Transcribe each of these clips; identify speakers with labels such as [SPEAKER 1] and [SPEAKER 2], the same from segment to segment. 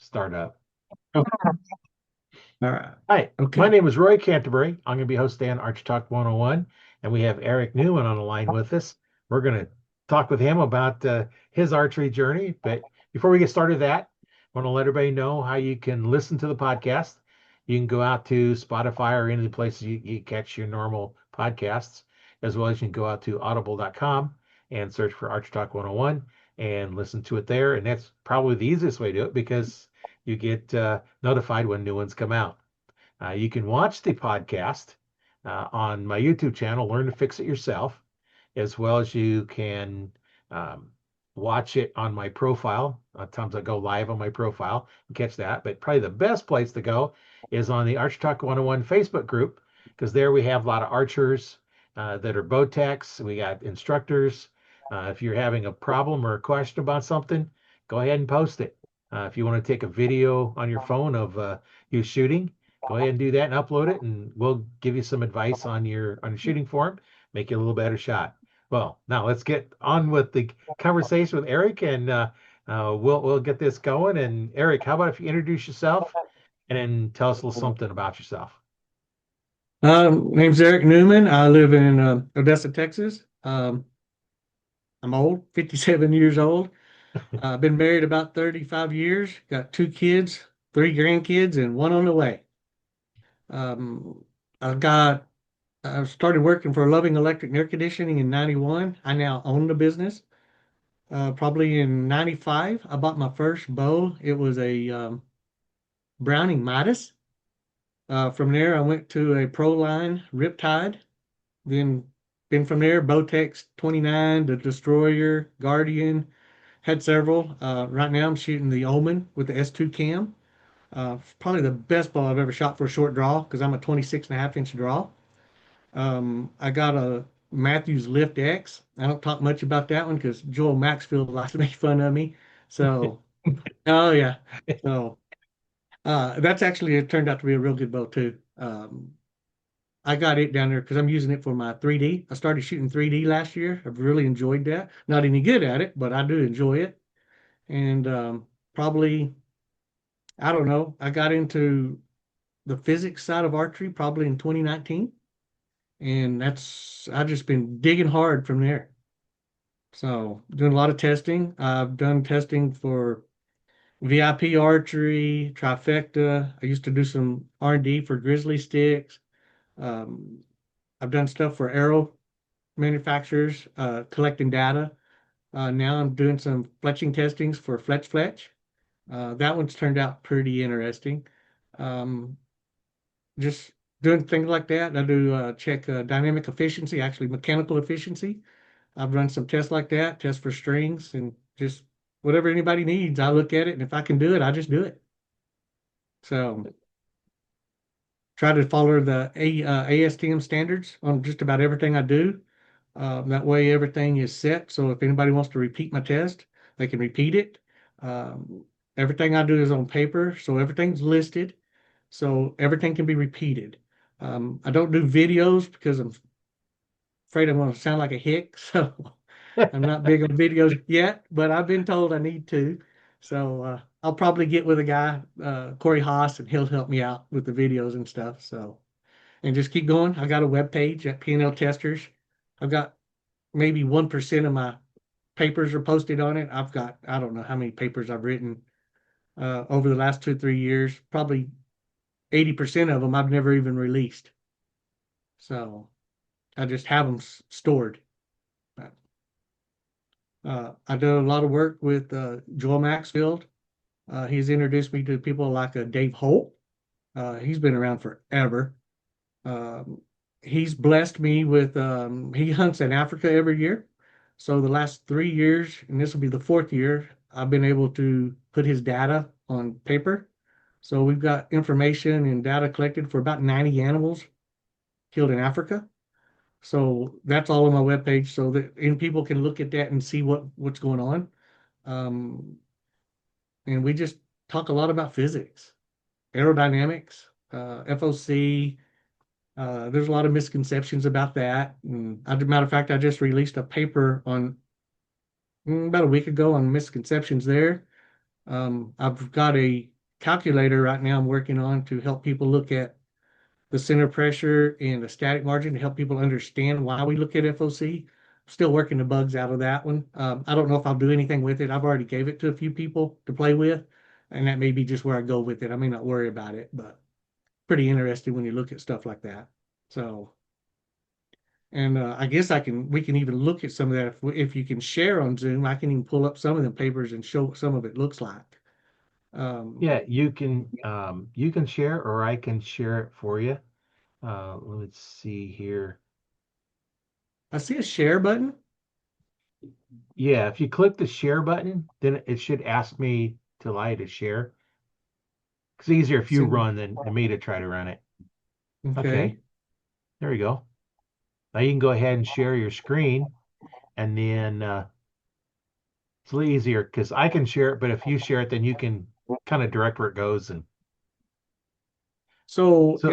[SPEAKER 1] start up.
[SPEAKER 2] Okay. All right.
[SPEAKER 1] Hi, my
[SPEAKER 2] Okay.
[SPEAKER 1] name is Roy Canterbury. I'm going to be hosting Arch Talk 101, and we have Eric Newman on the line with us. We're going to talk with him about his archery journey. But before we get started, I want to let everybody know how you can listen to the podcast. You can go out to Spotify or any of the places you catch your normal podcasts, as well as you can go out to audible.com and search for Arch Talk 101 and listen to it there. And that's probably the easiest way to do it because you get notified when new ones come out. You can watch the podcast on my YouTube channel, Learn to Fix It Yourself, as well as you can um, watch it on my profile. Times I go live on my profile and catch that. But probably the best place to go is on the Arch Talk 101 Facebook group, because there we have a lot of archers that are bow techs. We got instructors. If you're having a problem or a question about something, go ahead and post it. If you want to take a video on your phone of you shooting, go ahead and do that and upload it, and we'll give you some advice on your shooting form, make you a little better shot. Well, now let's get on with the conversation with Eric, and we'll get this going. And Eric, how about if you introduce yourself and then tell us a little something about yourself?
[SPEAKER 2] Name's Eric Newman. I live in Odessa, Texas. I'm old, 57 years old. I've been married about 35 years, got two kids, three grandkids, and one on the way. Um, I've got, I started working for Loving Electric and Air Conditioning in 91. I now own the business. Probably in 95, I bought my first bow. It was a Browning Midas. From there, I went to a Proline Riptide. Then been from there, Botex 29, the Destroyer, Guardian, had several. Right now I'm shooting the Omen with the S2 cam. Probably the best ball I've ever shot for a short draw because I'm a 26.5 inch draw. I got a Matthews Lift X. I don't talk much about that one because Joel Maxfield likes to make fun of me. So, oh yeah. So that's actually it turned out to be a real good bow too. I got it down there because I'm using it for my 3D. I started shooting 3D last year. I've really enjoyed that. Not any good at it, but I do enjoy it. And probably, I don't know, I got into the physics side of archery probably in 2019. And I've just been digging hard from there. So doing a lot of testing. I've done testing for VIP archery, trifecta. I used to do some R&D for grizzly sticks. Um, I've done stuff for arrow manufacturers, collecting data. Now I'm doing some fletching testings for Fletch. That one's turned out pretty interesting. Um, just doing things like that. I do check dynamic efficiency, actually mechanical efficiency. I've run some tests like that, tests for strings, and just whatever anybody needs, I look at it, and if I can do it, I just do it. So try to follow the ASTM standards on just about everything I do. That way, everything is set. So if anybody wants to repeat my test, they can repeat it. Um, Everything I do is on paper, so everything's listed. So everything can be repeated. I don't do videos because I'm afraid I'm going to sound like a hick. So I'm not big on videos yet, but I've been told I need to. So I'll probably get with a guy, Corey Haas, and he'll help me out with the videos and stuff. So and just keep going. I got a web page at P&L Testers. I've got maybe 1% of my papers are posted on it. I've got, I don't know how many papers I've written over the last 2, 3 years. Probably 80% of them I've never even released. So I just have them stored. I do a lot of work with Joel Maxfield. He's introduced me to people like Dave Holt. He's been around forever. Um, he's blessed me with, he hunts in Africa every year. So the last 3 years, and this will be the fourth year, I've been able to put his data on paper. So we've got information and data collected for about 90 animals killed in Africa. So that's all on my webpage so that and people can look at that and see what's going on. Um, and we just talk a lot about physics, aerodynamics, FOC. There's a lot of misconceptions about that. And as a matter of fact, I just released a paper on about a week ago on misconceptions there. I've got a calculator right now I'm working on to help people look at the center pressure and the static margin to help people understand why we look at FOC. Still working the bugs out of that one. I don't know if I'll do anything with it. I've already gave it to a few people to play with, and that may be just where I go with it. I may not worry about it, but pretty interesting when you look at stuff like that. So, and I guess we can even look at some of that if you can share on Zoom. I can even pull up some of the papers and show what some of it looks like. Um,
[SPEAKER 1] Yeah, you can share or I can share it for you. Let's see here.
[SPEAKER 2] I see a share button.
[SPEAKER 1] Yeah, if you click the share button, then it should ask me to allow you to share. It's easier if you
[SPEAKER 2] Send,
[SPEAKER 1] run than me to try to run it. Okay,
[SPEAKER 2] okay.
[SPEAKER 1] there you go. Now you can go ahead and share your screen, and then it's a little easier because I can share it, but if you share it, then you can kind of direct where it goes. And
[SPEAKER 2] So
[SPEAKER 1] so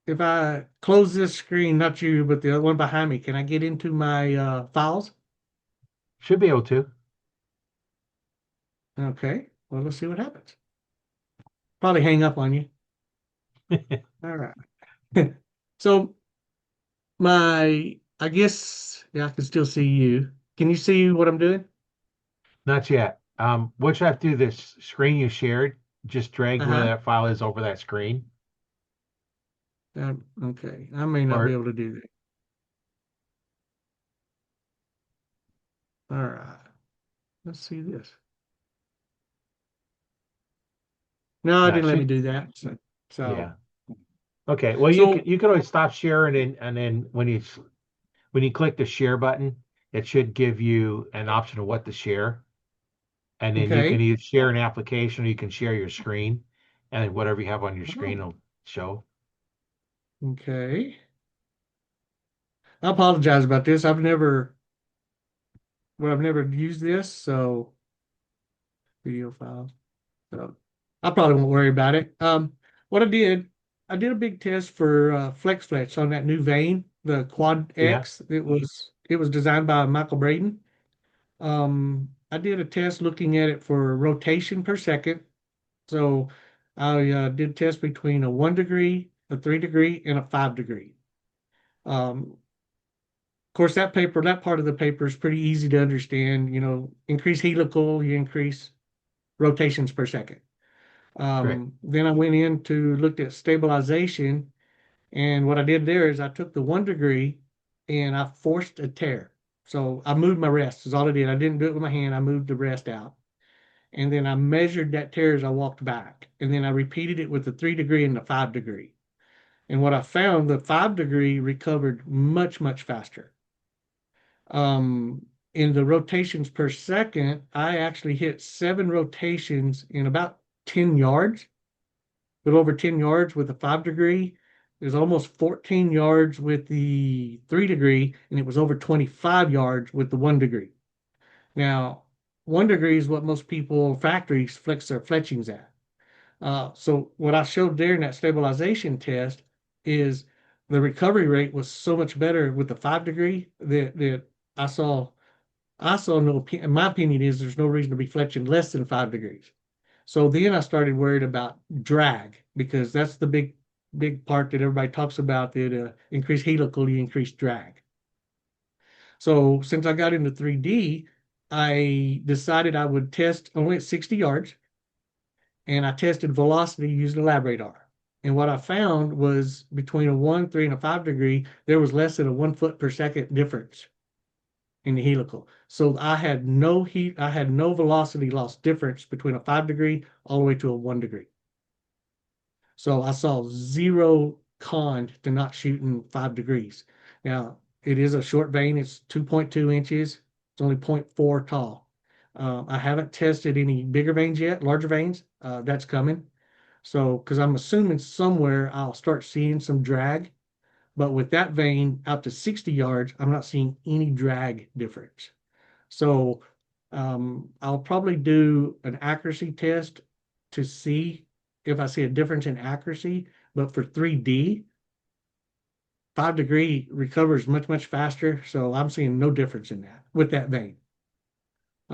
[SPEAKER 2] if I close this screen, not you, but the other one behind me, can I get into my files?
[SPEAKER 1] should be able to.
[SPEAKER 2] Okay. Well, let's see what happens. Probably hang up on you. All right. So I guess, yeah, I can still see you. Can you see what I'm doing?
[SPEAKER 1] Not yet. What you have to do, this screen you shared, just drag where
[SPEAKER 2] Uh-huh.
[SPEAKER 1] that file is over that screen.
[SPEAKER 2] Okay. I may not be
[SPEAKER 1] Or
[SPEAKER 2] able to do that. All right. Let's see this. No, I
[SPEAKER 1] yeah,
[SPEAKER 2] didn't let me
[SPEAKER 1] should
[SPEAKER 2] do that.
[SPEAKER 1] yeah.
[SPEAKER 2] So,
[SPEAKER 1] Okay. Well,
[SPEAKER 2] so
[SPEAKER 1] you can always stop sharing and then when you click the share button, it should give you an option of what to share. And then you can
[SPEAKER 2] okay.
[SPEAKER 1] either share an application or you can share your screen and whatever you have on your screen
[SPEAKER 2] Oh,
[SPEAKER 1] will show.
[SPEAKER 2] okay. I apologize about this. I've never used this, so video file. So I probably won't worry about it. What I did a big test for fletch on that new vane, the Quad
[SPEAKER 1] Yeah.
[SPEAKER 2] X. It was designed by Michael Braden. I did a test looking at it for rotation per second. So I did a test between a 1 degree, a 3 degree, and a 5 degree. Of course, that part of the paper is pretty easy to understand. You know, increase helical, you increase rotations per second.
[SPEAKER 1] Great.
[SPEAKER 2] Then I went in to looked at stabilization, and what I did there is I took the 1 degree and I forced a tear. So I moved my rest. Is all I did. I didn't do it with my hand. I moved the rest out, and then I measured that tear as I walked back, and then I repeated it with the 3 degree and the 5 degree. And what I found, the 5 degree recovered much faster. In the rotations per second, I actually hit 7 rotations in about 10 yards, a little over 10 yards with the 5 degree. It was almost 14 yards with the 3 degree, and it was over 25 yards with the 1 degree. Now, 1 degree is what most people factories flex their fletchings at. So what I showed there in that stabilization test is the recovery rate was so much better with the 5 degree that I saw I saw no, in my opinion, is there's no reason to be fletching less than 5 degrees. So then I started worried about drag because that's the big part that everybody talks about that increase helical, you increase drag. So since I got into 3D, I decided I would test only at 60 yards and I tested velocity using a lab radar. And what I found was between a 1, 3, and a 5 degree, there was less than a 1 foot per second difference in the helical. So I had no velocity loss difference between a 5 degree all the way to a 1 degree. So I saw zero con to not shooting 5 degrees. Now it is a short vane, it's 2.2 inches, it's only 0.4 tall. I haven't tested any bigger vanes yet, larger vanes. That's coming. So, because I'm assuming somewhere I'll start seeing some drag, but with that vane out to 60 yards, I'm not seeing any drag difference. So I'll probably do an accuracy test to see if I see a difference in accuracy. But for 3D, 5 degree recovers much faster. So I'm seeing no difference in that with that vein.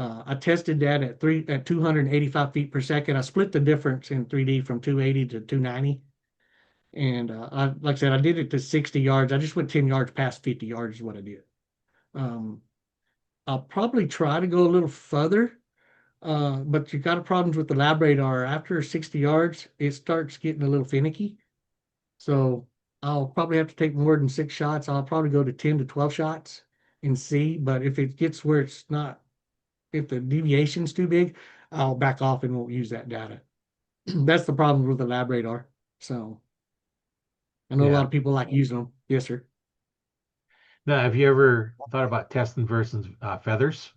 [SPEAKER 2] I tested that at 285 feet per second. I split the difference in 3D from 280 to 290. And like I said, I did it to 60 yards. I just went 10 yards past 50 yards is what I did. Um, I'll probably try to go a little further, but you got a problems with the lab radar. After 60 yards, it starts getting a little finicky. So I'll probably have to take more than 6 shots. I'll probably go to 10 to 12 shots and see. But if it gets where it's not, if the deviation's too big, I'll back off and won't use that data. That's the problem with the lab radar. So I know a lot
[SPEAKER 1] Yeah.
[SPEAKER 2] of people like using them. Yes, sir.
[SPEAKER 1] Now, have you ever thought about testing versus feathers?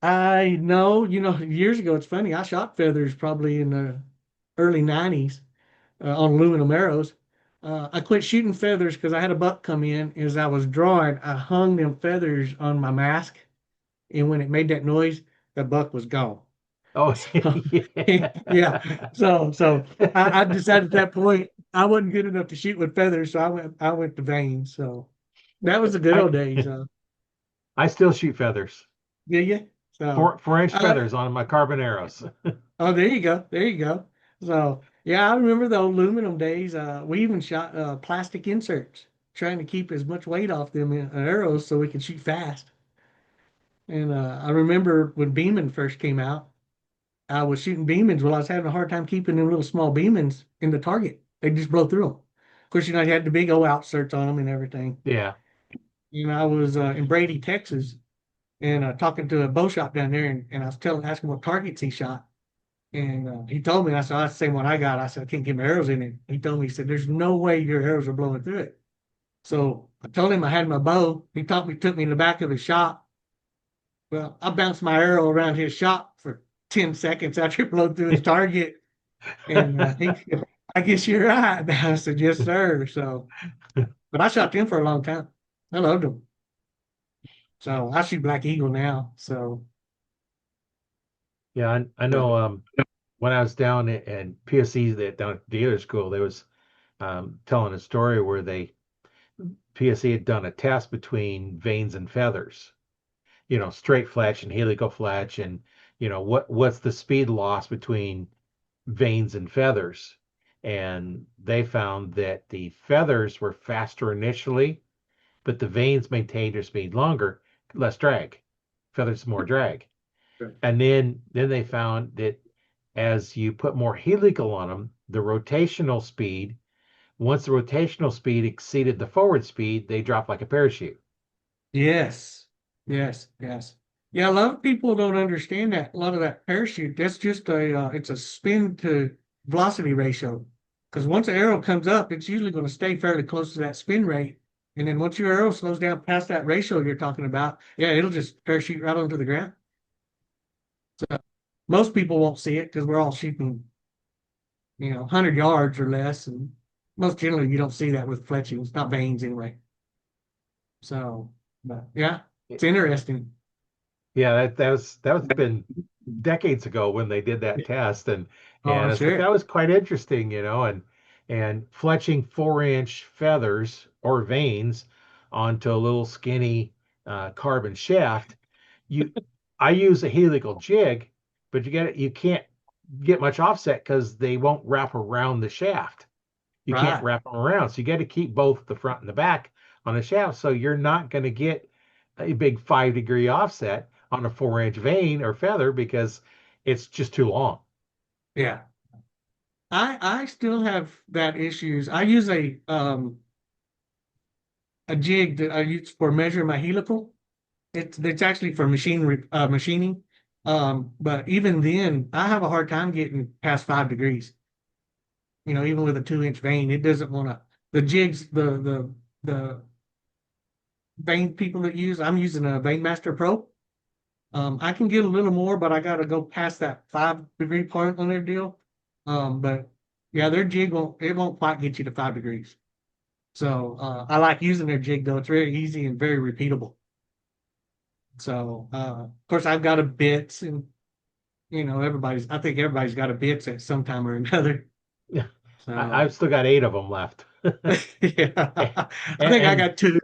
[SPEAKER 2] I know, years ago, it's funny. I shot feathers probably in the early 90s on aluminum arrows. I quit shooting feathers because I had a buck come in. As I was drawing, I hung them feathers on my mask. And when it made that noise, the buck was gone.
[SPEAKER 1] Oh,
[SPEAKER 2] So, yeah.
[SPEAKER 1] yeah.
[SPEAKER 2] So I decided at that point I wasn't good enough to shoot with feathers. So I went to vanes. So that was the good
[SPEAKER 1] I
[SPEAKER 2] old days.
[SPEAKER 1] I still shoot feathers.
[SPEAKER 2] Yeah, yeah. So,
[SPEAKER 1] Four-inch
[SPEAKER 2] uh,
[SPEAKER 1] feathers on my carbon arrows.
[SPEAKER 2] oh, there you go. There you go. So, yeah, I remember the aluminum days. We even shot plastic inserts, trying to keep as much weight off them arrows so we could shoot fast. And I remember when Beeman first came out, I was shooting Beemans. Well, I was having a hard time keeping them little small Beemans in the target. They just blow through them. Of course, you had the big O outserts on them and everything.
[SPEAKER 1] Yeah.
[SPEAKER 2] I was in Brady, Texas, and talking to a bow shop down there, and I was asking what targets he shot. And he told me, I said, that's the same one I got. I said, I can't get my arrows in it. He told me, he said, there's no way your arrows are blowing through it. So I told him I had my bow. He took me in the back of his shop. Well, I bounced my arrow around his shop for 10 seconds after it blew through his target. And he said, I guess you're right. I said, yes, sir. So, but I shot them for a long time. I loved them. So I shoot Black Eagle now. So,
[SPEAKER 1] Yeah, I know when I was down in PSC that down at dealer school, they was telling a story where PSC had done a test between vanes and feathers, straight fletch and helical fletch, and what's the speed loss between vanes and feathers. And they found that the feathers were faster initially, but the vanes maintained their speed longer, less drag. Feathers more drag. And then they found that as you put more helical on them, the rotational speed, once the rotational speed exceeded the forward speed, they dropped like a parachute.
[SPEAKER 2] yes, yes, yes. Yeah, a lot of people don't understand that. A lot of that parachute, that's just it's a spin to velocity ratio. Because once an arrow comes up, it's usually going to stay fairly close to that spin rate. And then once your arrow slows down past that ratio you're talking about, yeah, it'll just parachute right onto the ground. So most people won't see it because we're all shooting, 100 yards or less. And most generally, you don't see that with fletching. It's not vanes anyway. So, but yeah, it's interesting.
[SPEAKER 1] Yeah, that was been decades ago when they did that test, and
[SPEAKER 2] Oh,
[SPEAKER 1] it's like
[SPEAKER 2] sure.
[SPEAKER 1] that was quite interesting, and fletching 4-inch feathers or vanes onto a little skinny carbon shaft. You, I use a helical jig, but you can't get much offset because they won't wrap around the shaft. You can't
[SPEAKER 2] Right.
[SPEAKER 1] wrap them around, so you got to keep both the front and the back on the shaft, so you're not going to get a big 5-degree offset on a 4-inch vane or feather because it's just too long.
[SPEAKER 2] Yeah. I still have that issues. I use a jig that I use for measuring my helical. It's actually for machining. But even then, I have a hard time getting past 5 degrees. Even with a 2-inch vane, it doesn't want to. The jigs, the vane people that use, I'm using a Vane Master Pro. I can get a little more, but I got to go past that 5 degree point on their deal. But yeah, their jig won't quite get you to 5 degrees. So I like using their jig though. It's very easy and very repeatable. So of course I've got a bits and I think everybody's got a bits at some time or another.
[SPEAKER 1] Yeah,
[SPEAKER 2] So
[SPEAKER 1] I've still got 8 of them left.
[SPEAKER 2] yeah,
[SPEAKER 1] and,
[SPEAKER 2] I think I
[SPEAKER 1] and
[SPEAKER 2] got two.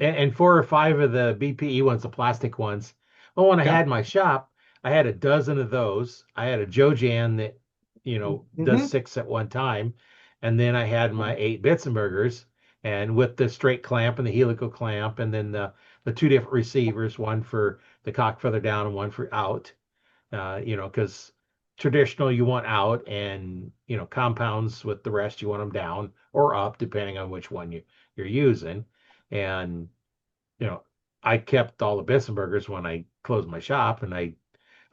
[SPEAKER 1] and 4 or 5 of the BPE ones, the plastic ones, Oh, when I
[SPEAKER 2] Yeah.
[SPEAKER 1] had my shop, I had a dozen of those. I had a Joe Jan that, does
[SPEAKER 2] Mm-hmm.
[SPEAKER 1] six at one time. And then I had my eight Bitzenbergers and with the straight clamp and the helical clamp, and then the two different receivers, one for the cock feather down and one for out. Because traditional you want out, and compounds with the rest you want them down or up, depending on which one you're using. And you know, I kept all the Bissenburgers when I closed my shop, and I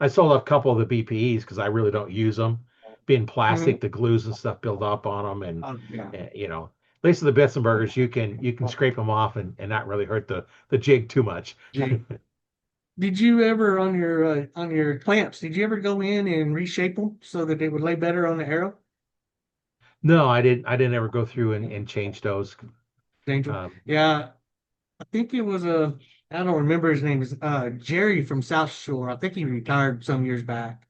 [SPEAKER 1] sold a couple of the BPEs because I really don't use them. Being
[SPEAKER 2] Mm-hmm.
[SPEAKER 1] plastic, the glues and stuff build up on them, and
[SPEAKER 2] Yeah.
[SPEAKER 1] at least with the Bissenburgers, you can scrape them off and not really hurt the jig too much.
[SPEAKER 2] Jig. Did you ever on your clamps? Did you ever go in and reshape them so that they would lay better on the arrow?
[SPEAKER 1] No, I didn't ever go through and change those.
[SPEAKER 2] Angel.
[SPEAKER 1] Um,
[SPEAKER 2] Yeah, I think it was a. I don't remember his name. Is Jerry from South Shore. I think he retired some years back.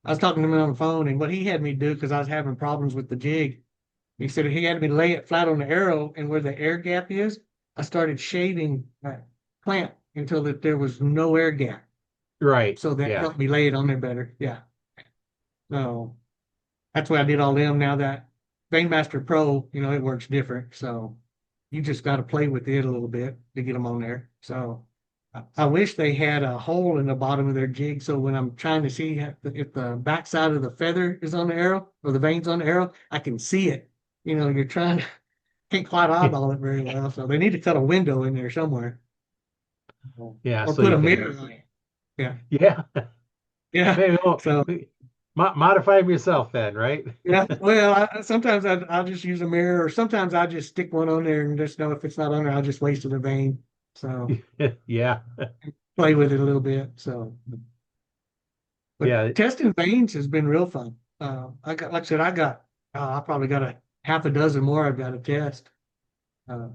[SPEAKER 2] I was talking to him on the phone, and what he had me do because I was having problems with the jig. He said he had me lay it flat on the arrow, and where the air gap is, I started shaving that clamp until that there was no air gap.
[SPEAKER 1] right.
[SPEAKER 2] So that
[SPEAKER 1] Yeah.
[SPEAKER 2] helped me lay it on there better. Yeah. So that's what I did all them. Now that Veinmaster Pro, it works different. So you just got to play with it a little bit to get them on there. So I wish they had a hole in the bottom of their jig. So when I'm trying to see if the backside of the feather is on the arrow or the veins on the arrow, I can see it. You're trying to, can't quite eyeball it very well. So they need to cut a window in there somewhere
[SPEAKER 1] Yeah.
[SPEAKER 2] or
[SPEAKER 1] So
[SPEAKER 2] put
[SPEAKER 1] you
[SPEAKER 2] a
[SPEAKER 1] can.
[SPEAKER 2] mirror on it. Yeah.
[SPEAKER 1] Yeah.
[SPEAKER 2] Yeah.
[SPEAKER 1] Maybe
[SPEAKER 2] So
[SPEAKER 1] modify them yourself then, right?
[SPEAKER 2] yeah, well, sometimes I'll just use a mirror, or sometimes I just stick one on there and just know if it's not on there, I'll just waste a vein. So
[SPEAKER 1] Yeah.
[SPEAKER 2] play with it a little bit. So, but
[SPEAKER 1] Yeah.
[SPEAKER 2] testing veins has been real fun. I got, like I said, I probably got a half a dozen more I've got to test. Uh,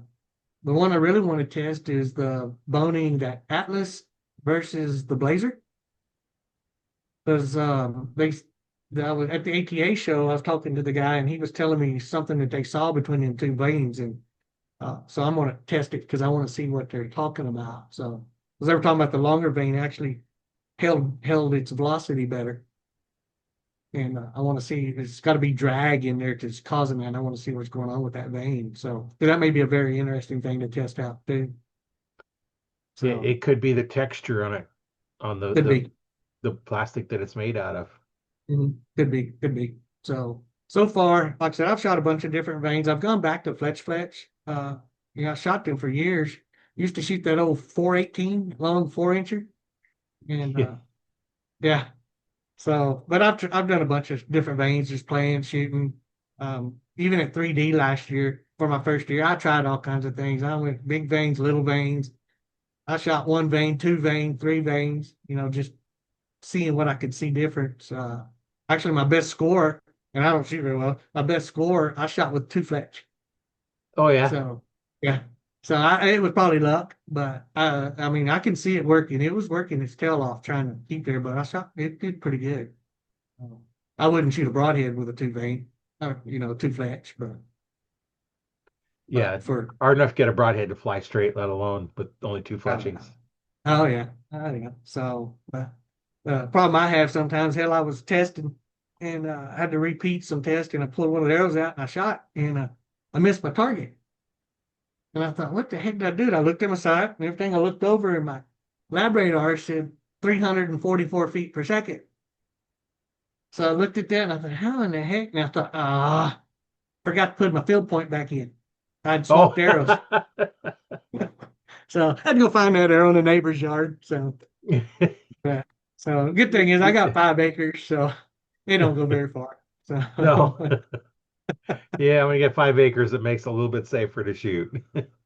[SPEAKER 2] the one I really want to test is the boning that Atlas versus the Blazer. Because I was at the ATA show, I was talking to the guy, and he was telling me something that they saw between them two veins, and so I'm going to test it because I want to see what they're talking about. So, because they were talking about the longer vein actually held its velocity better, and I want to see it's got to be drag in there that's causing that. And I want to see what's going on with that vein. So that may be a very interesting thing to test out too.
[SPEAKER 1] Yeah,
[SPEAKER 2] So
[SPEAKER 1] it could be the texture on it, on the
[SPEAKER 2] could
[SPEAKER 1] the
[SPEAKER 2] be.
[SPEAKER 1] the plastic that it's made out of.
[SPEAKER 2] Could be. So far, like I said, I've shot a bunch of different veins. I've gone back to fletch. I shot them for years. Used to shoot that old 418 long 4 incher, and
[SPEAKER 1] Yeah,
[SPEAKER 2] yeah. So, but I've done a bunch of different veins, just playing, shooting. Even at 3D last year for my first year, I tried all kinds of things. I went big veins, little veins. I shot one vein, two vein, three veins. Just seeing what I could see difference. Actually, my best score, and I don't shoot very well. My best score, I shot with two fletch.
[SPEAKER 1] oh yeah,
[SPEAKER 2] So yeah, so it was probably luck, but I mean, I can see it working. It was working its tail off trying to keep there, but I shot it did pretty good. I wouldn't shoot a broadhead with a two vein, two fletch, but
[SPEAKER 1] yeah.
[SPEAKER 2] for
[SPEAKER 1] Hard enough to get a broadhead to fly straight, let alone with only two
[SPEAKER 2] uh,
[SPEAKER 1] fletchings.
[SPEAKER 2] oh yeah. So the problem I have sometimes, hell, I was testing and I had to repeat some testing. I pulled one of the arrows out and I shot and I missed my target. And I thought, what the heck did I do? And I looked at my sight and everything. I looked over and my lab radar said 344 feet per second. So I looked at that and I thought, how in the heck? And I thought, forgot to put my field point back in. I'd
[SPEAKER 1] Oh,
[SPEAKER 2] swapped arrows. So I had to go find that arrow in the neighbor's yard. Uh, so good thing is I got 5 acres, so it don't go very far. So
[SPEAKER 1] no. Yeah, when you get 5 acres, it makes it a little bit safer to shoot.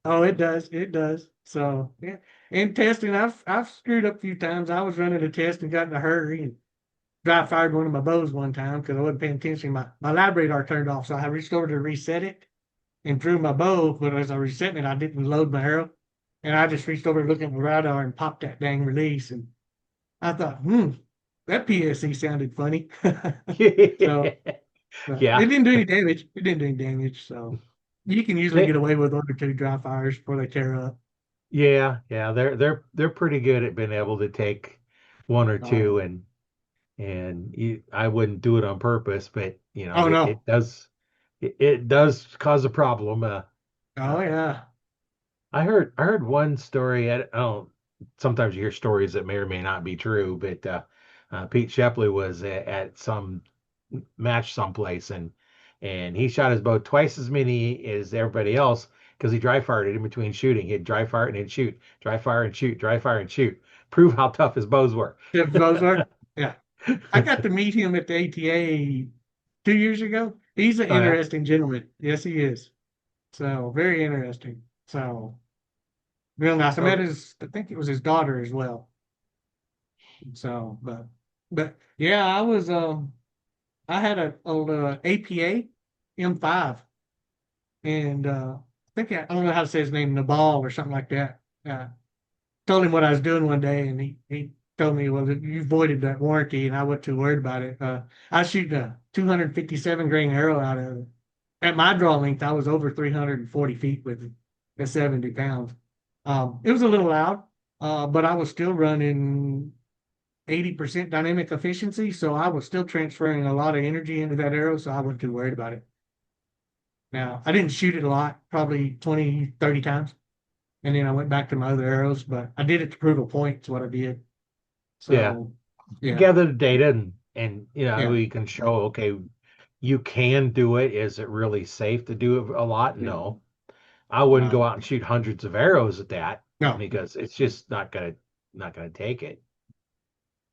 [SPEAKER 2] oh, it does. So yeah, in testing, I've screwed up a few times. I was running a test and got in a hurry and dry fired one of my bows one time because I wasn't paying attention. My lab radar turned off, so I reached over to reset it and drew my bow. But as I was resetting it, I didn't load my arrow, and I just reached over to look at my radar and popped that dang release. And I thought, that PSC sounded funny. So it
[SPEAKER 1] Yeah,
[SPEAKER 2] didn't do any damage. It didn't do any damage. So you can usually
[SPEAKER 1] they
[SPEAKER 2] get away with 1 or 2 dry fires before they tear up.
[SPEAKER 1] Yeah, yeah, they're pretty good at being able to take one or
[SPEAKER 2] Oh yeah.
[SPEAKER 1] two I wouldn't do it on purpose, but
[SPEAKER 2] Oh no.
[SPEAKER 1] it does cause a problem.
[SPEAKER 2] Oh
[SPEAKER 1] Uh,
[SPEAKER 2] yeah.
[SPEAKER 1] I heard one story. I don't. Sometimes you hear stories that may or may not be true, but Pete Shepley was at some match someplace and he shot his bow twice as many as everybody else because he dry fired it in between shooting. He'd dry fire and then shoot, dry fire and shoot, dry fire and shoot. Prove how tough his bows were.
[SPEAKER 2] Jeff Bozler. Yeah. I got to meet him at the ATA 2 years ago. He's an
[SPEAKER 1] Oh yeah,
[SPEAKER 2] interesting gentleman. Yes, he is. So very interesting. So real nice. I met
[SPEAKER 1] oh
[SPEAKER 2] his, I think it was his daughter as well. So, but yeah, I had a old APA M5, and I don't know how to say his name, Nabal or something like that. Told him what I was doing one day, and he told me, well, you voided that warranty, and I wasn't too worried about it. I was shooting a 257 grain arrow out of it. At my draw length, I was over 340 feet with it at 70 pounds. It was a little loud, but I was still running 80% dynamic efficiency, so I was still transferring a lot of energy into that arrow, so I wasn't too worried about it. Now, I didn't shoot it a lot, probably 20, 30 times, and then I went back to my other arrows, but I did it to prove a point, is what I did.
[SPEAKER 1] yeah.
[SPEAKER 2] So, yeah,
[SPEAKER 1] Gather the data and
[SPEAKER 2] yeah,
[SPEAKER 1] we can show okay, you can do it. Is it really safe to do it a lot?
[SPEAKER 2] yeah,
[SPEAKER 1] No. I wouldn't go
[SPEAKER 2] no,
[SPEAKER 1] out and shoot hundreds of arrows at that
[SPEAKER 2] no,
[SPEAKER 1] because it's just not gonna take it.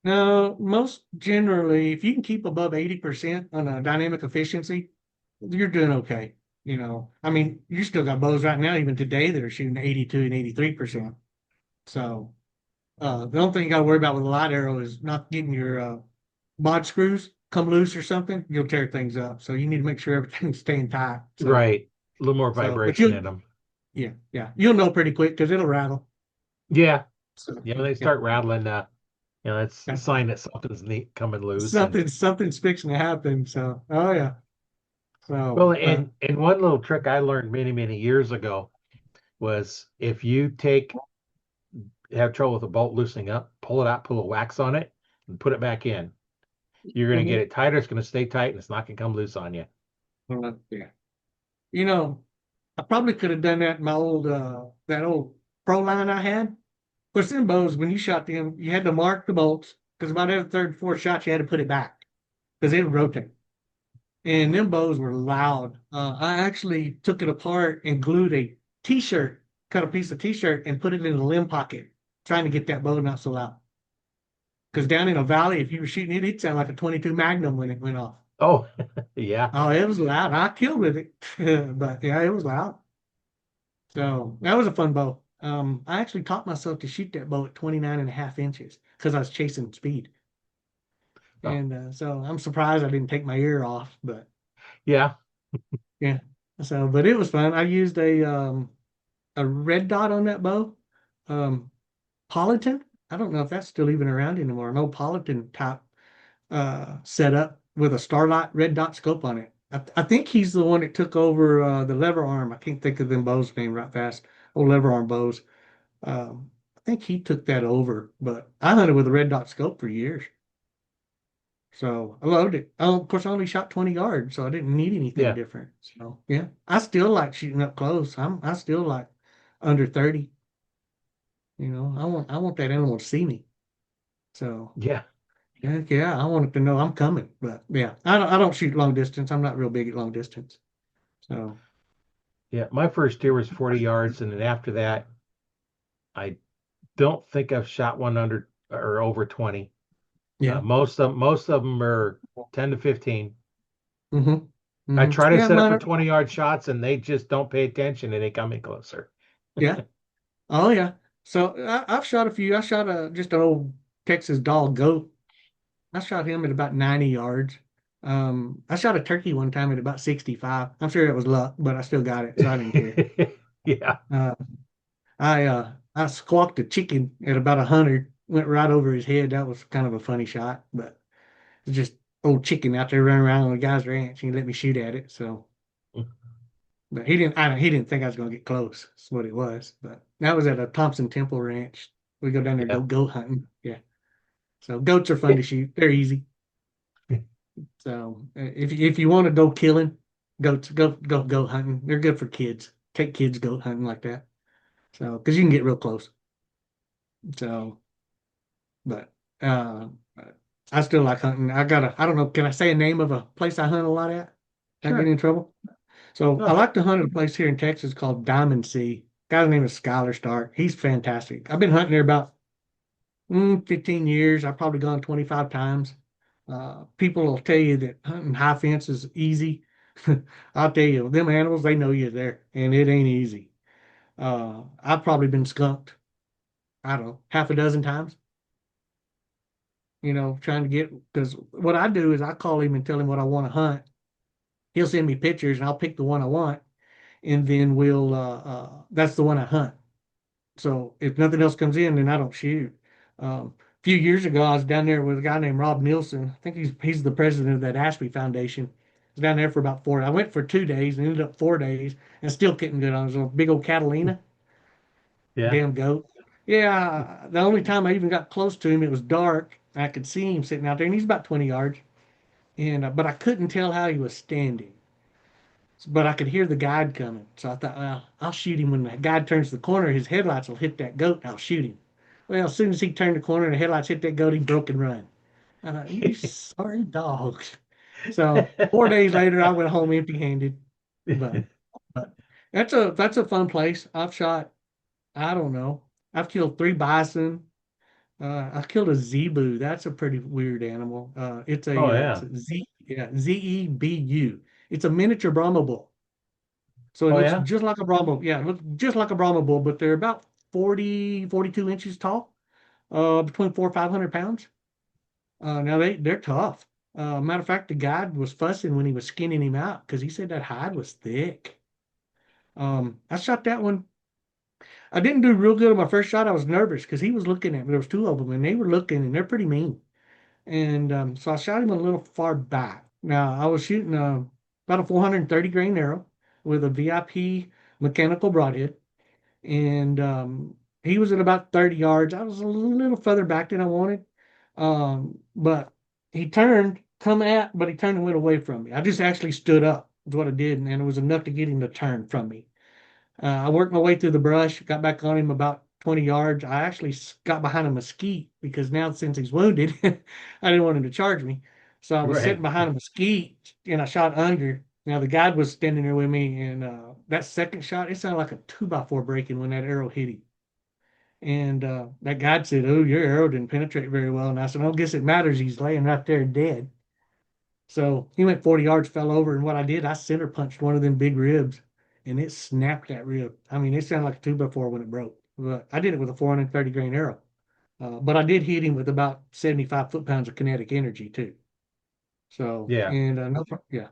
[SPEAKER 2] no. Most generally, if you can keep above 80% on a dynamic efficiency, you're doing okay. I mean, you still got bows right now, even today, that are shooting 82 and 83%. So, the only thing you got to worry about with a light arrow is not getting your mod screws come loose or something. You'll tear things up. So you need to make sure everything's staying tight. So,
[SPEAKER 1] Right. A little more
[SPEAKER 2] but
[SPEAKER 1] vibration
[SPEAKER 2] you'll,
[SPEAKER 1] in them.
[SPEAKER 2] yeah, yeah, you'll know pretty quick because it'll rattle.
[SPEAKER 1] Yeah.
[SPEAKER 2] So,
[SPEAKER 1] Yeah, when they
[SPEAKER 2] yeah,
[SPEAKER 1] start rattling, it's a
[SPEAKER 2] yeah.
[SPEAKER 1] sign that something's neat coming loose. And
[SPEAKER 2] Something's fixing to happen. So, oh yeah.
[SPEAKER 1] well,
[SPEAKER 2] So,
[SPEAKER 1] and one little trick I learned many, many years ago was if you have trouble with a bolt loosening up, pull it out, put a wax on it, and put it back in. You're gonna get
[SPEAKER 2] mhm.
[SPEAKER 1] it tighter, it's gonna stay tight, and it's not gonna come loose on you.
[SPEAKER 2] Yeah. You know, I probably could have done that in my that old pro line I had. Of course, them bows, when you shot them, you had to mark the bolts because about every third, fourth shot, you had to put it back because they would rotate. And them bows were loud. I actually took it apart and glued a t-shirt, cut a piece of t-shirt and put it in the limb pocket, trying to get that bow not so loud. Because down in a valley, if you were shooting it, it'd sound like a 22 Magnum when it went off.
[SPEAKER 1] Oh, yeah,
[SPEAKER 2] Oh, it was loud. I killed with it. But yeah, it was loud. So that was a fun bow. I actually taught myself to shoot that bow at 29 and a half inches because I was chasing speed.
[SPEAKER 1] oh,
[SPEAKER 2] And so I'm surprised I didn't take my ear off, but
[SPEAKER 1] yeah,
[SPEAKER 2] yeah. So, but it was fun. I used a red dot on that bow. Um, Politan. I don't know if that's still even around anymore. An old Politan type setup with a Starlight red dot scope on it. I think he's the one that took over the lever arm. I can't think of them bows name right fast. Old lever arm bows. I think he took that over, but I hunted with a red dot scope for years. So I loved it. Of course, I only shot 20 yards, so I didn't need anything
[SPEAKER 1] yeah,
[SPEAKER 2] different. So yeah, I still like shooting up close. I still like under 30. I want that animal to see me. So
[SPEAKER 1] yeah,
[SPEAKER 2] yeah, yeah, I want it to know I'm coming. But yeah, I don't shoot long distance. I'm not real big at long distance. So
[SPEAKER 1] yeah. My first deer was 40 yards, and then after that, I don't think I've shot one under or over 20.
[SPEAKER 2] yeah.
[SPEAKER 1] Most of them are 10 to 15.
[SPEAKER 2] Mm-hmm.
[SPEAKER 1] I
[SPEAKER 2] Mm-hmm.
[SPEAKER 1] try to
[SPEAKER 2] Yeah,
[SPEAKER 1] set up
[SPEAKER 2] mine
[SPEAKER 1] for
[SPEAKER 2] are,
[SPEAKER 1] 20-yard shots, and they just don't pay attention, and they come in closer.
[SPEAKER 2] yeah. Oh yeah. So I've shot a few. I shot just an old Texas dog goat. I shot him at about 90 yards. I shot a turkey one time at about 65. I'm sure it was luck, but I still got it, so I didn't care.
[SPEAKER 1] Yeah,
[SPEAKER 2] Uh, I squawked a chicken at about 100, went right over his head. That was kind of a funny shot, but it's just old chicken out there running around on the guy's ranch. He let me shoot at it, so but he didn't think I was going to get close. That's what it was, but. That was at a Thompson Temple Ranch. We go down there to
[SPEAKER 1] Yeah.
[SPEAKER 2] go goat hunting. Yeah. So goats are fun to shoot. They're easy. So if you want to go killing, goats go goat hunting. They're good for kids. Take kids goat hunting like that. So because you can get real close. So but uh I still like hunting. I don't know, can I say a name of a place I hunt a lot at? Did I get
[SPEAKER 1] Sure.
[SPEAKER 2] in trouble? So I
[SPEAKER 1] No.
[SPEAKER 2] like to hunt at a place here in Texas called Diamond Sea. Guy's name is Skylar Stark. He's fantastic. I've been hunting there about 15 years. I've probably gone 25 times. People will tell you that hunting high fence is easy. I'll tell you, them animals, they know you're there, and it ain't easy. I've probably been skunked, I don't know, half a dozen times, trying to get, because what I do is I call him and tell him what I want to hunt. He'll send me pictures, and I'll pick the one I want, and then that's the one I hunt. So if nothing else comes in, then I don't shoot. A few years ago, I was down there with a guy named Rob Nielsen. I think he's the president of that Ashby Foundation. I was down there for about 4. I went for 2 days and ended up 4 days and still couldn't get on. It was a big old Catalina,
[SPEAKER 1] Yeah.
[SPEAKER 2] damn goat. Yeah, the only time I even got close to him, it was dark. I could see him sitting out there, and he's about 20 yards. And but I couldn't tell how he was standing. But I could hear the guide coming. So I thought, well, I'll shoot him when the guide turns the corner. His headlights will hit that goat, and I'll shoot him. Well, as soon as he turned the corner and the headlights hit that goat, he broke and run. I thought, you sorry dog. So 4 days later, I went home empty-handed. But, but that's a fun place. I've shot, I don't know, I've killed 3 bison. I killed a zebu. That's a pretty weird animal.
[SPEAKER 1] Oh
[SPEAKER 2] It's
[SPEAKER 1] yeah.
[SPEAKER 2] a Zebu. It's a miniature Brahma bull. So it
[SPEAKER 1] Oh
[SPEAKER 2] looks
[SPEAKER 1] yeah.
[SPEAKER 2] just like a Brahma. Yeah, it looks just like a Brahma bull, but they're about 40, 42 inches tall, between 400 and 500 pounds. Now they're tough. Matter of fact, the guide was fussing when he was skinning him out because he said that hide was thick. I shot that one. I didn't do real good on my first shot. I was nervous because he was looking at me. There was 2 of them, and they were looking, and they're pretty mean. And so I shot him a little far back. Now I was shooting about a 430 grain arrow with a VIP mechanical broadhead, and he was at about 30 yards. I was a little further back than I wanted, but but he turned and went away from me. I just actually stood up, is what I did, and it was enough to get him to turn from me. I worked my way through the brush, got back on him about 20 yards. I actually got behind a mesquite because now, since he's wounded, I didn't want him to charge me. So I was sitting
[SPEAKER 1] Right.
[SPEAKER 2] behind a mesquite and I shot under. Now, the guide was standing there with me, and that second shot, it sounded like a 2x4 breaking when that arrow hit him. And that guide said, "Oh, your arrow didn't penetrate very well." And I said, "I don't guess it matters. He's laying right there dead." So he went 40 yards, fell over, and what I did, I center punched one of them big ribs, and it snapped that rib. I mean, it sounded like a 2x4 when it broke. But I did it with a 430 grain arrow. But I did hit him with about 75 foot-pounds of kinetic energy too. So,
[SPEAKER 1] Yeah.
[SPEAKER 2] and yeah,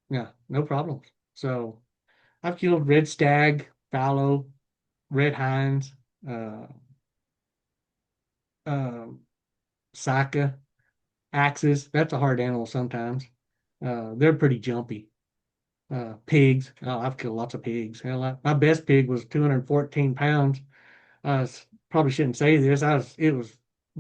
[SPEAKER 2] yeah, no problems. So I've killed red stag, fallow, red hinds, uh, um, sika, axes. That's a hard animal sometimes. They're pretty jumpy. Pigs. Oh, I've killed lots of pigs. Hell, my best pig was 214 pounds. Probably shouldn't say this. It was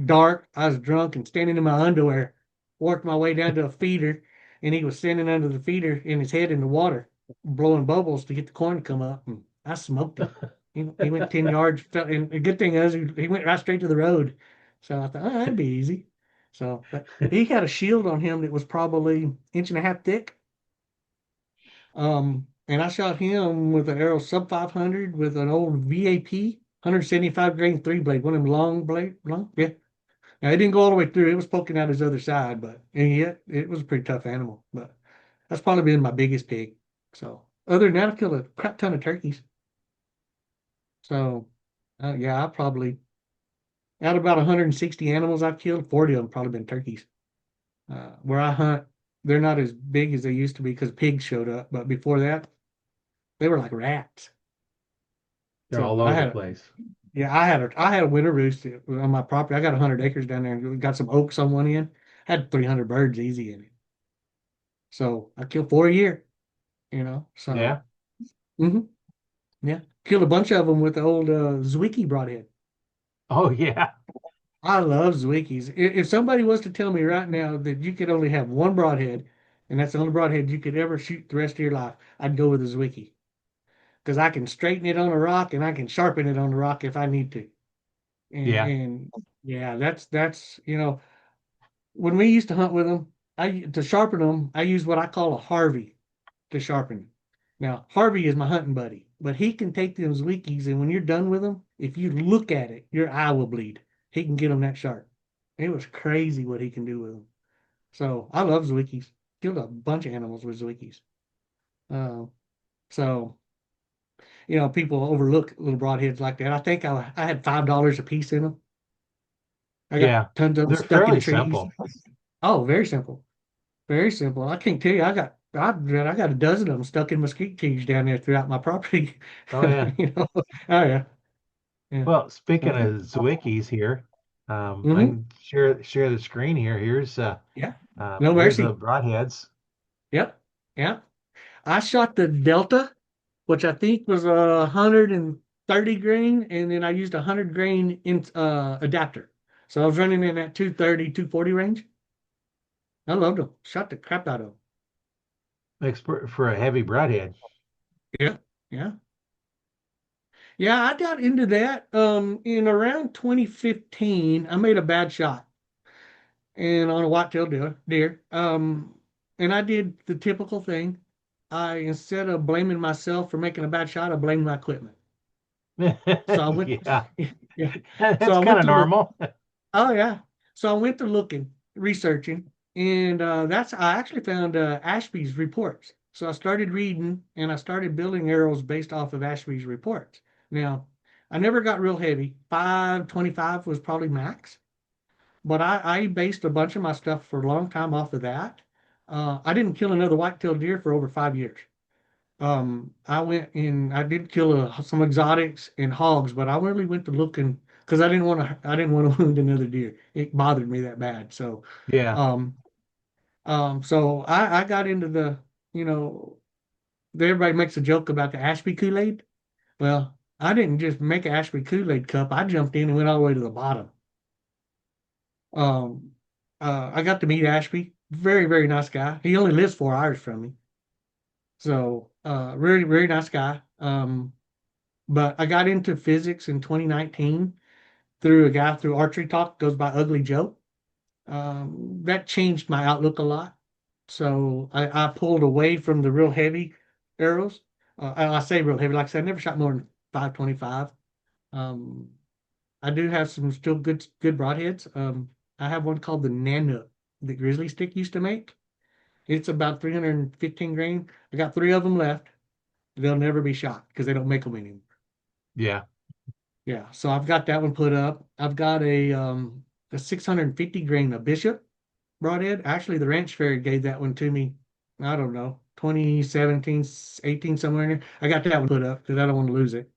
[SPEAKER 2] dark. I was drunk and standing in my underwear. Worked my way down to a feeder, and he was standing under the feeder in his head in the water, blowing bubbles to get the corn to come up. And I smoked him. He went 10 yards. And the good thing is he went right straight to the road. So I thought, oh, that'd be easy. So, but he had a shield on him that was probably inch and a half thick. And I shot him with an arrow sub 500 with an old VAP 175 grain 3 blade, one of them long blade, long, yeah. Now it didn't go all the way through. It was poking out his other side, but and yet it was a pretty tough animal. But that's probably been my biggest pig. So other than that, I've killed a crap ton of turkeys. So yeah, I probably out of about 160 animals I've killed, 40 of them probably been turkeys. Where I hunt, they're not as big as they used to be because pigs showed up. But before that, they were like rats.
[SPEAKER 1] They're
[SPEAKER 2] So
[SPEAKER 1] all over the place.
[SPEAKER 2] I had a winter roost on my property. I got 100 acres down there and we got some oaks on one end. Had 300 birds easy in it. So I killed 4 a year,
[SPEAKER 1] Yeah.
[SPEAKER 2] So hmm yeah. Killed a bunch of them with the old Zwickey broadhead.
[SPEAKER 1] Oh yeah,
[SPEAKER 2] I love Zwickeys. If somebody was to tell me right now that you could only have one broadhead, and that's the only broadhead you could ever shoot the rest of your life, I'd go with a Zwickey because I can straighten it on a rock and I can sharpen it on the rock if I need to.
[SPEAKER 1] yeah,
[SPEAKER 2] And yeah, that's when we used to hunt with them, I to sharpen them, I use what I call a Harvey to sharpen. Now, Harvey is my hunting buddy, but he can take them Zwickeys, and when you're done with them, if you look at it, your eye will bleed. He can get them that sharp. It was crazy what he can do with them. So I love Zwickeys. Killed a bunch of animals with Zwickeys. Uh, so people overlook little broadheads like that. I think I had $5 a piece in them. I got
[SPEAKER 1] yeah.
[SPEAKER 2] tons of them
[SPEAKER 1] They're
[SPEAKER 2] stuck in
[SPEAKER 1] fairly
[SPEAKER 2] trees.
[SPEAKER 1] simple.
[SPEAKER 2] Oh, very simple. Very simple. I can't tell you. I got a dozen of them stuck in mesquite trees down there throughout my property.
[SPEAKER 1] Oh yeah.
[SPEAKER 2] You know. Oh yeah. Yeah.
[SPEAKER 1] Well, speaking
[SPEAKER 2] Uh,
[SPEAKER 1] of Zwickies here, I
[SPEAKER 2] hmm.
[SPEAKER 1] can share the screen here.
[SPEAKER 2] Yeah. No
[SPEAKER 1] Here's the
[SPEAKER 2] mercy.
[SPEAKER 1] broadheads.
[SPEAKER 2] Yep. Yeah. I shot the Delta, which I think was 130 grain, and then I used 100 grain in adapter. So I was running in that 230, 240 range. I loved them. Shot the crap out of them.
[SPEAKER 1] Expert for a heavy broadhead.
[SPEAKER 2] Yeah. Yeah. Yeah, I got into that in around 2015. I made a bad shot and on a whitetail deer. And I did the typical thing. I instead of blaming myself for making a bad shot, I blamed my equipment. So I went,
[SPEAKER 1] Yeah,
[SPEAKER 2] yeah. So
[SPEAKER 1] that's
[SPEAKER 2] I
[SPEAKER 1] kind
[SPEAKER 2] went
[SPEAKER 1] of
[SPEAKER 2] to look.
[SPEAKER 1] normal.
[SPEAKER 2] Oh yeah. So I went to looking, researching, and I actually found Ashby's reports. So I started reading and I started building arrows based off of Ashby's reports. Now, I never got real heavy. 525 was probably max, but I based a bunch of my stuff for a long time off of that. I didn't kill another white-tailed deer for over 5 years. I went and I did kill some exotics and hogs, but I really went to looking because I didn't want to wound another deer. It bothered me that bad. So,
[SPEAKER 1] Yeah,
[SPEAKER 2] um, so I got into you know, everybody makes a joke about the Ashby Kool-Aid. Well, I didn't just make an Ashby Kool-Aid cup. I jumped in and went all the way to the bottom. Um, I got to meet Ashby. Very, very nice guy. He only lives 4 hours from me. So, really, very nice guy. But I got into physics in 2019 through a guy through Archery Talk, goes by Ugly Joe. That changed my outlook a lot. So I pulled away from the real heavy arrows. I say real heavy, like I said, I never shot more than 525. Um, I do have some still good broadheads. I have one called the Nanook that Grizzly Stick used to make. It's about 315 grain. I got three of them left. They'll never be shot because they don't make them anymore.
[SPEAKER 1] yeah,
[SPEAKER 2] Yeah, so I've got that one put up. I've got a 650 grain of Bishop broadhead. Actually, the Ranch Fair gave that one to me. I don't know, 2017, 18, somewhere in there. I got that one put up because I don't want to lose it.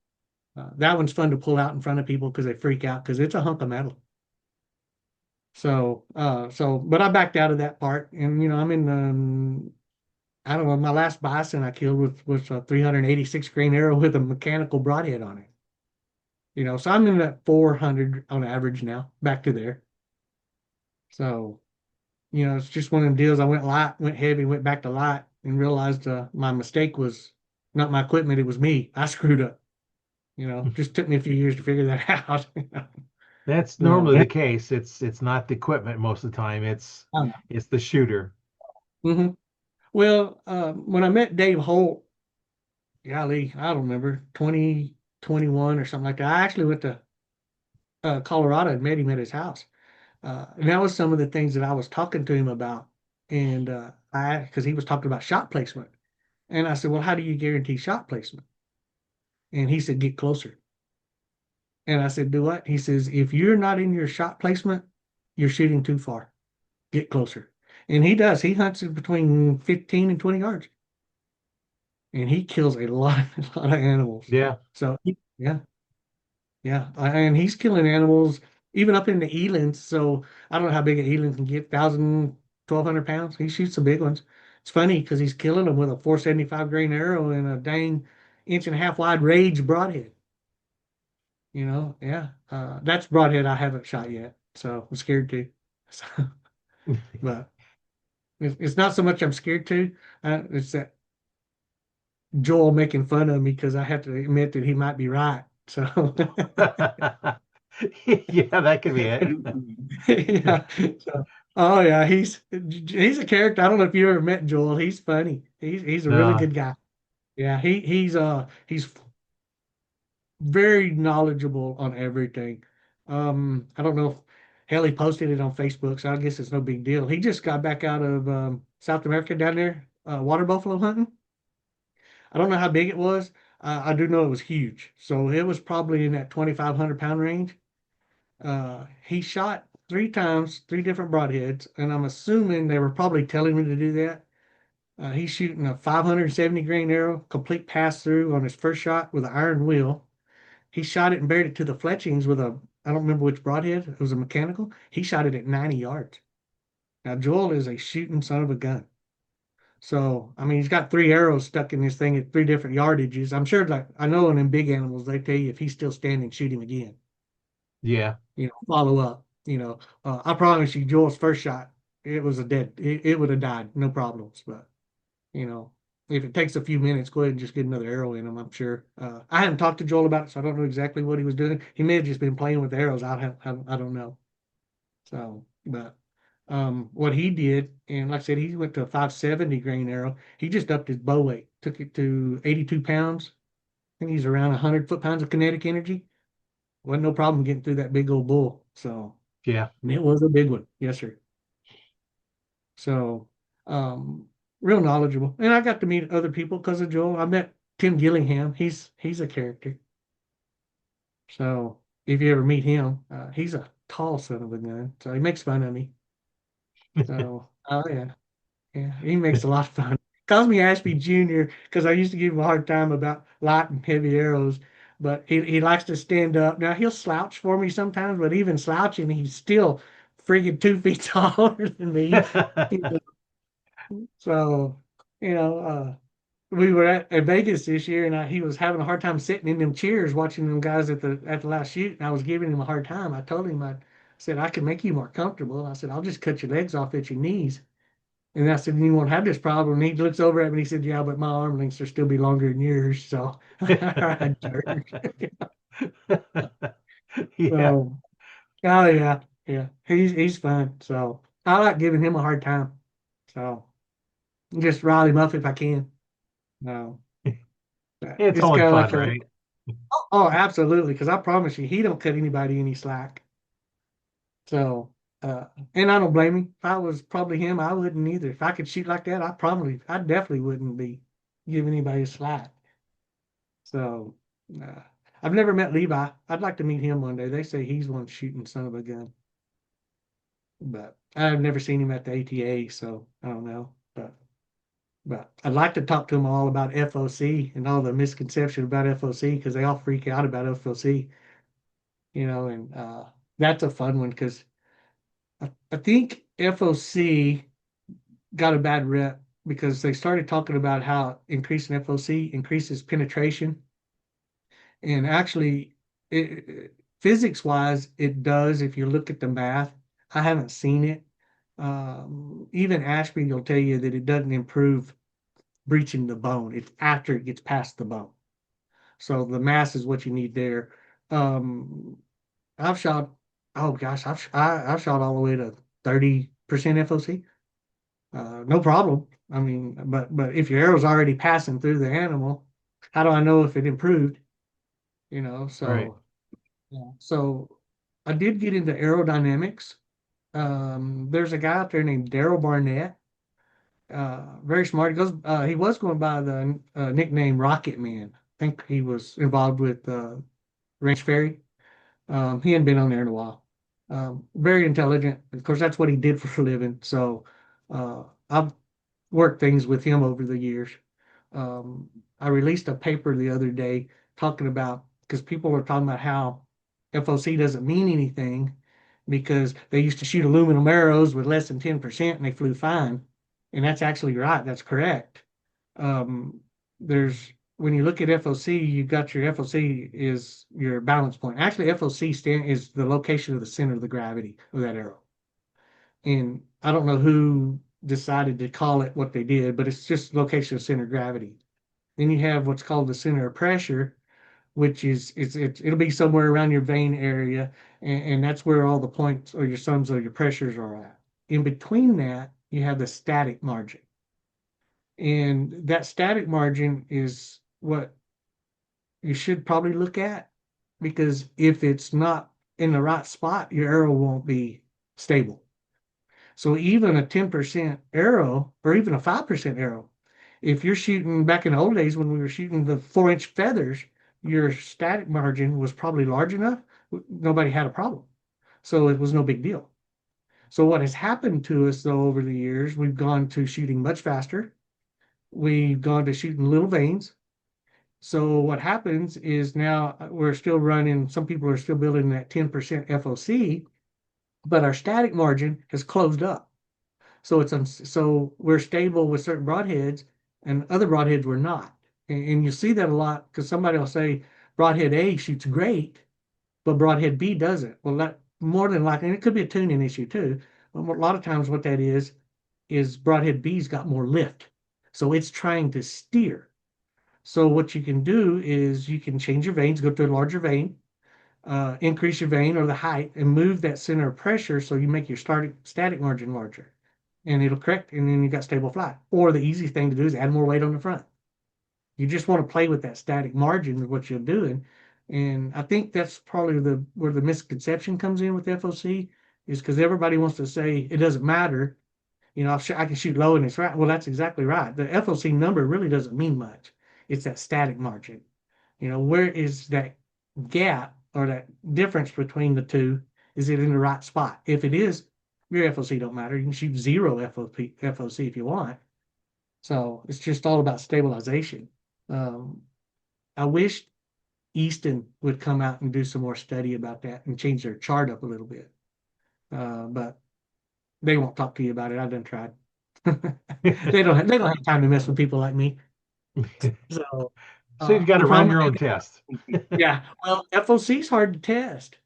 [SPEAKER 2] That one's fun to pull out in front of people because they freak out because it's a hunk of metal. But I backed out of that part, and I'm in I don't know, my last bison I killed was a 386 grain arrow with a mechanical broadhead on it. So I'm in that 400 on average now, back to there. So, it's just one of them deals. I went light, went heavy, went back to light, and realized my mistake was not my equipment, it was me. I screwed up. Just took me a few years to figure that out.
[SPEAKER 1] that's
[SPEAKER 2] So,
[SPEAKER 1] normally the case. It's not the equipment most of the time. It's the shooter.
[SPEAKER 2] mhm. Well, when I met Dave Holt, golly, I don't remember, 2021 or something like that. I actually went to Colorado and met him at his house. And that was some of the things that I was talking to him about. And because he was talking about shot placement. And I said, well, how do you guarantee shot placement? And he said, get closer. And I said, do what? He says, if you're not in your shot placement, you're shooting too far. Get closer. And he does. He hunts between 15 and 20 yards. And he kills a lot, a lot of animals.
[SPEAKER 1] Yeah,
[SPEAKER 2] So, yeah. Yeah, and he's killing animals even up in the elands. So I don't know how big an eland can get, 1,000, 1,200 pounds. He shoots the big ones. It's funny because he's killing them with a 475 grain arrow and a dang inch and a half wide rage broadhead. Yeah. That's broadhead I haven't shot yet, so I'm scared to. So, but it's not so much I'm scared to. It's that Joel making fun of me because I have to admit that he might be right. So
[SPEAKER 1] Yeah, that could be it.
[SPEAKER 2] yeah. So, oh yeah, he's a character. I don't know if you ever met Joel. He's funny. He's a really
[SPEAKER 1] No,
[SPEAKER 2] good guy. Yeah, he's very knowledgeable on everything. I don't know if hell he posted it on Facebook, so I guess it's no big deal. He just got back out of South America down there, water buffalo hunting. I don't know how big it was. I do know it was huge. So it was probably in that 2,500 pound range. He shot 3 times, 3 different broadheads, and I'm assuming they were probably telling me to do that. He's shooting a 570 grain arrow, complete pass through on his first shot with an iron wheel. He shot it and buried it to the fletchings with I don't remember which broadhead. It was a mechanical. He shot it at 90 yards. Now, Joel is a shooting son of a gun. So, I mean, he's got 3 arrows stuck in this thing at 3 different yardages. I'm sure, like, I know in them big animals, they tell you if he's still standing, shoot him again.
[SPEAKER 1] yeah,
[SPEAKER 2] Follow up. I promise you, Joel's first shot, it was it would have died, no problems. But, you know, if it takes a few minutes, go ahead and just get another arrow in him, I'm sure. I haven't talked to Joel about it, so I don't know exactly what he was doing. He may have just been playing with arrows. I don't know. So, but what he did, and like I said, he went to a 570 grain arrow. He just upped his bow weight, took it to 82 pounds. I think he's around 100 foot-pounds of kinetic energy. Wasn't no problem getting through that big old bull. So,
[SPEAKER 1] yeah.
[SPEAKER 2] and it was a big one. Yes, sir. So, um, real knowledgeable. And I got to meet other people because of Joel. I met Tim Gillingham. He's a character. So, if you ever meet him, he's a tall son of a gun. So he makes fun of me. So, oh yeah. Yeah, he makes a lot of fun. Calls me Ashby Jr. because I used to give him a hard time about light and heavy arrows, but he likes to stand up. Now he'll slouch for me sometimes, but even slouching, he's still freaking 2 feet taller than me. So, you know, we were at Vegas this year, and he was having a hard time sitting in them chairs watching them guys at the last shoot, and I was giving him a hard time. I told him I said I can make you more comfortable. I said I'll just cut your legs off at your knees. And I said, you won't have this problem. And he looks over at me and he said, yeah, but my arm lengths will still be longer than yours. So, all right, jerk.
[SPEAKER 1] Yeah.
[SPEAKER 2] So, oh yeah, yeah, he's fun. So I like giving him a hard time. So just rile him up if I can. No,
[SPEAKER 1] It's
[SPEAKER 2] it's
[SPEAKER 1] only
[SPEAKER 2] kind of
[SPEAKER 1] fun,
[SPEAKER 2] like
[SPEAKER 1] right?
[SPEAKER 2] oh, absolutely. Because I promise you, he don't cut anybody any slack. So, uh, and I don't blame him. If I was probably him, I wouldn't either. If I could shoot like that, I definitely wouldn't be giving anybody a slack. So, uh, I've never met Levi. I'd like to meet him one day. They say he's one shooting son of a gun, but I've never seen him at the ATA, so I don't know. But I'd like to talk to them all about FOC and all the misconception about FOC because they all freak out about FOC, and that's a fun one because I think FOC got a bad rep because they started talking about how increasing FOC increases penetration. And actually, physics wise, it does if you look at the math. I haven't seen it. Even Ashby will tell you that it doesn't improve breaching the bone. It's after it gets past the bone. So the mass is what you need there. Um, I've shot, oh gosh, I've shot all the way to 30% FOC. No problem. I mean, but if your arrow's already passing through the animal, how do I know if it improved?
[SPEAKER 1] Right.
[SPEAKER 2] So yeah. So I did get into aerodynamics. There's a guy out there named Daryl Barnett. Very smart. He was going by the nickname Rocket Man. I think he was involved with Ranch Ferry. He hadn't been on there in a while. Very intelligent. Of course, that's what he did for a living. So I've worked things with him over the years. Um, I released a paper the other day talking about because people were talking about how FOC doesn't mean anything because they used to shoot aluminum arrows with less than 10% and they flew fine. And that's actually right. That's correct. Um, there's when you look at FOC, you got your FOC is your balance point. Actually, FOC is the location of the center of the gravity of that arrow. And I don't know who decided to call it what they did, but it's just location of center of gravity. Then you have what's called the center of pressure, which is it'll be somewhere around your vein area, and that's where all the points or your sums or your pressures are at. In between that, you have the static margin. And that static margin is what you should probably look at, because if it's not in the right spot, your arrow won't be stable. So even a 10% arrow or even a 5% arrow, if you're shooting back in the old days when we were shooting the 4-inch feathers, your static margin was probably large enough, nobody had a problem. So it was no big deal. So what has happened to us though over the years, we've gone to shooting much faster. We've gone to shooting little veins. So what happens is now we're still running, some people are still building that 10% FOC, but our static margin has closed up. So so we're stable with certain broadheads and other broadheads we're not. And you see that a lot because somebody will say broadhead A shoots great, but broadhead B doesn't. Well, that more than likely, and it could be a tuning issue too. But a lot of times what that is broadhead B's got more lift. So it's trying to steer. So what you can do is you can change your vanes, go to a larger vane, increase your vane or the height, and move that center of pressure so you make your static margin larger, and it'll correct, and then you got stable flight. Or the easy thing to do is add more weight on the front. You just want to play with that static margin of what you're doing, and I think that's probably where the misconception comes in with FOC is because everybody wants to say it doesn't matter. I can shoot low and it's right. Well, that's exactly right. The FOC number really doesn't mean much. It's that static margin. Where is that gap or that difference between the two? Is it in the right spot? If it is, your FOC don't matter. You can shoot zero FOC if you want. So it's just all about stabilization. Um, I wish Easton would come out and do some more study about that and change their chart up a little bit. But they won't talk to you about it. I've done tried. They don't have time to mess with people like me. So
[SPEAKER 1] So you've got
[SPEAKER 2] the
[SPEAKER 1] to run
[SPEAKER 2] problem
[SPEAKER 1] your
[SPEAKER 2] with
[SPEAKER 1] own test.
[SPEAKER 2] yeah, well, FOC is hard to test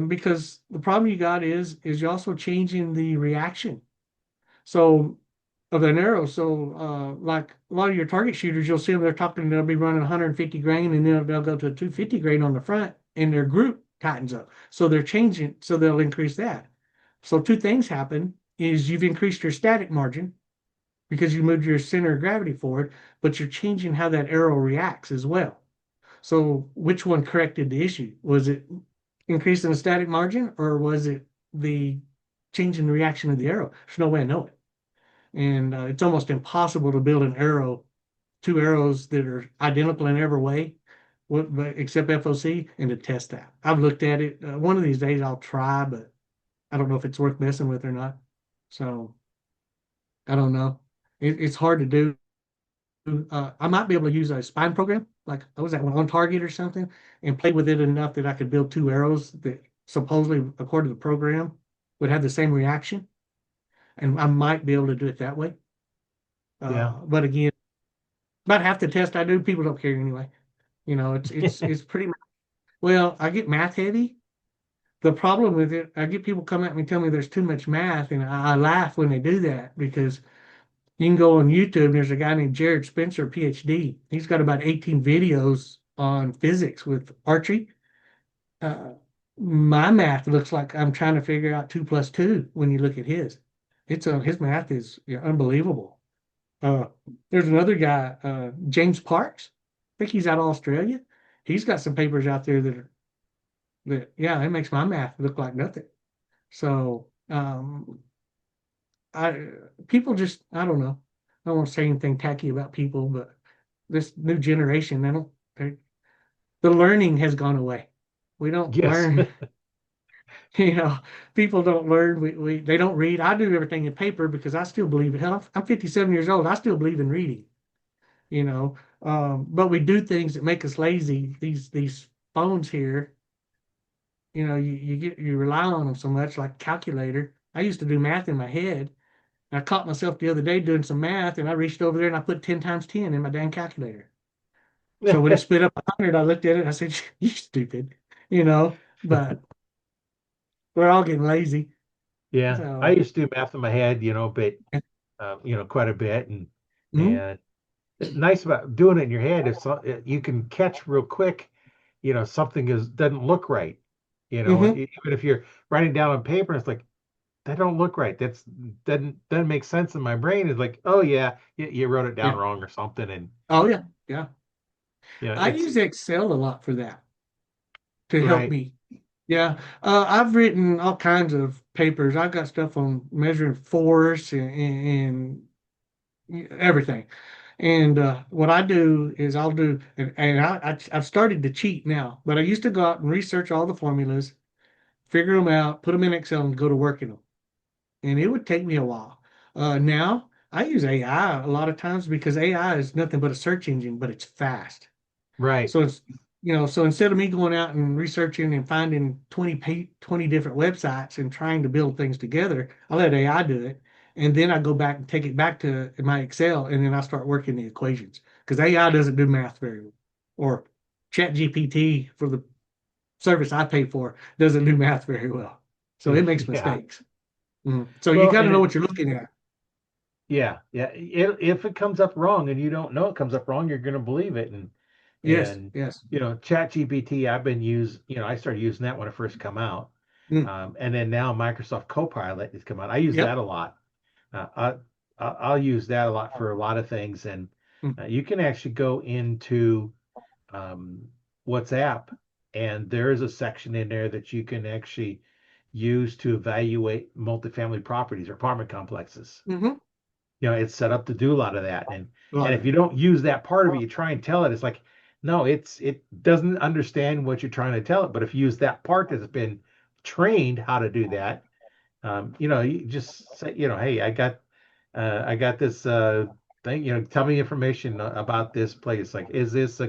[SPEAKER 2] because the problem you got is you're also changing the reaction. So of an arrow. So like a lot of your target shooters, you'll see them, they'll be running 150 grain and then they'll go to a 250 grain on the front and their group tightens up. So they're changing, so they'll increase that. So two things happen is you've increased your static margin because you moved your center of gravity forward, but you're changing how that arrow reacts as well. So which one corrected the issue? Was it increasing the static margin or was it the change in the reaction of the arrow? There's no way to know it. And it's almost impossible to build two arrows that are identical in every way, except FOC, and to test that. I've looked at it. One of these days I'll try, but I don't know if it's worth messing with or not. So I don't know. It's hard to do. I might be able to use a spine program, like I was at one on target or something, and play with it enough that I could build two arrows that supposedly, according to the program, would have the same reaction. And I might be able to do it that way.
[SPEAKER 1] Yeah.
[SPEAKER 2] But again, about half the test I do, people don't care anyway. It's pretty much, well, I get math heavy. The problem with it, I get people come at me and tell me there's too much math, and I laugh when they do that because you can go on YouTube. There's a guy named Jared Spencer, PhD. He's got about 18 videos on physics with archery. Uh, my math looks like I'm trying to figure out 2 plus 2 when you look at his. His math is unbelievable. Uh, there's another guy, James Parks. I think he's out of Australia. He's got some papers out there yeah, it makes my math look like nothing. So I people just I don't know. I don't want to say anything tacky about people, but this new generation, the learning has gone away. We don't
[SPEAKER 1] Yes.
[SPEAKER 2] learn, you know, people don't learn. They don't read. I do everything in paper because I still believe it. Hell, I'm 57 years old. I still believe in reading, you know. But we do things that make us lazy. These phones here, you rely on them so much, like calculator. I used to do math in my head. I caught myself the other day doing some math, and I reached over there and I put 10 times 10 in my dang calculator. So when it spit up 100, I looked at it, I said, "You stupid," you know. But we're all getting lazy.
[SPEAKER 1] Yeah, I
[SPEAKER 2] So,
[SPEAKER 1] used to do math in my head, but quite a bit,
[SPEAKER 2] mhm,
[SPEAKER 1] and nice about doing it in your head is you can catch real quick, something is doesn't look right,
[SPEAKER 2] mhm,
[SPEAKER 1] even if you're writing down on paper, it's like that don't look right. That's doesn't make sense in my brain. It's like, oh yeah, you wrote it down
[SPEAKER 2] yeah.
[SPEAKER 1] wrong or something, and
[SPEAKER 2] Oh yeah, yeah. I
[SPEAKER 1] it's
[SPEAKER 2] use Excel a lot for that to help
[SPEAKER 1] right,
[SPEAKER 2] me. Yeah, I've written all kinds of papers. I've got stuff on measuring force and everything. And what I do is I'll do, and I've started to cheat now, but I used to go out and research all the formulas, figure them out, put them in Excel, and go to work in them. And it would take me a while. Now I use AI a lot of times because AI is nothing but a search engine, but it's fast.
[SPEAKER 1] right.
[SPEAKER 2] So so instead of me going out and researching and finding 20 different websites and trying to build things together, I let AI do it. And then I go back and take it back to my Excel and then I start working the equations because AI doesn't do math very well. Or ChatGPT for the service I pay for doesn't do math very well. So it makes
[SPEAKER 1] Yeah.
[SPEAKER 2] mistakes. So you
[SPEAKER 1] Well,
[SPEAKER 2] got to
[SPEAKER 1] and
[SPEAKER 2] know what you're looking at.
[SPEAKER 1] yeah. If it comes up wrong and you don't know it comes up wrong, you're going to believe it.
[SPEAKER 2] Yes,
[SPEAKER 1] And
[SPEAKER 2] yes.
[SPEAKER 1] Chat GPT, I've been I started using that when it first come out.
[SPEAKER 2] Mm,
[SPEAKER 1] And then now Microsoft Copilot has come out. I use
[SPEAKER 2] yep.
[SPEAKER 1] that a lot. Uh, I, I'll use that a lot for a lot of things. And
[SPEAKER 2] Mm,
[SPEAKER 1] you can actually go into um, WhatsApp, and there is a section in there that you can actually use to evaluate multifamily properties or apartment complexes.
[SPEAKER 2] hmm.
[SPEAKER 1] It's set up to do a lot of that.
[SPEAKER 2] A
[SPEAKER 1] And
[SPEAKER 2] lot
[SPEAKER 1] if
[SPEAKER 2] of
[SPEAKER 1] you don't use that part of it, you try and tell it, it's like, no, it doesn't understand what you're trying to tell it. But if you use that part that's been trained how to do that, you just say, hey, I got this thing, tell me information about this place. Like, is this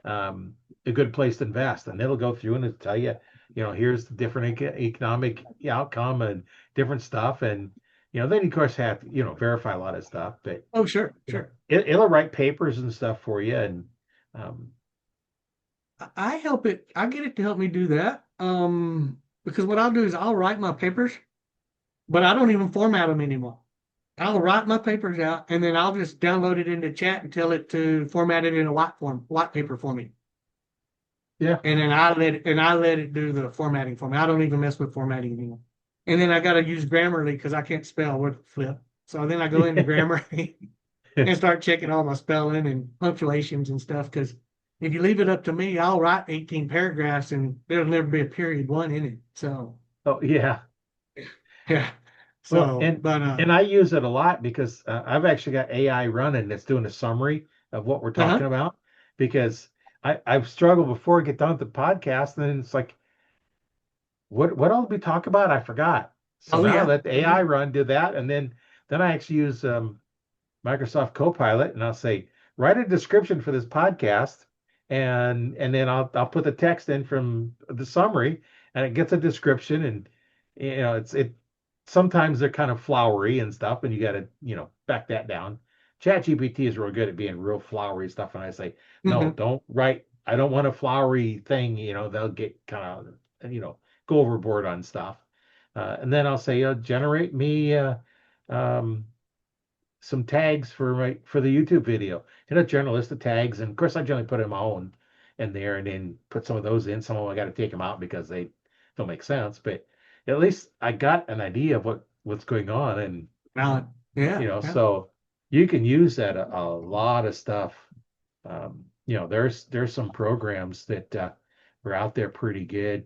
[SPEAKER 1] um, a good place to invest? And it'll go through and it'll tell you, here's the different economic outcome and different stuff. And, then you of course have to, verify a lot of stuff, but,
[SPEAKER 2] Oh, sure, sure.
[SPEAKER 1] it'll write papers and stuff for you. And, um,
[SPEAKER 2] I help it. I get it to help me do that. Because what I'll do is I'll write my papers, but I don't even format them anymore. I'll write my papers out and then I'll just download it into chat and tell it to format it in a white paper for me.
[SPEAKER 1] yeah.
[SPEAKER 2] And then I let it do the formatting for me. I don't even mess with formatting anymore. And then I got to use Grammarly because I can't spell with flip. So then I go into Grammarly and start checking all my spelling and punctuations and stuff. Because if you leave it up to me, I'll write 18 paragraphs and there'll never be a period one in it. So
[SPEAKER 1] Oh, yeah.
[SPEAKER 2] yeah.
[SPEAKER 1] Well,
[SPEAKER 2] So,
[SPEAKER 1] and
[SPEAKER 2] but
[SPEAKER 1] and I use it a lot because I've actually got AI running that's doing a summary of what we're
[SPEAKER 2] uh-huh.
[SPEAKER 1] talking about because I've struggled before I get done with the podcast, and then it's like, what all did we talk about? I forgot. So
[SPEAKER 2] Oh
[SPEAKER 1] now I
[SPEAKER 2] yeah.
[SPEAKER 1] let the AI run do that, and then I actually use Microsoft Copilot, and I'll say, write a description for this podcast, and then I'll put the text in from the summary, and it gets a description, and it sometimes they're kind of flowery and stuff, and you got to back that down. ChatGPT is real good at being real flowery stuff, and I say, no,
[SPEAKER 2] Hmm.
[SPEAKER 1] don't write. I don't want a flowery thing. They'll get kind of go overboard on stuff, and then I'll say, generate me. Um, some tags for the YouTube video. General list of tags, and of course I generally put in my own in there, and then put some of those in. Some of them I got to take them out because they don't make sense. But at least I got an idea of what's going on, and
[SPEAKER 2] Valid. Yeah. Yeah.
[SPEAKER 1] so you can use that a lot of stuff. There's some programs that were out there pretty good.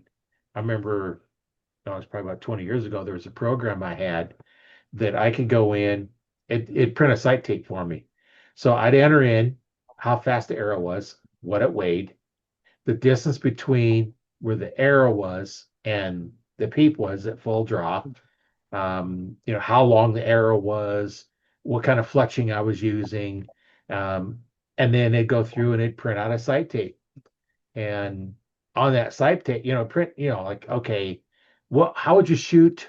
[SPEAKER 1] I remember, it was probably about 20 years ago. There was a program I had that I could go in, it print a sight tape for me. So I'd enter in how fast the arrow was, what it weighed, the distance between where the arrow was and the peep was at full draw, how long the arrow was, what kind of fletching I was using, um, and then it'd go through and it'd print out a sight tape. And on that sight tape, print, like, okay, how would you shoot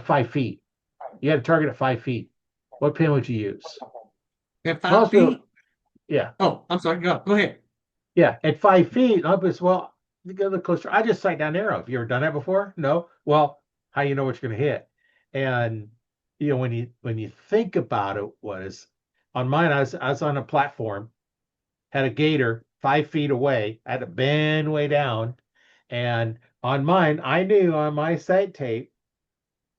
[SPEAKER 1] 5 feet? You had a target at 5 feet. What pin would you use?
[SPEAKER 2] At five
[SPEAKER 1] Most people,
[SPEAKER 2] feet.
[SPEAKER 1] Yeah.
[SPEAKER 2] Oh, I'm sorry. Go ahead.
[SPEAKER 1] Yeah. At 5 feet, up as well. You go the closer. I just sight down arrow. Have you ever done that before? No. Well, how you know what you're going to hit? And when you think about it, was on mine. I was on a platform, had a gator 5 feet away. I had to bend way down, and on mine, I knew on my sight tape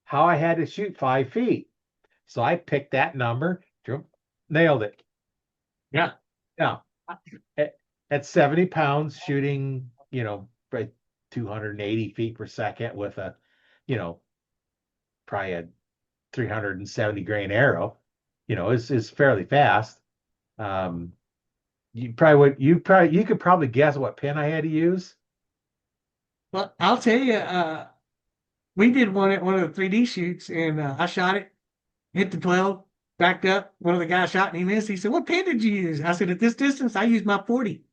[SPEAKER 1] how I had to shoot 5 feet. So I picked that number, nailed it.
[SPEAKER 2] Yeah.
[SPEAKER 1] Yeah. At 70 pounds, shooting, by 280 feet per second with you know, probably a 370 grain arrow, is fairly fast. Um, you could probably guess what pin I had to use.
[SPEAKER 2] Well, I'll tell you, we did one at one of the 3D shoots, and I shot it, hit the 12, backed up. One of the guys shot and he missed. He said, "What pin did you use?" I said, "At this distance, I used my 40."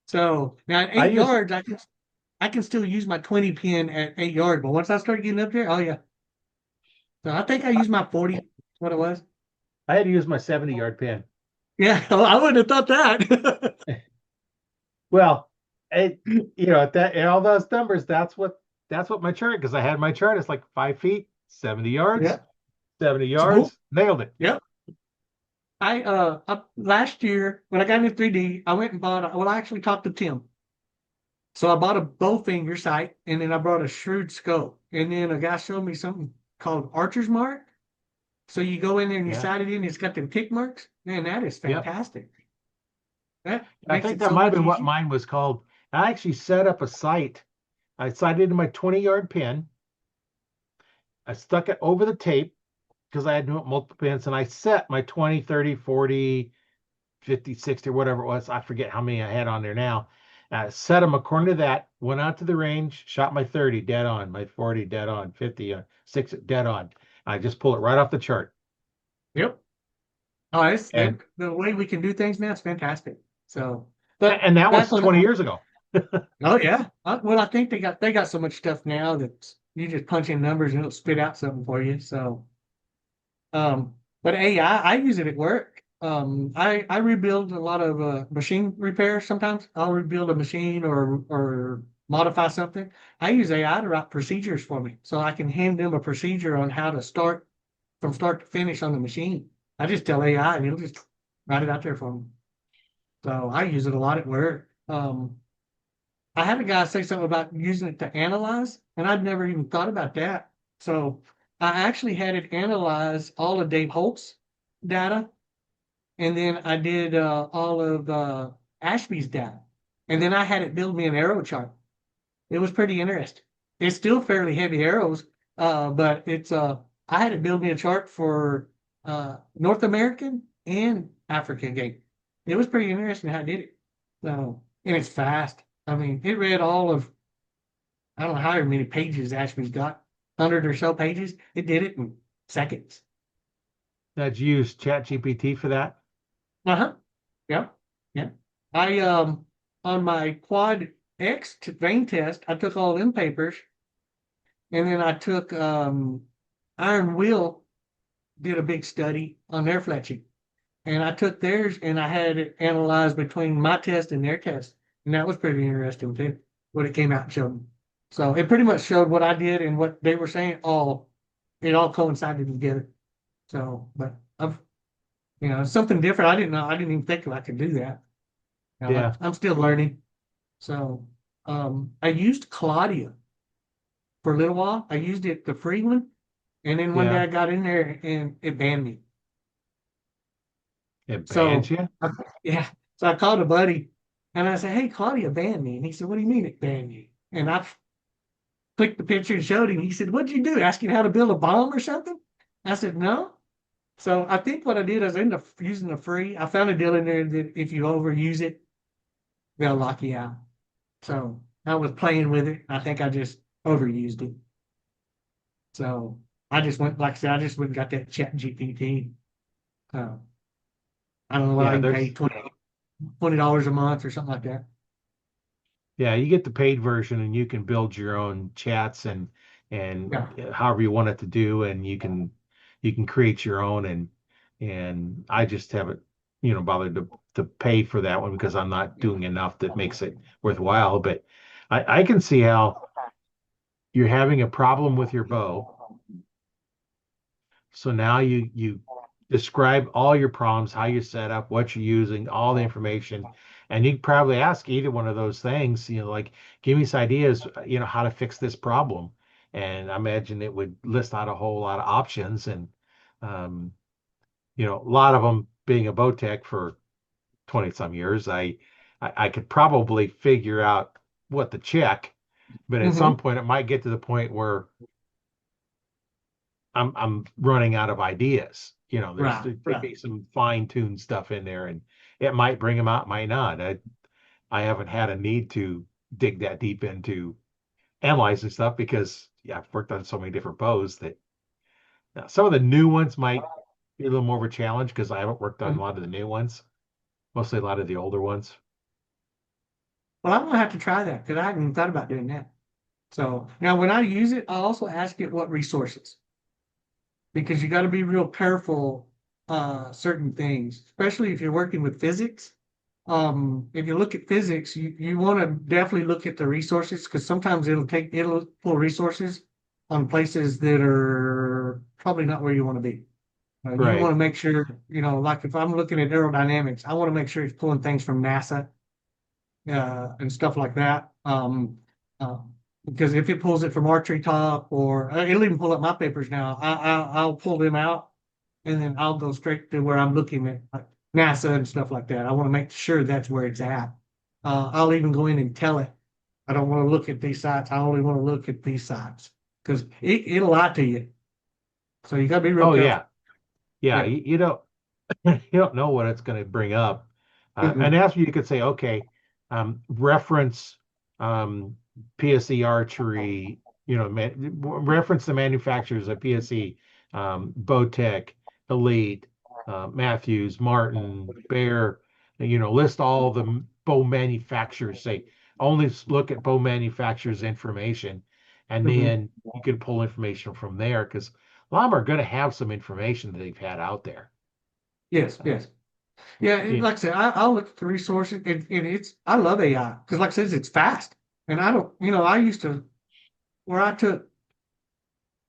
[SPEAKER 2] So now at
[SPEAKER 1] I used,8
[SPEAKER 2] yards, I can still use my 20 pin at 8 yards, but once I start getting up there, oh yeah. So I think I used my 40. That's what it was.
[SPEAKER 1] I had to use my 70-yard pin.
[SPEAKER 2] Yeah, well, I wouldn't have thought that.
[SPEAKER 1] Well, it, at at all those numbers, that's what my chart, because I had my chart. It's like 5 feet, 70
[SPEAKER 2] Yeah,
[SPEAKER 1] yards, 70
[SPEAKER 2] it's cool.
[SPEAKER 1] yards, nailed it.
[SPEAKER 2] Yep. Last year when I got into 3D, I went and bought. Well, I actually talked to Tim. So I bought a bowfinger sight, and then I bought a shrewd scope. And then a guy showed me something called Archer's Mark. So you go in there and you
[SPEAKER 1] Yeah.
[SPEAKER 2] sight it in, it's got them tick marks. Man, that is
[SPEAKER 1] Yep.
[SPEAKER 2] fantastic. That
[SPEAKER 1] I
[SPEAKER 2] makes
[SPEAKER 1] think
[SPEAKER 2] it
[SPEAKER 1] that
[SPEAKER 2] so
[SPEAKER 1] might have
[SPEAKER 2] much
[SPEAKER 1] been what
[SPEAKER 2] easier.
[SPEAKER 1] mine was called. I actually set up a sight. I sighted in my 20-yard pin. I stuck it over the tape because I had multiple pins, and I set my 20, 30, 40, 50, 60, or whatever it was. I forget how many I had on there now. I set them according to that, went out to the range, shot my 30 dead on, my 40 dead on, 50, 6 dead on. I just pull it right off the chart.
[SPEAKER 2] Yep. Oh,
[SPEAKER 1] And
[SPEAKER 2] the way we can do things now is fantastic. So, but
[SPEAKER 1] and that
[SPEAKER 2] back
[SPEAKER 1] was
[SPEAKER 2] on,
[SPEAKER 1] 20 years ago.
[SPEAKER 2] oh yeah. Well, I think they got so much stuff now that you just punch in numbers and it'll spit out something for you. So, but AI, I use it at work. I rebuild a lot of machine repairs sometimes. I'll rebuild a machine or modify something. I use AI to write procedures for me, so I can hand them a procedure on how to start from start to finish on the machine. I just tell AI and it'll just write it out there for me. So I use it a lot at work. I had a guy say something about using it to analyze, and I'd never even thought about that. So I actually had it analyze all of Dave Holt's data, and then I did all of Ashby's data, and then I had it build me an arrow chart. It was pretty interesting. It's still fairly heavy arrows, but it's I had it build me a chart for North American and African game. It was pretty interesting how I did it. So, and it's fast. I mean, it read all of I don't know how many pages Ashby's got, 100 or so pages. It did it in seconds.
[SPEAKER 1] That you use ChatGPT for that.
[SPEAKER 2] Uh-huh. Yeah. Yeah. I on my quad X vein test, I took all them papers and then I took Iron Wheel did a big study on their fletching. And I took theirs and I had it analyzed between my test and their test. And that was pretty interesting too, what it came out and showed me. So it pretty much showed what I did and what they were saying it all coincided together. So, but I've something different. I didn't know. I didn't even think I could do that.
[SPEAKER 1] Yeah.
[SPEAKER 2] I'm still learning. So, I used Claudia for a little while. I used it, the free one, and then one day
[SPEAKER 1] Yeah.
[SPEAKER 2] I got in there and it banned me.
[SPEAKER 1] It bans
[SPEAKER 2] So,
[SPEAKER 1] you.
[SPEAKER 2] yeah. So I called a buddy and I said, "Hey, Claudia banned me." And he said, "What do you mean it banned you?" And I clicked the picture and showed him. He said, "What'd you do? Asking how to build a bomb or something?" I said, "No." So I think what I did is I ended up using the free. I found a deal in there that if you overuse it, they'll lock you out. So I was playing with it. I think I just overused it. So I just went, like I said, I just went and got that chat GPT. Uh, I don't know what I
[SPEAKER 1] Yeah,
[SPEAKER 2] can pay,
[SPEAKER 1] there's
[SPEAKER 2] $20 a month or something like that.
[SPEAKER 1] yeah, you get the paid version and you can build your own chats and
[SPEAKER 2] Yeah.
[SPEAKER 1] however you want it to do, and you can create your own, and I just have it. bother to pay for that one because I'm not doing enough that makes it worthwhile. But I can see how you're having a problem with your bow. So now you describe all your problems, how you set up, what you're using, all the information, and you probably ask either one of those things, like give me some ideas, how to fix this problem. And I imagine it would list out a whole lot of options, and um, a lot of them being a bow tech for 20 some years, I could probably figure out what to check, but at some
[SPEAKER 2] Mm-hmm.
[SPEAKER 1] point it might get to the point where I'm running out of ideas.
[SPEAKER 2] Right,
[SPEAKER 1] There could
[SPEAKER 2] right.
[SPEAKER 1] be some fine-tuned stuff in there, and it might bring them out, might not. I haven't had a need to dig that deep into analyzing stuff because yeah, I've worked on so many different bows that some of the new ones might be a little more of a challenge because I haven't worked on a
[SPEAKER 2] Mhm.
[SPEAKER 1] lot of the new ones, mostly a lot of the older ones.
[SPEAKER 2] Well, I'm gonna have to try that because I hadn't even thought about doing that. So now when I use it, I also ask it what resources because you got to be real careful certain things, especially if you're working with physics. If you look at physics, you want to definitely look at the resources because sometimes it'll pull resources on places that are probably not where you want to be. You want
[SPEAKER 1] Right.
[SPEAKER 2] to make sure, like if I'm looking at aerodynamics, I want to make sure it's pulling things from NASA and stuff like that. Uh, because if it pulls it from Archery Top or it'll even pull up my papers now, I'll pull them out and then I'll go straight to where I'm looking at like NASA and stuff like that. I want to make sure that's where it's at. I'll even go in and tell it, I don't want to look at these sites. I only want to look at these sites because it'll lie to you. So you got to be real
[SPEAKER 1] Oh yeah.
[SPEAKER 2] careful.
[SPEAKER 1] Yeah.
[SPEAKER 2] Yeah.
[SPEAKER 1] You don't know what it's going to bring up. And
[SPEAKER 2] Mhm.
[SPEAKER 1] after you could say, okay, reference um, PSE archery, reference the manufacturers of PSE, Bowtech, Elite, Matthews, Martin, Bear, list all the bow manufacturers. Say, only look at bow manufacturers information, and
[SPEAKER 2] Mhm.
[SPEAKER 1] then you can pull information from there because a lot of them are going to have some information that they've had out there.
[SPEAKER 2] Yes,
[SPEAKER 1] Uh,
[SPEAKER 2] yes. Yeah,
[SPEAKER 1] yeah.
[SPEAKER 2] like I said, I'll look at the resources and I love AI because like I said, it's fast. And I don't, I used to where I took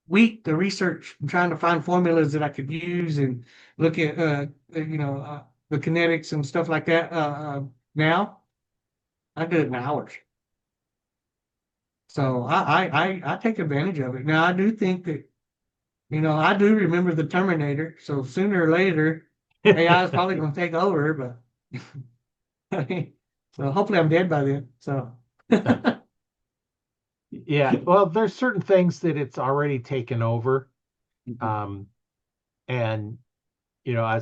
[SPEAKER 2] week to research and trying to find formulas that I could use and look at the kinetics and stuff like that. Now I do it in hours. So I take advantage of it. Now I do think that, I do remember the Terminator. So sooner or later, AI is probably going to take over, but so hopefully I'm dead by then. So
[SPEAKER 1] Yeah, well, there's certain things that it's already taken over. Um, and I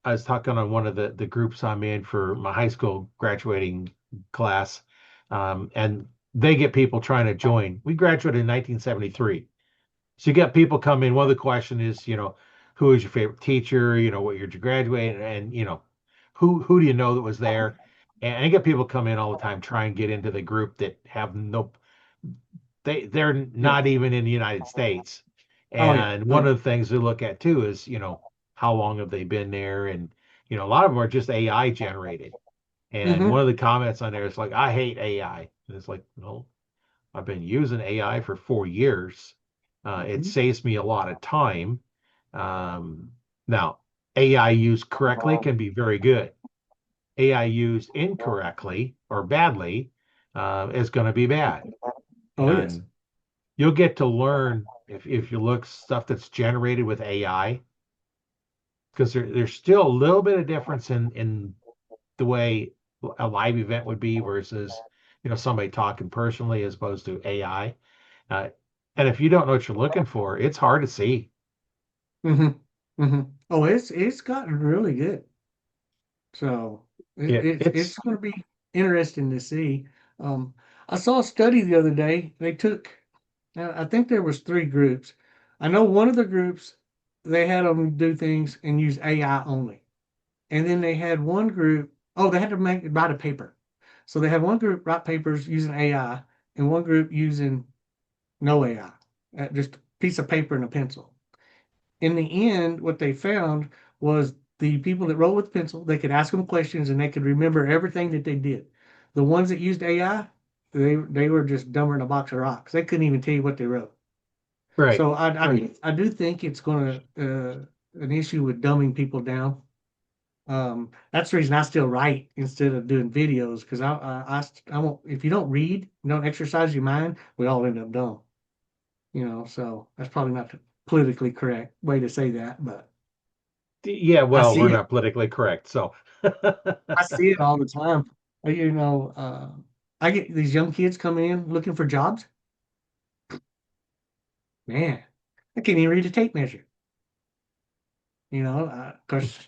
[SPEAKER 1] was talking on one of the groups I'm in for my high school graduating class, and they get people trying to join. We graduated in 1973. So you got people come in. One of the question is, who is your favorite teacher? What year did you graduate? And who do you know that was there? And I get people come in all the time, try and get into the group that have no, they're
[SPEAKER 2] yeah.
[SPEAKER 1] not even in the United States.
[SPEAKER 2] Oh yeah.
[SPEAKER 1] And
[SPEAKER 2] Oh
[SPEAKER 1] one
[SPEAKER 2] yeah.
[SPEAKER 1] of the things we look at too is, how long have they been there? And, a lot of them are just AI generated. And one
[SPEAKER 2] Hmm.
[SPEAKER 1] of the comments on there is like, I hate AI. And it's like, no, I've been using AI for 4 years. It
[SPEAKER 2] Hmm.
[SPEAKER 1] saves me a lot of time. Um, Now, AI used correctly can be very good. AI used incorrectly or badly is going to be bad.
[SPEAKER 2] Oh yes.
[SPEAKER 1] And you'll get to learn if you look stuff that's generated with AI, because there's still a little bit of difference in the way a live event would be versus somebody talking personally as opposed to AI. Uh, and if you don't know what you're looking for, it's hard to see.
[SPEAKER 2] Hmm. Hmm. Oh, it's gotten really good. So it's
[SPEAKER 1] It's
[SPEAKER 2] going to be interesting to see. Um, I saw a study the other day. They took, I think there was three groups. I know one of the groups they had them do things and use AI only, and then they had one group. Oh, they had to write a paper. So they had one group write papers using AI, and one group using no AI, just a piece of paper and a pencil. In the end, what they found was The people that wrote with pencil, they could ask them questions and they could remember everything that they did. The ones that used AI, they were just dumber than a box of rocks. They couldn't even tell you what they wrote.
[SPEAKER 1] Right.
[SPEAKER 2] So I do think it's going to an issue with dumbing people down. That's the reason I still write instead of doing videos because I won't, if you don't read, you don't exercise your mind, we all end up dumb. So that's probably not the politically correct way to say that, but
[SPEAKER 1] Yeah,
[SPEAKER 2] I
[SPEAKER 1] well, we're
[SPEAKER 2] see it.
[SPEAKER 1] not politically correct, so
[SPEAKER 2] I see it all the time. Uh, You know, uh, I get these young kids coming in looking for jobs. Man, I can't even read a tape measure. Of course,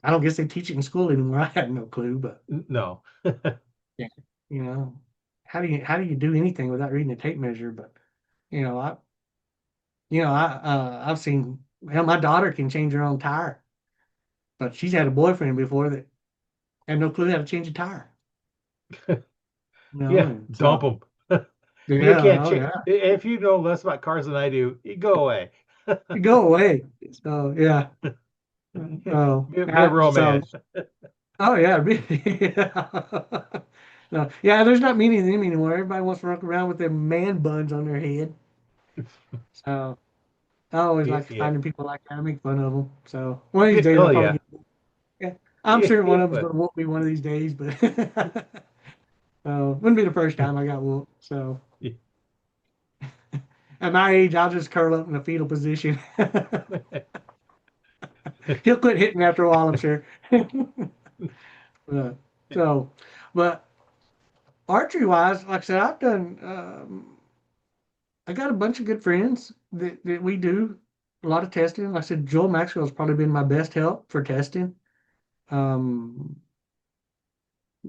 [SPEAKER 2] I don't guess they teach it in school anymore. I have no clue, but
[SPEAKER 1] no.
[SPEAKER 2] yeah, you know, how do you do anything without reading a tape measure? But you know, I I've seen, hell, my daughter can change her own tire, but she's had a boyfriend before that had no clue how to change a tire.
[SPEAKER 1] Yeah,
[SPEAKER 2] And
[SPEAKER 1] dump
[SPEAKER 2] so
[SPEAKER 1] them. You
[SPEAKER 2] yeah,
[SPEAKER 1] can't
[SPEAKER 2] oh
[SPEAKER 1] change
[SPEAKER 2] yeah,
[SPEAKER 1] if you know less about cars than I do. You go away.
[SPEAKER 2] go away. So yeah,
[SPEAKER 1] Be a real
[SPEAKER 2] so
[SPEAKER 1] man.
[SPEAKER 2] oh yeah, really. No, yeah, there's not many of them anymore. Everybody wants to walk around with their man buns on their head. So I always
[SPEAKER 1] Yeah,
[SPEAKER 2] like
[SPEAKER 1] yeah,
[SPEAKER 2] finding people like that. I make fun of them. So one of these days
[SPEAKER 1] oh
[SPEAKER 2] I'll probably
[SPEAKER 1] yeah,
[SPEAKER 2] get. Yeah, I'm
[SPEAKER 1] yeah,
[SPEAKER 2] sure one
[SPEAKER 1] yeah,
[SPEAKER 2] of them's
[SPEAKER 1] but
[SPEAKER 2] going to whoop me one of these days, but wouldn't be the first time I got whooped. So at my age, I'll just curl up in a fetal position. He'll quit hitting after a while, I'm sure. Uh, so, but archery wise, like I said, I've done. I got a bunch of good friends that we do a lot of testing. Like I said, Joel Maxwell's probably been my best help for testing. Um,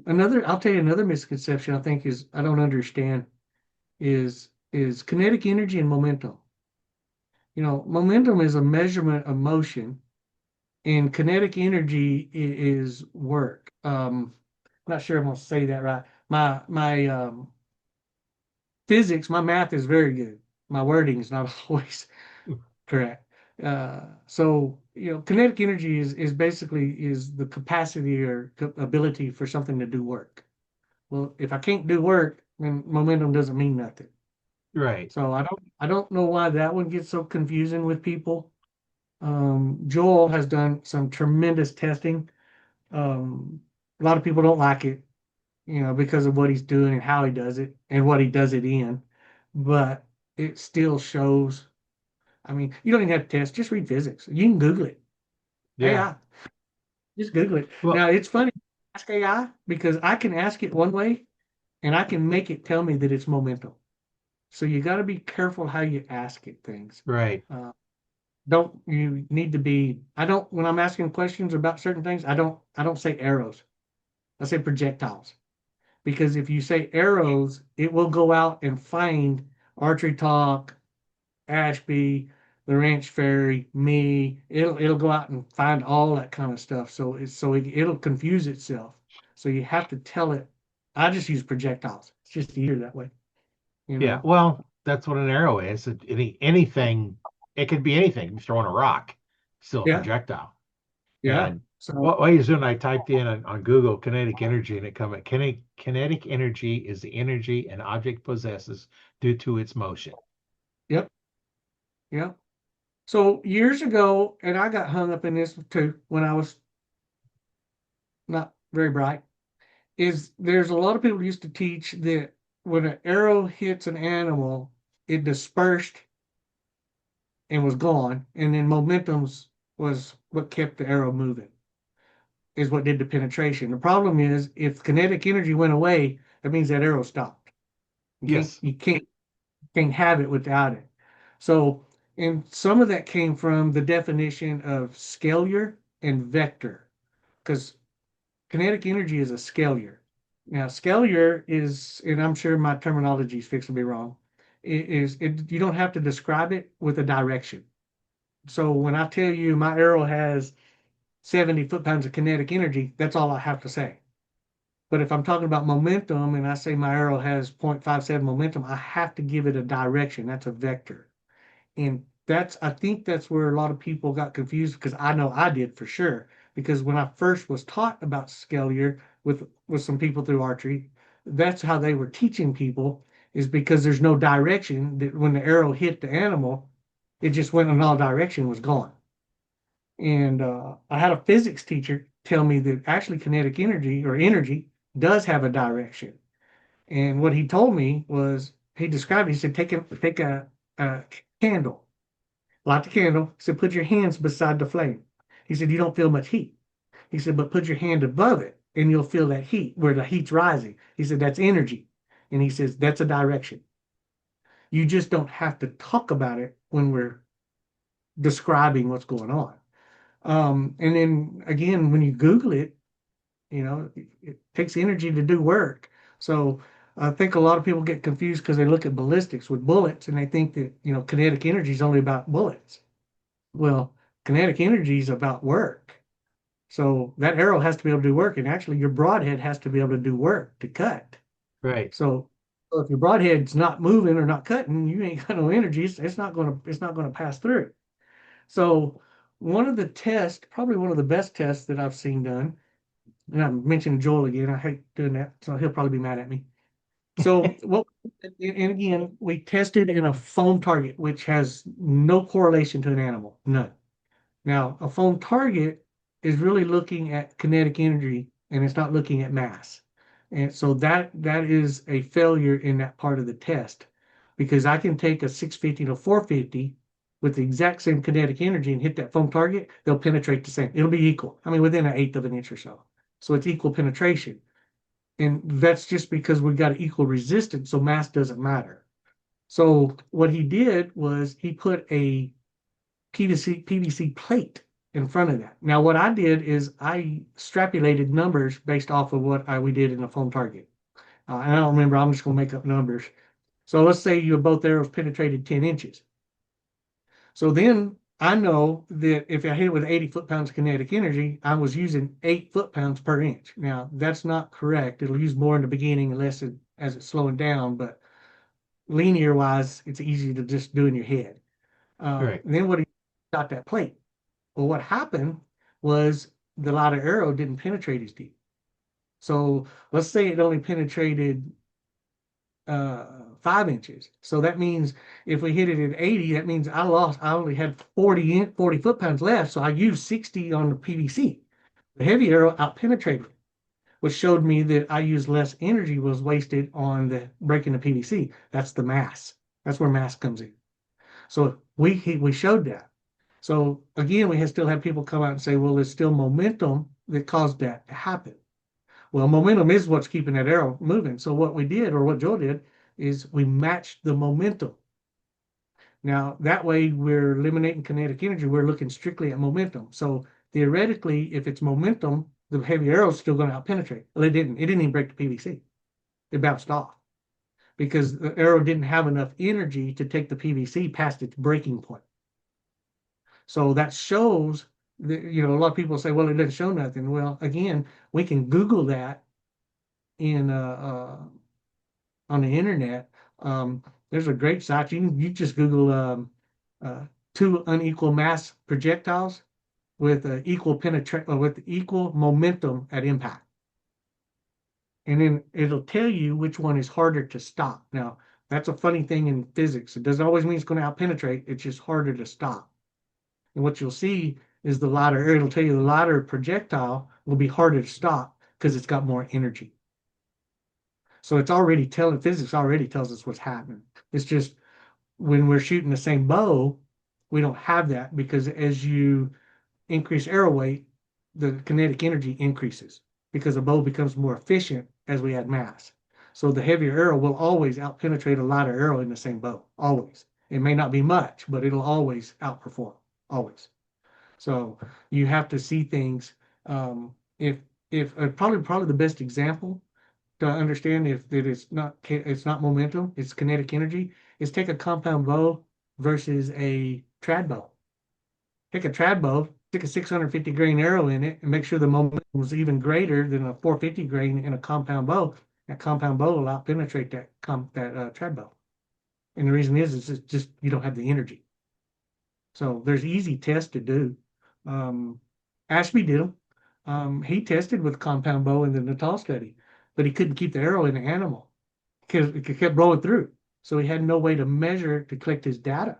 [SPEAKER 2] I'll tell you another misconception I think is I don't understand is kinetic energy and momentum. Momentum is a measurement of motion, and kinetic energy is work. I'm not sure I'm gonna say that right. My physics, my math is very good. My wording is not always correct. Kinetic energy is basically is the capacity or ability for something to do work. Well, if I can't do work, then momentum doesn't mean nothing.
[SPEAKER 1] right.
[SPEAKER 2] So I don't know why that one gets so confusing with people. Joel has done some tremendous testing. Um, a lot of people don't like it, because of what he's doing and how he does it and what he does it in. But it still shows. I mean, you don't even have to test, just read physics. You can Google it.
[SPEAKER 1] Yeah.
[SPEAKER 2] AI, just Google it.
[SPEAKER 1] Well,
[SPEAKER 2] Now, it's funny, ask AI because I can ask it one way and I can make it tell me that it's momentum. So you got to be careful how you ask it things.
[SPEAKER 1] right.
[SPEAKER 2] Uh, don't you need to be, I don't, when I'm asking questions about certain things, I don't say arrows. I say projectiles. Because if you say arrows, it will go out and find Archery Talk, Ashby, the Ranch Fairy, me. It'll go out and find all that kind of stuff. It'll confuse itself. So you have to tell it. I just use projectiles. It's just easier that way, you
[SPEAKER 1] Yeah.
[SPEAKER 2] know.
[SPEAKER 1] Well, that's what an arrow is. Anything. It could be anything. You're throwing a rock, still a
[SPEAKER 2] Yeah,
[SPEAKER 1] projectile.
[SPEAKER 2] yeah.
[SPEAKER 1] And
[SPEAKER 2] So
[SPEAKER 1] what I was doing, I typed in on Google kinetic energy, and it come at kinetic energy is the energy an object possesses due to its motion.
[SPEAKER 2] yep, yep. So years ago, and I got hung up in this too when I was not very bright. There's a lot of people used to teach that when an arrow hits an animal, it dispersed and was gone, and then momentum's was what kept the arrow moving, is what did the penetration. The problem is if kinetic energy went away, that means that arrow stopped. You can't
[SPEAKER 1] Yes.
[SPEAKER 2] you can't can't have it without it. So, and some of that came from the definition of scalar and vector, because kinetic energy is a scalar. Now, scalar is, and I'm sure my terminology is fixing to be wrong, you don't have to describe it with a direction. So when I tell you my arrow has 70 foot-pounds of kinetic energy, that's all I have to say. But if I'm talking about momentum and I say my arrow has 0.57 momentum, I have to give it a direction. That's a vector. And I think that's where a lot of people got confused because I know I did for sure. Because when I first was taught about scalar with some people through archery, that's how they were teaching people is because there's no direction that when the arrow hit the animal, it just went in all direction, was gone. And I had a physics teacher tell me that actually kinetic energy or energy does have a direction. And what he told me was he described, he said, a candle, light the candle. He said, put your hands beside the flame. He said, you don't feel much heat. He said, but put your hand above it and you'll feel that heat where the heat's rising. He said, that's energy. And he says, that's a direction. You just don't have to talk about it when we're describing what's going on. And then again, when you Google it, it takes energy to do work. So I think a lot of people get confused because they look at ballistics with bullets and they think that, kinetic energy is only about bullets. Well, kinetic energy is about work. So that arrow has to be able to do work, and actually your broadhead has to be able to do work to cut.
[SPEAKER 1] Right.
[SPEAKER 2] So if your broadhead's not moving or not cutting, you ain't got no energy. It's not gonna pass through. So one of the tests, probably one of the best tests that I've seen done, and I'm mentioning Joel again. I hate doing that, so he'll probably be mad at me. So what, and again, we tested in a foam target, which has no correlation to an animal, none. Now, a foam target is really looking at kinetic energy and it's not looking at mass. And so that is a failure in that part of the test because I can take a 650 to 450 with the exact same kinetic energy and hit that foam target, they'll penetrate the same. It'll be equal. I mean, within an eighth of an inch or so. So it's equal penetration. And that's just because we've got equal resistance, so mass doesn't matter. So what he did was he put a PVC plate in front of that. Now, what I did is I extrapolated numbers based off of what we did in a foam target. And I don't remember, I'm just going to make up numbers. So let's say you both arrows penetrated 10 inches. So then I know that if I hit it with 80 foot-pounds of kinetic energy, I was using 8 foot-pounds per inch. Now, that's not correct. It'll use more in the beginning as it's slowing down, but linear-wise, it's easy to just do in your head.
[SPEAKER 1] Right.
[SPEAKER 2] And then what he got that plate. Well, what happened was the lighter arrow didn't penetrate as deep. So let's say it only penetrated 5 inches. So that means if we hit it at 80, that means I only had 40 foot-pounds left. So I used 60 on the PVC. The heavy arrow out penetrated, which showed me that I used less energy was wasted on the breaking the PVC. That's the mass. That's where mass comes in. So we showed that. So again, we still have people come out and say, well, there's still momentum that caused that to happen. Well, momentum is what's keeping that arrow moving. So what we did, or what Joe did, is we matched the momentum. Now, that way we're eliminating kinetic energy. We're looking strictly at momentum. So theoretically, if it's momentum, the heavy arrow is still going to outpenetrate. Well, it didn't. It didn't even break the PVC. It bounced off because the arrow didn't have enough energy to take the PVC past its breaking point. So that shows that, a lot of people say, well, it doesn't show nothing. Well, again, we can Google that in on the internet. There's a great site. You just Google two unequal mass projectiles with with equal momentum at impact. And then it'll tell you which one is harder to stop. Now, that's a funny thing in physics. It doesn't always mean it's going to outpenetrate. It's just harder to stop. And what you'll see is it'll tell you the lighter projectile will be harder to stop because it's got more energy. So physics already tells us what's happening. It's just when we're shooting the same bow, we don't have that because as you increase arrow weight, the kinetic energy increases because the bow becomes more efficient as we add mass. So the heavier arrow will always outpenetrate a lighter arrow in the same bow, always. It may not be much, but it'll always outperform, always. So you have to see things. If probably the best example to understand if that it's not momentum, it's kinetic energy, is take a compound bow versus a trad bow. Take a trad bow, stick a 650 grain arrow in it, and make sure the momentum was even greater than a 450 grain in a compound bow. That compound bow will out penetrate that trad bow. And the reason is it's just you don't have the energy. So there's easy tests to do. Um, Ashby did them. He tested with compound bow in the Natal study, but he couldn't keep the arrow in the animal because it kept blowing through. So he had no way to measure it to collect his data.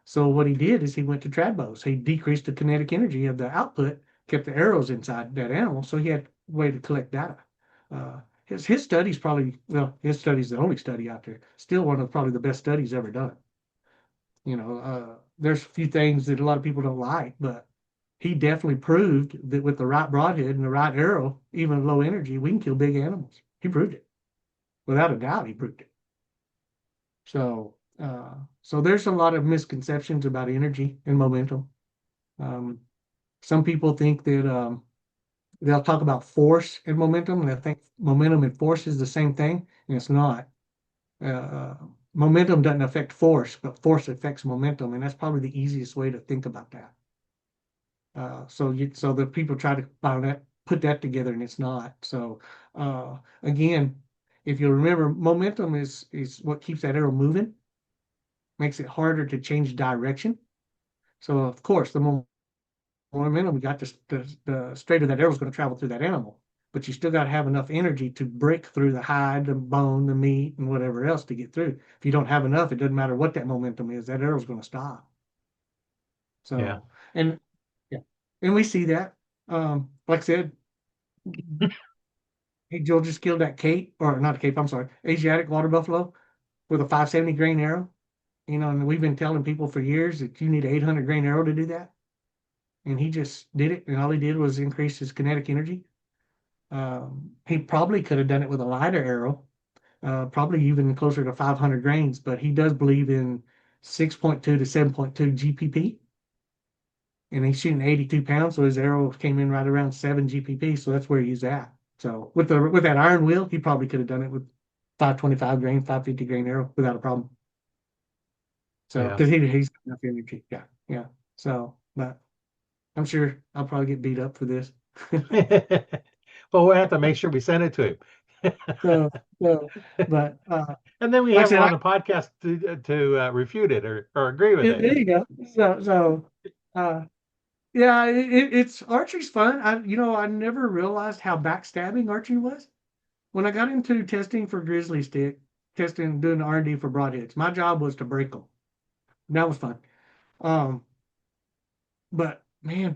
[SPEAKER 2] So what he did is he went to trad bows. He decreased the kinetic energy of the output, kept the arrows inside that animal, so he had a way to collect data. His study's probably, well, his study's the only study out there. Still one of probably the best studies ever done. There's a few things that a lot of people don't like, but he definitely proved that with the right broadhead and the right arrow, even low energy, we can kill big animals. He proved it. Without a doubt, he proved it. So there's a lot of misconceptions about energy and momentum. Um, some people think that they'll talk about force and momentum, and they think momentum and force is the same thing, and it's not. Uh, Momentum doesn't affect force, but force affects momentum, and that's probably the easiest way to think about that. So the people try to find that, put that together, and it's not. So again, if you remember, momentum is what keeps that arrow moving, makes it harder to change direction. So of course, the more momentum we got, the straighter that arrow is going to travel through that animal. But you still got to have enough energy to break through the hide, the bone, the meat, and whatever else to get through. If you don't have enough, it doesn't matter what that momentum is, that arrow's going to stop.
[SPEAKER 1] Yeah.
[SPEAKER 2] So, and yeah, and we see that. Like I said, hey, Joel just killed that Cape, or not a Cape, I'm sorry, Asiatic water buffalo with a 570 grain arrow. And we've been telling people for years that you need an 800 grain arrow to do that. And he just did it, and all he did was increase his kinetic energy. He probably could have done it with a lighter arrow, probably even closer to 500 grains, but he does believe in 6.2 to 7.2 GPP, and he's shooting 82 pounds, so his arrow came in right around 7 GPP, so that's where he's at. So with that iron wheel, he probably could have done it with 525 grain, 550 grain arrow without a problem. So
[SPEAKER 1] Yeah.
[SPEAKER 2] because he's got enough energy, yeah, yeah. So, but I'm sure I'll probably get beat up for this.
[SPEAKER 1] But we'll have to make sure we send it to him.
[SPEAKER 2] So, so, but
[SPEAKER 1] And then we
[SPEAKER 2] like I
[SPEAKER 1] have him
[SPEAKER 2] said,
[SPEAKER 1] on the podcast to refute it or agree with it.
[SPEAKER 2] there you go. Uh, yeah, it's archery's fun. I never realized how backstabbing archery was. When I got into testing for grizzly stick, testing, doing R&D for broadheads, my job was to break them. And that was fun. Um, but man,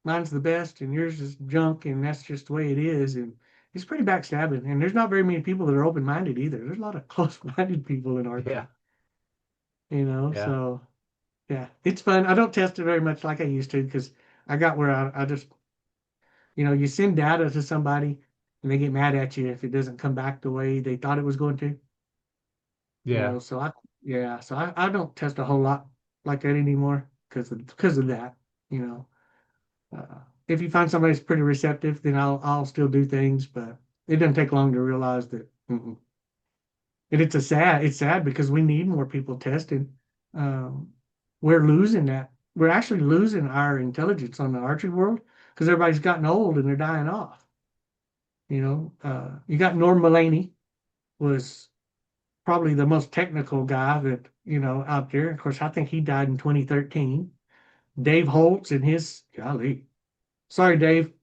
[SPEAKER 2] mine's the best and yours is junk, and that's just the way it is. And it's pretty backstabbing. And there's not very many people that are open-minded either. There's a lot of close-minded people in
[SPEAKER 1] Yeah.
[SPEAKER 2] archery.
[SPEAKER 1] Yeah.
[SPEAKER 2] So yeah, it's fun. I don't test it very much like I used to because I got where I just, you send data to somebody and they get mad at you if it doesn't come back the way they thought it was going to.
[SPEAKER 1] Yeah.
[SPEAKER 2] So I don't test a whole lot like that anymore because of that. You know, if you find somebody that's pretty receptive, then I'll still do things, but it doesn't take long to realize that. And it's sad because we need more people testing. Um, we're losing that. We're actually losing our intelligence on the archery world because everybody's gotten old and they're dying off. You got Norm Mulaney was probably the most technical guy that out there. Of course, I think he died in 2013. Dave Holtz in his golly, sorry, Dave,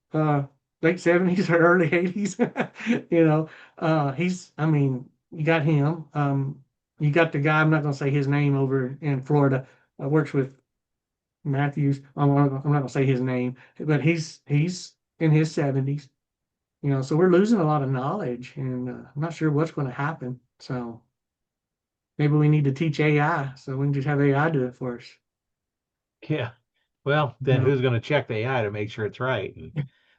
[SPEAKER 2] late 70s or early 80s. you know, I mean, you got him. You got the guy, I'm not going to say his name over in Florida, works with Matthews. I'm not going to say his name, but he's in his 70s. So we're losing a lot of knowledge, and I'm not sure what's going to happen. So maybe we need to teach AI so we can just have AI do it for us.
[SPEAKER 1] Yeah. Well,
[SPEAKER 2] You
[SPEAKER 1] then
[SPEAKER 2] know?
[SPEAKER 1] who's going to check the AI to make sure it's right? And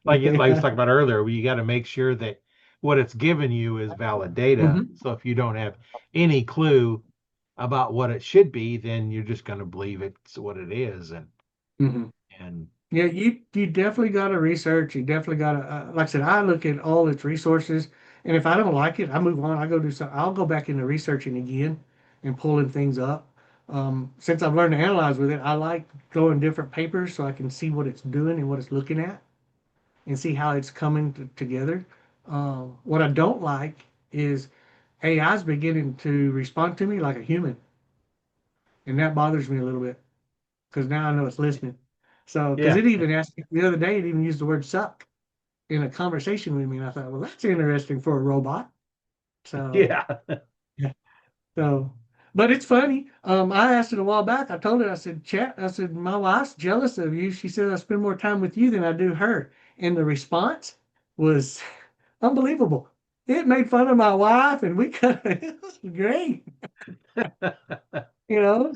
[SPEAKER 1] like I was
[SPEAKER 2] Yeah.
[SPEAKER 1] talking about earlier, you got to make sure that what it's given you is valid data.
[SPEAKER 2] hmm
[SPEAKER 1] So if you don't have any clue about what it should be, then you're just going to believe it's what it is.
[SPEAKER 2] hmm
[SPEAKER 1] And
[SPEAKER 2] Yeah, you definitely got to research. You definitely got to, like I said, I look at all its resources, and if I don't like it, I move on. I go do some. I'll go back into researching again and pulling things up. Since I've learned to analyze with it, I like going different papers so I can see what it's doing and what it's looking at, and see how it's coming together. What I don't like is AI's beginning to respond to me like a human, and that bothers me a little bit because now I know it's listening. So, because
[SPEAKER 1] Yeah.
[SPEAKER 2] it even asked me the other day, it even used the word suck in a conversation with me, and I thought, well, that's interesting for a robot. So,
[SPEAKER 1] Yeah.
[SPEAKER 2] yeah. So, but it's funny. I asked it a while back. I told her, I said, chat, I said, my wife's jealous of you. She said, I spend more time with you than I do her. And the response was unbelievable. It made fun of my wife, and we could, it was great,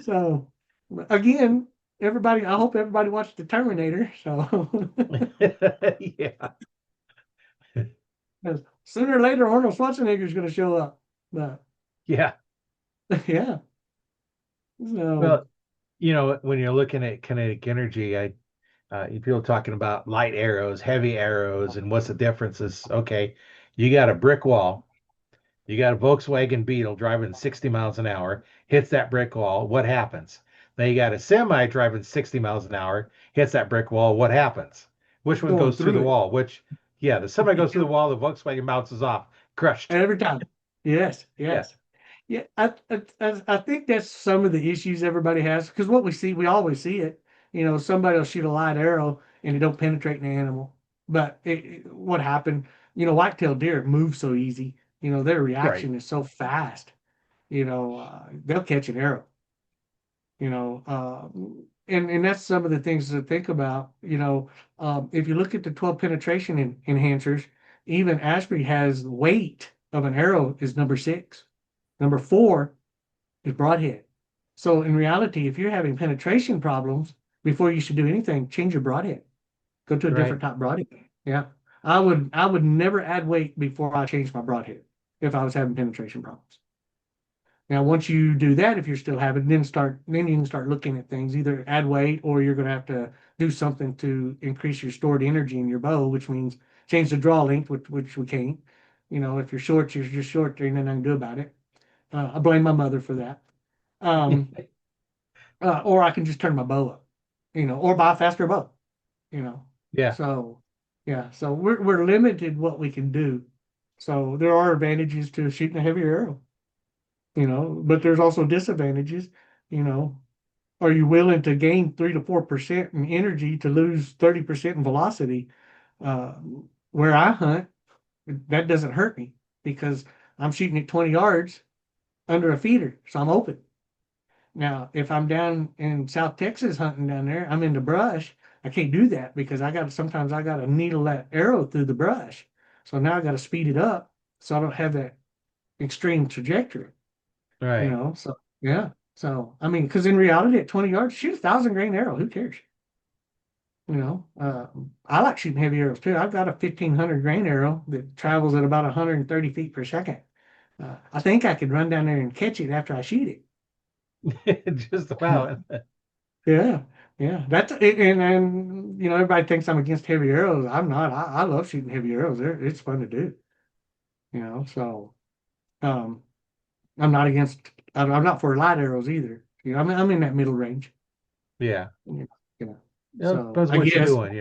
[SPEAKER 2] So again, everybody, I hope everybody watched the Terminator. So
[SPEAKER 1] Yeah.
[SPEAKER 2] sooner or later, Arnold Schwarzenegger is going to show up. But
[SPEAKER 1] Yeah.
[SPEAKER 2] yeah, so
[SPEAKER 1] Well, when you're looking at kinetic energy, people talking about light arrows, heavy arrows, and what's the difference is okay, you got a brick wall, you got a Volkswagen Beetle driving 60 miles an hour, hits that brick wall, what happens? Now you got a semi driving 60 miles an hour, hits that brick wall, what happens? Which one
[SPEAKER 2] going
[SPEAKER 1] goes through
[SPEAKER 2] through
[SPEAKER 1] the
[SPEAKER 2] it.
[SPEAKER 1] wall? Yeah, the semi goes through the wall, the Volkswagen bounces off, crushed.
[SPEAKER 2] Every time. Yes,
[SPEAKER 1] Yeah,
[SPEAKER 2] yes. Yeah, I think that's some of the issues everybody has because what we see, we always see it. Somebody will shoot a light arrow and it don't penetrate an animal. But what happened? White-tailed deer move so easy. Their
[SPEAKER 1] right,
[SPEAKER 2] reaction is so fast. They'll catch an arrow. And that's some of the things to think about. If you look at the 12 penetration enhancers, even Ashby has weight of an arrow is number 6. Number 4 is broadhead. So in reality, if you're having penetration problems, before you should do anything, change your broadhead. Go to a
[SPEAKER 1] right.
[SPEAKER 2] different type broadhead. Yeah. I would never add weight before I change my broadhead if I was having penetration problems. Now, once you do that, if you're still having, then you can start looking at things, either add weight or you're going to have to do something to increase your stored energy in your bow, which means change the draw length, which we can't. If you're short, you're just short. There ain't nothing I can do about it. I blame my mother for that. Um, or I can just turn my bow up, or buy a faster bow, you know.
[SPEAKER 1] Yeah,
[SPEAKER 2] So, yeah, so we're limited what we can do. So there are advantages to shooting a heavier arrow, but there's also disadvantages, you know. Are you willing to gain 3 to 4% in energy to lose 30% in velocity? Uh, where I hunt, that doesn't hurt me because I'm shooting at 20 yards under a feeder, so I'm open. Now, if I'm down in South Texas hunting down there, I'm in the brush. I can't do that because sometimes I got to needle that arrow through the brush. So now I got to speed it up so I don't have that extreme trajectory.
[SPEAKER 1] right.
[SPEAKER 2] So yeah. So I mean, because in reality, at 20 yards, shoot 1,000 grain arrow. Who cares? I like shooting heavy arrows too. I've got a 1,500 grain arrow that travels at about 130 feet per second. I think I could run down there and catch it after I shoot it.
[SPEAKER 1] Just about.
[SPEAKER 2] Yeah, yeah. And everybody thinks I'm against heavy arrows. I'm not. I love shooting heavy arrows. It's fun to do. So um, I'm not against. I'm not for light arrows either. I'm in that middle range.
[SPEAKER 1] Yeah.
[SPEAKER 2] You you know. So
[SPEAKER 1] Depends
[SPEAKER 2] I
[SPEAKER 1] what you're
[SPEAKER 2] guess,
[SPEAKER 1] doing.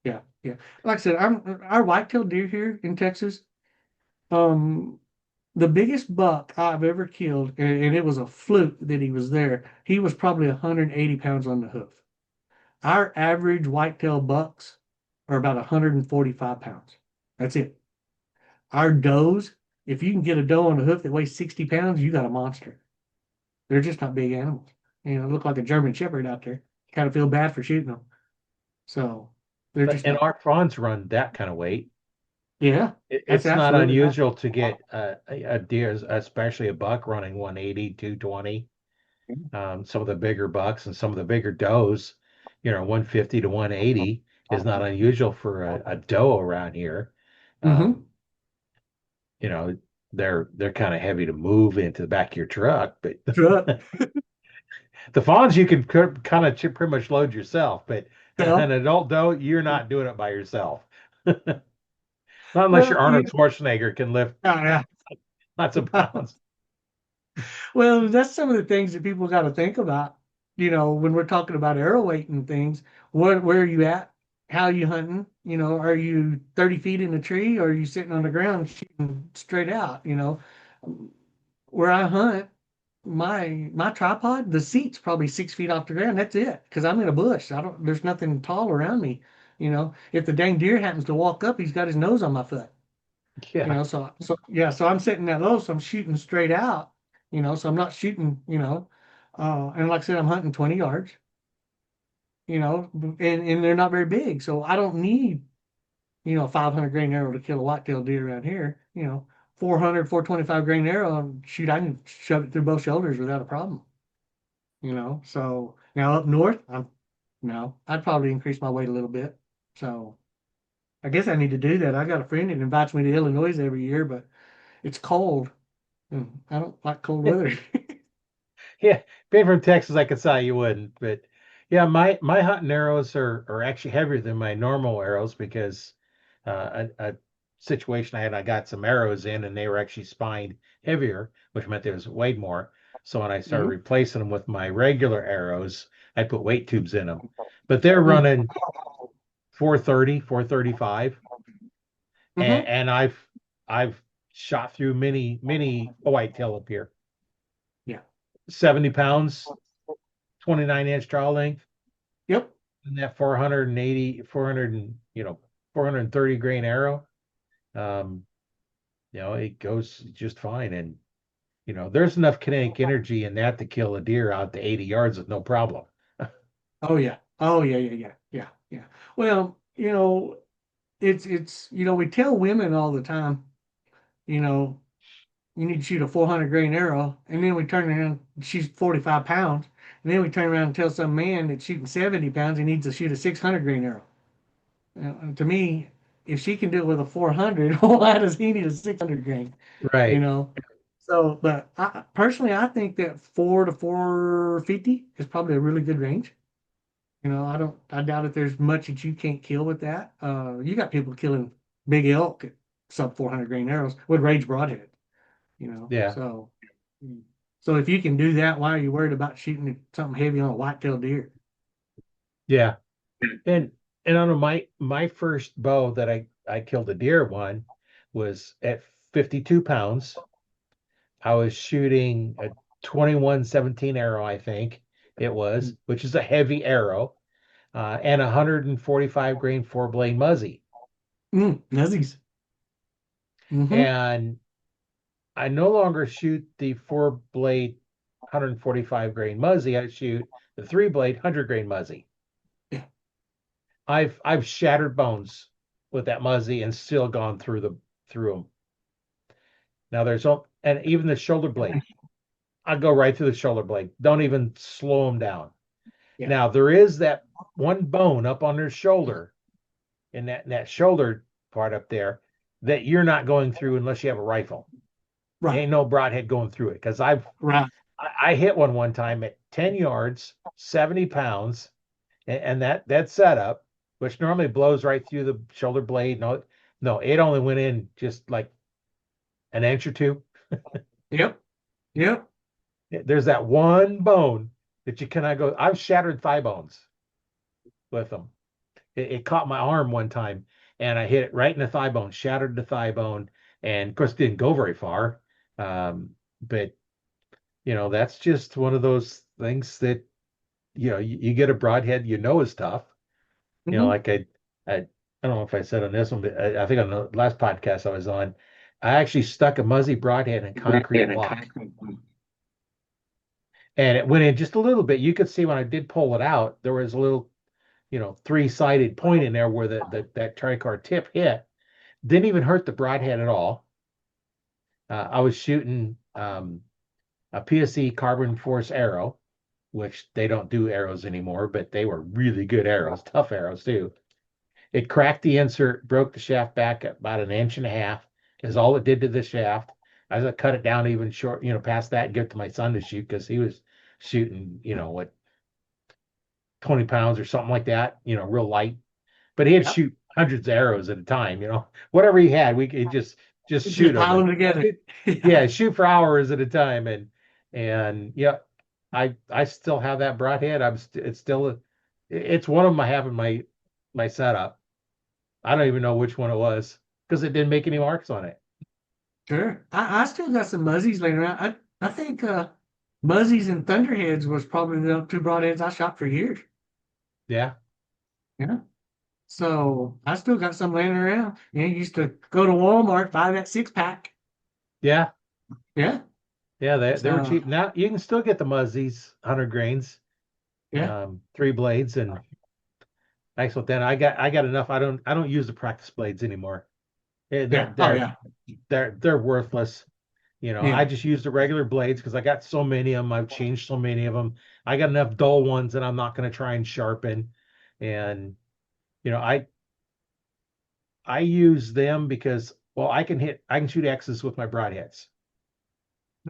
[SPEAKER 2] yeah, yeah. Like I said, our white-tailed deer here in Texas. Um, the biggest buck I've ever killed, and it was a fluke that he was there. He was probably 180 pounds on the hoof. Our average white-tailed bucks are about 145 pounds. That's it. Our does, if you can get a doe on the hoof that weighs 60 pounds, you got a monster. They're just not big animals. Look like a German Shepherd out there. Kind of feel bad for shooting them. So they're
[SPEAKER 1] But
[SPEAKER 2] just
[SPEAKER 1] and
[SPEAKER 2] not.
[SPEAKER 1] our fawns run that kind of weight.
[SPEAKER 2] Yeah, that's
[SPEAKER 1] It's not
[SPEAKER 2] absolutely right.
[SPEAKER 1] unusual to get a deer, especially a buck, running 180, 220. Some of the bigger bucks and some of the bigger does, 150 to 180 is not unusual for a doe around here.
[SPEAKER 2] Mm-hmm.
[SPEAKER 1] Um, you know, they're kind of heavy to move into the back of your truck, but
[SPEAKER 2] Truck.
[SPEAKER 1] the fawns you can kind of pretty much load yourself, but
[SPEAKER 2] Yeah.
[SPEAKER 1] an adult doe, you're not doing it by yourself. Not unless you're
[SPEAKER 2] Well,
[SPEAKER 1] Arnold Schwarzenegger can lift
[SPEAKER 2] yeah.
[SPEAKER 1] lots of pounds.
[SPEAKER 2] Well, that's some of the things that people got to think about. When we're talking about arrow weight and things, where are you at? How are you hunting? Are you 30 feet in a tree or are you sitting on the ground shooting straight out? Where I hunt, my tripod, the seat's probably 6 feet off the ground. That's it. Because I'm in a bush. I don't. There's nothing tall around me. If the dang deer happens to walk up, he's got his nose on my foot.
[SPEAKER 1] Yeah.
[SPEAKER 2] So yeah. So I'm sitting that low, so I'm shooting straight out. So I'm not shooting. And like I said, I'm hunting 20 yards. And they're not very big, so I don't need 500 grain arrow to kill a whitetail deer around here. 400, 425 grain arrow, and shoot, I can shove it through both shoulders without a problem. So now up north, I'd probably increase my weight a little bit. So I guess I need to do that. I got a friend that invites me to Illinois every year, but it's cold, and I don't like cold weather.
[SPEAKER 1] Yeah, being from Texas, I could say you wouldn't, but yeah, my hunting arrows are actually heavier than my normal arrows because a situation I had, I got some arrows in and they were actually spined heavier, which meant there was weighed more. So when I started
[SPEAKER 2] Mhm.
[SPEAKER 1] replacing them with my regular arrows, I put weight tubes in them, but they're
[SPEAKER 2] Mm.
[SPEAKER 1] running 430, 435,
[SPEAKER 2] Mm-hmm.
[SPEAKER 1] and I've shot through many whitetail up here,
[SPEAKER 2] Yeah.
[SPEAKER 1] 70 pounds, 29-inch draw length,
[SPEAKER 2] Yep.
[SPEAKER 1] and that 480, 400, and 430 grain arrow. Um, it goes just fine. And there's enough kinetic energy in that to kill a deer out to 80 yards with no problem.
[SPEAKER 2] Oh yeah. Oh yeah. Yeah. Yeah. Yeah. Yeah. Well, it's we tell women all the time, you know, you need to shoot a 400 grain arrow, and then we turn around, she's 45 pounds, and then we turn around and tell some man that's shooting 70 pounds he needs to shoot a 600 grain arrow. And to me, if she can do it with a 400, why does he need a 600 grain? You
[SPEAKER 1] Right.
[SPEAKER 2] know. So, but personally, I think that 4 to 450 is probably a really good range. I doubt if there's much that you can't kill with that. You got people killing big elk at sub 400 grain arrows with rage broadhead, you know.
[SPEAKER 1] Yeah.
[SPEAKER 2] So, so if you can do that, why are you worried about shooting something heavy on a whitetail deer?
[SPEAKER 1] Yeah. And and on my first bow that I killed a deer one was at 52 pounds. I was shooting a 21-17 arrow, I think it was, which is a heavy arrow, and 145 grain four blade muzzy.
[SPEAKER 2] Nuzzies. Mm-hmm.
[SPEAKER 1] And I no longer shoot the four blade 145 grain muzzy. I shoot the three blade 100 grain muzzy.
[SPEAKER 2] Yeah.
[SPEAKER 1] I've shattered bones with that muzzy and still gone through them. Now and even the shoulder blade. I go right through the shoulder blade. Don't even slow them down.
[SPEAKER 2] Yeah.
[SPEAKER 1] Now there is that one bone up on their shoulder in that shoulder part up there that you're not going through unless you have a rifle.
[SPEAKER 2] Right.
[SPEAKER 1] Ain't no broadhead going through it because
[SPEAKER 2] Right.
[SPEAKER 1] I hit one time at 10 yards, 70 pounds, and that setup, which normally blows right through the shoulder blade. No, it only went in just like an inch or two.
[SPEAKER 2] Yep. Yep.
[SPEAKER 1] There's that one bone that you cannot go. I've shattered thigh bones with them. It caught my arm one time, and I hit it right in the thigh bone, shattered the thigh bone, and of course didn't go very far. But that's just one of those things that you get a broadhead is tough.
[SPEAKER 2] Mm-hmm.
[SPEAKER 1] Like I don't know if I said on this one, but I think on the last podcast I was on, I actually stuck a muzzy broadhead in concrete block, and it went in just a little bit. You could see when I did pull it out, there was a little, three-sided point in there where that tricar tip hit. Didn't even hurt the broadhead at all. I was shooting a PSE carbon force arrow, which they don't do arrows anymore, but they were really good arrows, tough arrows too. It cracked the insert, broke the shaft back about an inch and a half, is all it did to the shaft. I cut it down even short, past that and give it to my son to shoot because he was shooting, what, 20 pounds or something like that, real light. But he'd
[SPEAKER 2] Yep.
[SPEAKER 1] shoot hundreds of arrows at a time, whatever he had, we could just
[SPEAKER 2] It's
[SPEAKER 1] shoot
[SPEAKER 2] just
[SPEAKER 1] them
[SPEAKER 2] pile
[SPEAKER 1] and
[SPEAKER 2] them together.
[SPEAKER 1] shoot,
[SPEAKER 2] Yeah.
[SPEAKER 1] yeah, shoot for hours at a time. And yeah, I still have that broadhead. It's still it's one of them I have in my setup. I don't even know which one it was because it didn't make any marks on it.
[SPEAKER 2] Sure. I still got some muzzies laying around. I think Muzzies and Thunderheads was probably the two broadheads I shot for years.
[SPEAKER 1] Yeah.
[SPEAKER 2] Yeah. So I still got some laying around. Yeah, used to go to Walmart, buy that 6 pack.
[SPEAKER 1] Yeah.
[SPEAKER 2] Yeah.
[SPEAKER 1] Yeah. They were
[SPEAKER 2] So
[SPEAKER 1] cheap. Now you can still get the Muzzies, 100 grains,
[SPEAKER 2] yeah.
[SPEAKER 1] 3 blades, and excellent. Then I got enough. I don't use the practice blades anymore. Eh, They're
[SPEAKER 2] Yeah. Oh
[SPEAKER 1] they're
[SPEAKER 2] yeah.
[SPEAKER 1] they're worthless. I
[SPEAKER 2] Yeah.
[SPEAKER 1] just use the regular blades because I got so many of them. I've changed so many of them. I got enough dull ones that I'm not going to try and sharpen. And you know, I use them because well, I can shoot X's with my broadheads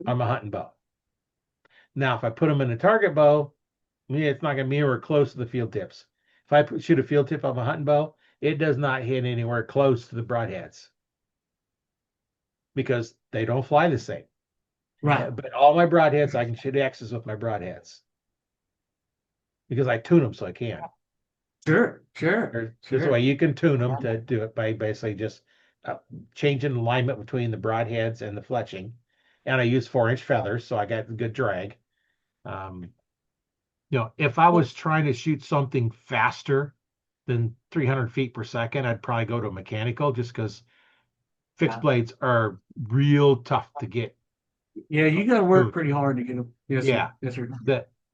[SPEAKER 1] on my hunting bow. Now, if I put them in a target bow, yeah, it's not going to be anywhere close to the field tips. If shoot a field tip on my hunting bow, it does not hit anywhere close to the broadheads because they don't fly the same.
[SPEAKER 2] Right.
[SPEAKER 1] But all my broadheads, I can shoot X's with my broadheads because I tune them so I can.
[SPEAKER 2] Sure. Sure.
[SPEAKER 1] There's a way
[SPEAKER 2] Sure.
[SPEAKER 1] you can tune them to do it by basically just uh, changing alignment between the broadheads and the fletching. And I use 4-inch feathers, so I got good drag. Um, if I
[SPEAKER 2] Well,
[SPEAKER 1] was trying to shoot something faster than 300 feet per second, I'd probably go to mechanical just because fixed blades are real tough to get
[SPEAKER 2] yeah, you got to work
[SPEAKER 1] smooth.
[SPEAKER 2] pretty hard to get them. Yes, sir.
[SPEAKER 1] Yeah,
[SPEAKER 2] Yes, sir.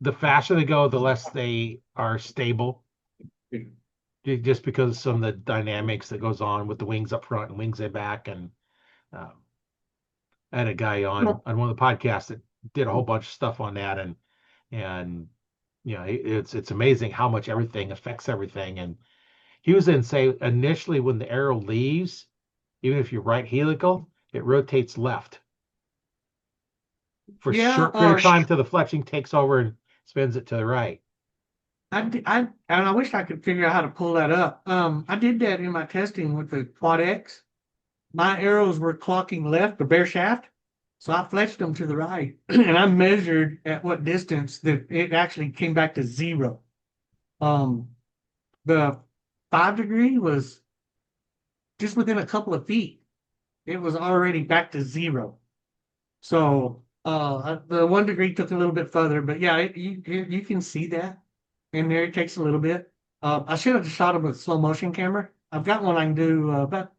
[SPEAKER 1] the faster they go, the less they are stable, just because of some of the dynamics that goes on with the wings up front and wings in back. And um, I had a guy on one of the podcasts that did a whole bunch of stuff on that, and it's amazing how much everything affects everything. And he was in say initially when the arrow leaves, even if you're right helical, it rotates left for a
[SPEAKER 2] Yeah.
[SPEAKER 1] short period of time till the fletching takes over and spins it to the right.
[SPEAKER 2] And I wish I could figure out how to pull that up. I did that in my testing with the Quad X. My arrows were clocking left, the bare shaft, so I fletched them to the right, and I measured at what distance that it actually came back to zero. Um, the 5 degree was just within a couple of feet. It was already back to zero. So the 1 degree took a little bit further, but yeah, you can see that in there. It takes a little bit. I should have shot it with slow motion camera. I've got one I can do about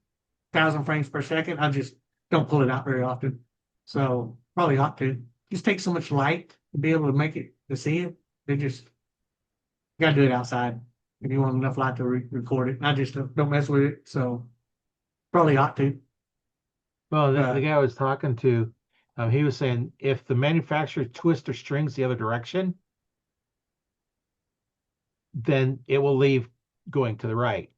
[SPEAKER 2] 1,000 frames per second. I just don't pull it out very often, so probably ought to. Just takes so much light to be able to make it to see it. They just got to do it outside if you want enough light to record it. I just don't mess with it, so probably ought to.
[SPEAKER 1] Well, the
[SPEAKER 2] But
[SPEAKER 1] guy I was talking to, he was saying if the manufacturer twists their strings the other direction, then it will leave going to the right.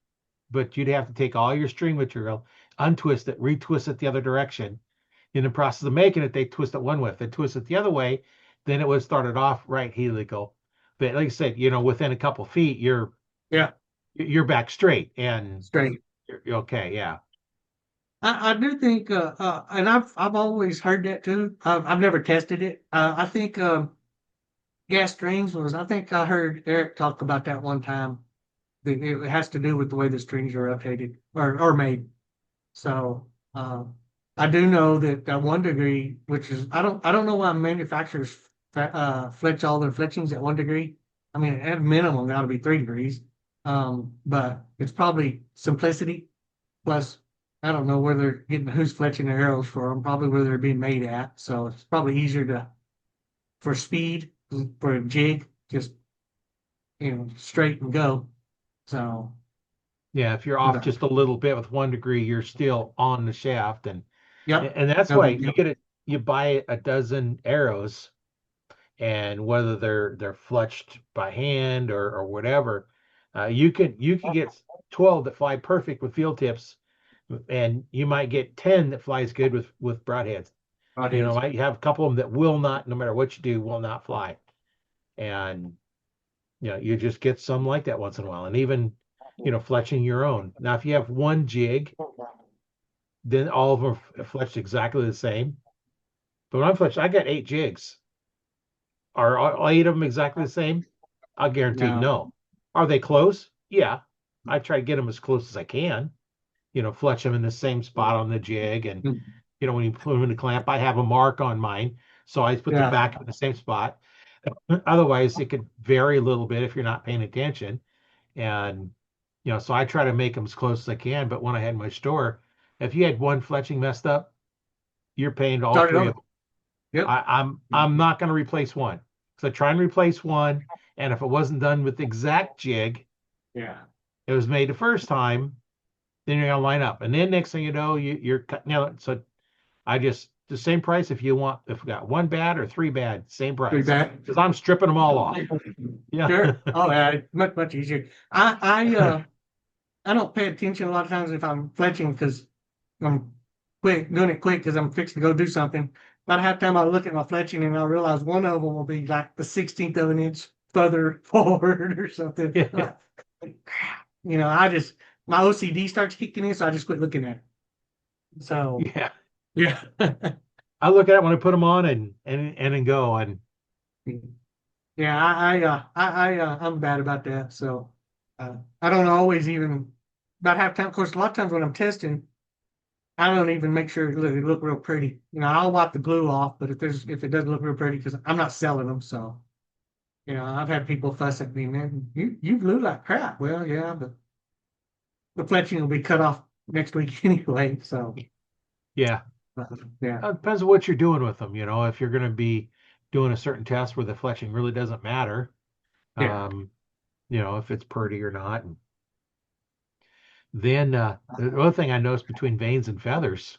[SPEAKER 1] But you'd have to take all your string material, untwist it, retwist it the other direction. In the process of making it, they twist it one way. If they twist it the other way, then it would start it off right helical. But like I said, within a couple feet,
[SPEAKER 2] yeah,
[SPEAKER 1] you're back straight and
[SPEAKER 2] straight.
[SPEAKER 1] you're okay. Yeah.
[SPEAKER 2] I do think, and I've always heard that too. I've never tested it. I think gas strings was. I think I heard Eric talk about that one time. That it has to do with the way the strings are rotated or made. So I do know that that 1 degree, which is I don't know why manufacturers fletch all their fletchings at 1 degree. I mean, at minimum, got to be 3 degrees. But it's probably simplicity. Plus, I don't know where they're getting who's fletching their arrows for them. Probably where they're being made at. So it's probably easier to for speed for a jig, just straight and go. So,
[SPEAKER 1] Yeah. If you're off
[SPEAKER 2] but
[SPEAKER 1] just a little bit with 1 degree, you're still on the shaft.
[SPEAKER 2] yep,
[SPEAKER 1] And that's
[SPEAKER 2] no
[SPEAKER 1] why
[SPEAKER 2] big deal.
[SPEAKER 1] you buy a dozen arrows, and whether they're fletched by hand or whatever, you can get 12 that fly perfect with field tips, and you might get 10 that flies good with broadheads.
[SPEAKER 2] Right is.
[SPEAKER 1] You have a couple of them that will not, no matter what you do, will not fly. And you just get some like that once in a while. And even fletching your own. Now, if you have one jig, then all of them are fletched exactly the same. But when I'm fletched, I got 8 jigs. Are all 8 of them exactly the same? I guarantee
[SPEAKER 2] No.
[SPEAKER 1] no. Are they close? Yeah. I try to get them as close as I can. Fletch them in the same spot on the jig. And, when you put them in the clamp, I have a mark on mine So I put the
[SPEAKER 2] Yeah.
[SPEAKER 1] back in the same spot. Otherwise, it could vary a little bit if you're not paying attention. And, so I try to make them as close as I can. But when I had my store, if you had one fletching messed up, you're paying all
[SPEAKER 2] Started
[SPEAKER 1] three of
[SPEAKER 2] over.
[SPEAKER 1] them.
[SPEAKER 2] Yep.
[SPEAKER 1] I'm not going to replace one. So I try and replace one. And if it wasn't done with the exact jig
[SPEAKER 2] Yeah.
[SPEAKER 1] it was made the first time, then you're gonna line up. And then next thing you know, you're cutting out. So I just the same price if we got one bad or three bad, same
[SPEAKER 2] Be
[SPEAKER 1] price.
[SPEAKER 2] back.
[SPEAKER 1] Because I'm stripping them all off. Yeah.
[SPEAKER 2] Sure. Oh yeah, it's much easier. I don't pay attention a lot of times if I'm fletching because I'm doing it quick because I'm fixing to go do something. About half time I look at my fletching and I realize one of them will be like the 16th of an inch further forward or something.
[SPEAKER 1] Yeah.
[SPEAKER 2] Crap. I just my OCD starts kicking in, so I just quit looking at it. So
[SPEAKER 1] Yeah.
[SPEAKER 2] yeah.
[SPEAKER 1] I look at it when I put them on and then go. And
[SPEAKER 2] Yeah, I'm bad about that. So I don't always even about half time. Of course, a lot of times when I'm testing, I don't even make sure it look real pretty. I'll wipe the glue off, but if it doesn't look real pretty, because I'm not selling them, so I've had people fuss at me, man. You glue like crap. Well, yeah, but the fletching will be cut off next week anyway. So
[SPEAKER 1] yeah.
[SPEAKER 2] uh, yeah,
[SPEAKER 1] It depends on what you're doing with them. If you're going to be doing a certain test where the fletching really doesn't matter,
[SPEAKER 2] yeah,
[SPEAKER 1] um, if it's pretty or not. And then the other thing I noticed between veins and feathers,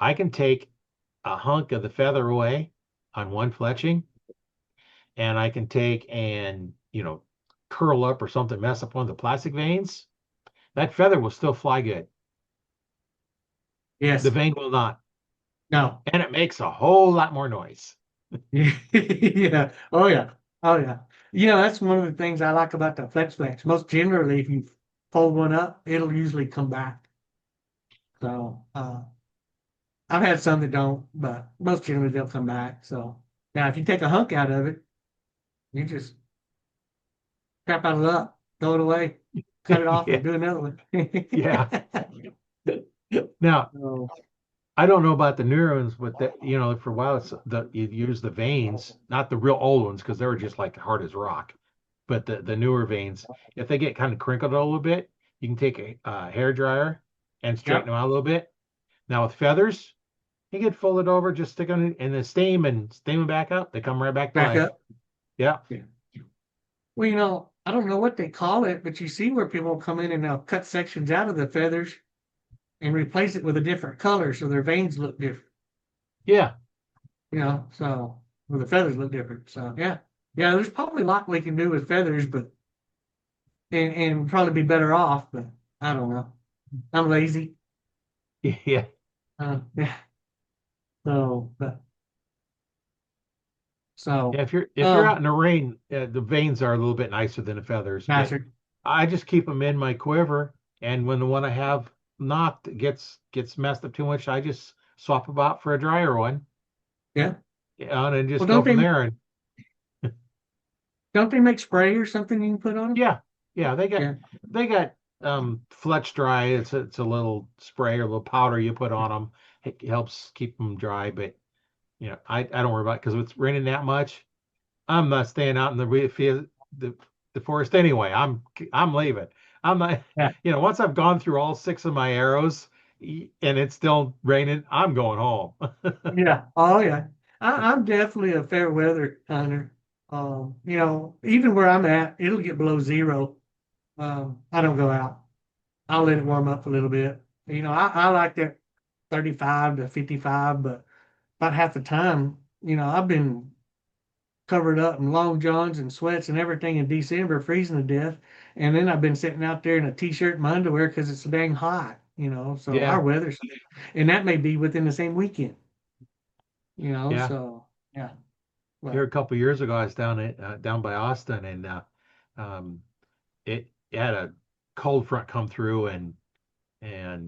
[SPEAKER 1] I can take a hunk of the feather away on one fletching, and I can take and, curl up or something, mess up one of the plastic veins. That feather will still fly good. The
[SPEAKER 2] yes,
[SPEAKER 1] vein will not.
[SPEAKER 2] no,
[SPEAKER 1] And it makes a whole lot more noise.
[SPEAKER 2] yeah, oh yeah, oh yeah. That's one of the things I like about the flex. Most generally, if you fold one up, it'll usually come back. So I've had some that don't, but most generally they'll come back. So now, if you take a hunk out of it, you just crap out of luck, throw it away, cut it off,
[SPEAKER 1] Yeah.
[SPEAKER 2] and do another one.
[SPEAKER 1] Yeah. Now,
[SPEAKER 2] So,
[SPEAKER 1] I don't know about the newer ones, but for a while you'd use the veins, not the real old ones, because they were just like hard as rock. But the newer veins, if they get kind of crinkled a little bit, you can take a hair dryer and straighten
[SPEAKER 2] yep,
[SPEAKER 1] them out a little bit. Now with feathers, you get folded over, just stick them in the steam them back up. They come right back to
[SPEAKER 2] back
[SPEAKER 1] life.
[SPEAKER 2] up.
[SPEAKER 1] Yeah.
[SPEAKER 2] Yeah. Well, I don't know what they call it, but you see where people come in and they'll cut sections out of the feathers and replace it with a different color so their veins look different.
[SPEAKER 1] Yeah.
[SPEAKER 2] So well, the feathers look different. So yeah, yeah. There's probably a lot we can do with feathers, but and probably be better off. But I don't know. I'm lazy.
[SPEAKER 1] Yeah.
[SPEAKER 2] Yeah. So, but
[SPEAKER 1] Yeah,
[SPEAKER 2] so
[SPEAKER 1] if you're out in the rain, the veins are a little bit nicer than the feathers, but
[SPEAKER 2] nicer.
[SPEAKER 1] I just keep them in my quiver, and when the one I have knocked gets messed up too much, I just swap them out for a drier one,
[SPEAKER 2] Yeah.
[SPEAKER 1] and then
[SPEAKER 2] Well,
[SPEAKER 1] just go from there. And
[SPEAKER 2] don't they make spray or something you can put on them?
[SPEAKER 1] yeah, yeah,
[SPEAKER 2] Yeah.
[SPEAKER 1] they got Fletch Dry. It's a little spray or a little powder you put on them. It helps keep them dry, but I don't worry about it because if it's raining that much. I'm not staying out in the the forest anyway. I'm leaving. I'm not.
[SPEAKER 2] Yeah.
[SPEAKER 1] Once I've gone through all six of my arrows and it's still raining, I'm going home.
[SPEAKER 2] Yeah. Oh yeah. I'm definitely a fair weather hunter. Even where I'm at, it'll get below zero. I don't go out. I'll let it warm up a little bit. I like that 35 to 55, but about half the time, I've been covered up in long johns and sweats and everything in December, freezing to death. And then I've been sitting out there in a t-shirt and my underwear because it's so dang hot, so our
[SPEAKER 1] Yeah,
[SPEAKER 2] weather's, and that may be within the same weekend,
[SPEAKER 1] yeah.
[SPEAKER 2] so yeah,
[SPEAKER 1] Here
[SPEAKER 2] but
[SPEAKER 1] a couple years ago, I was down by Austin, and um, it had a cold front come through, and I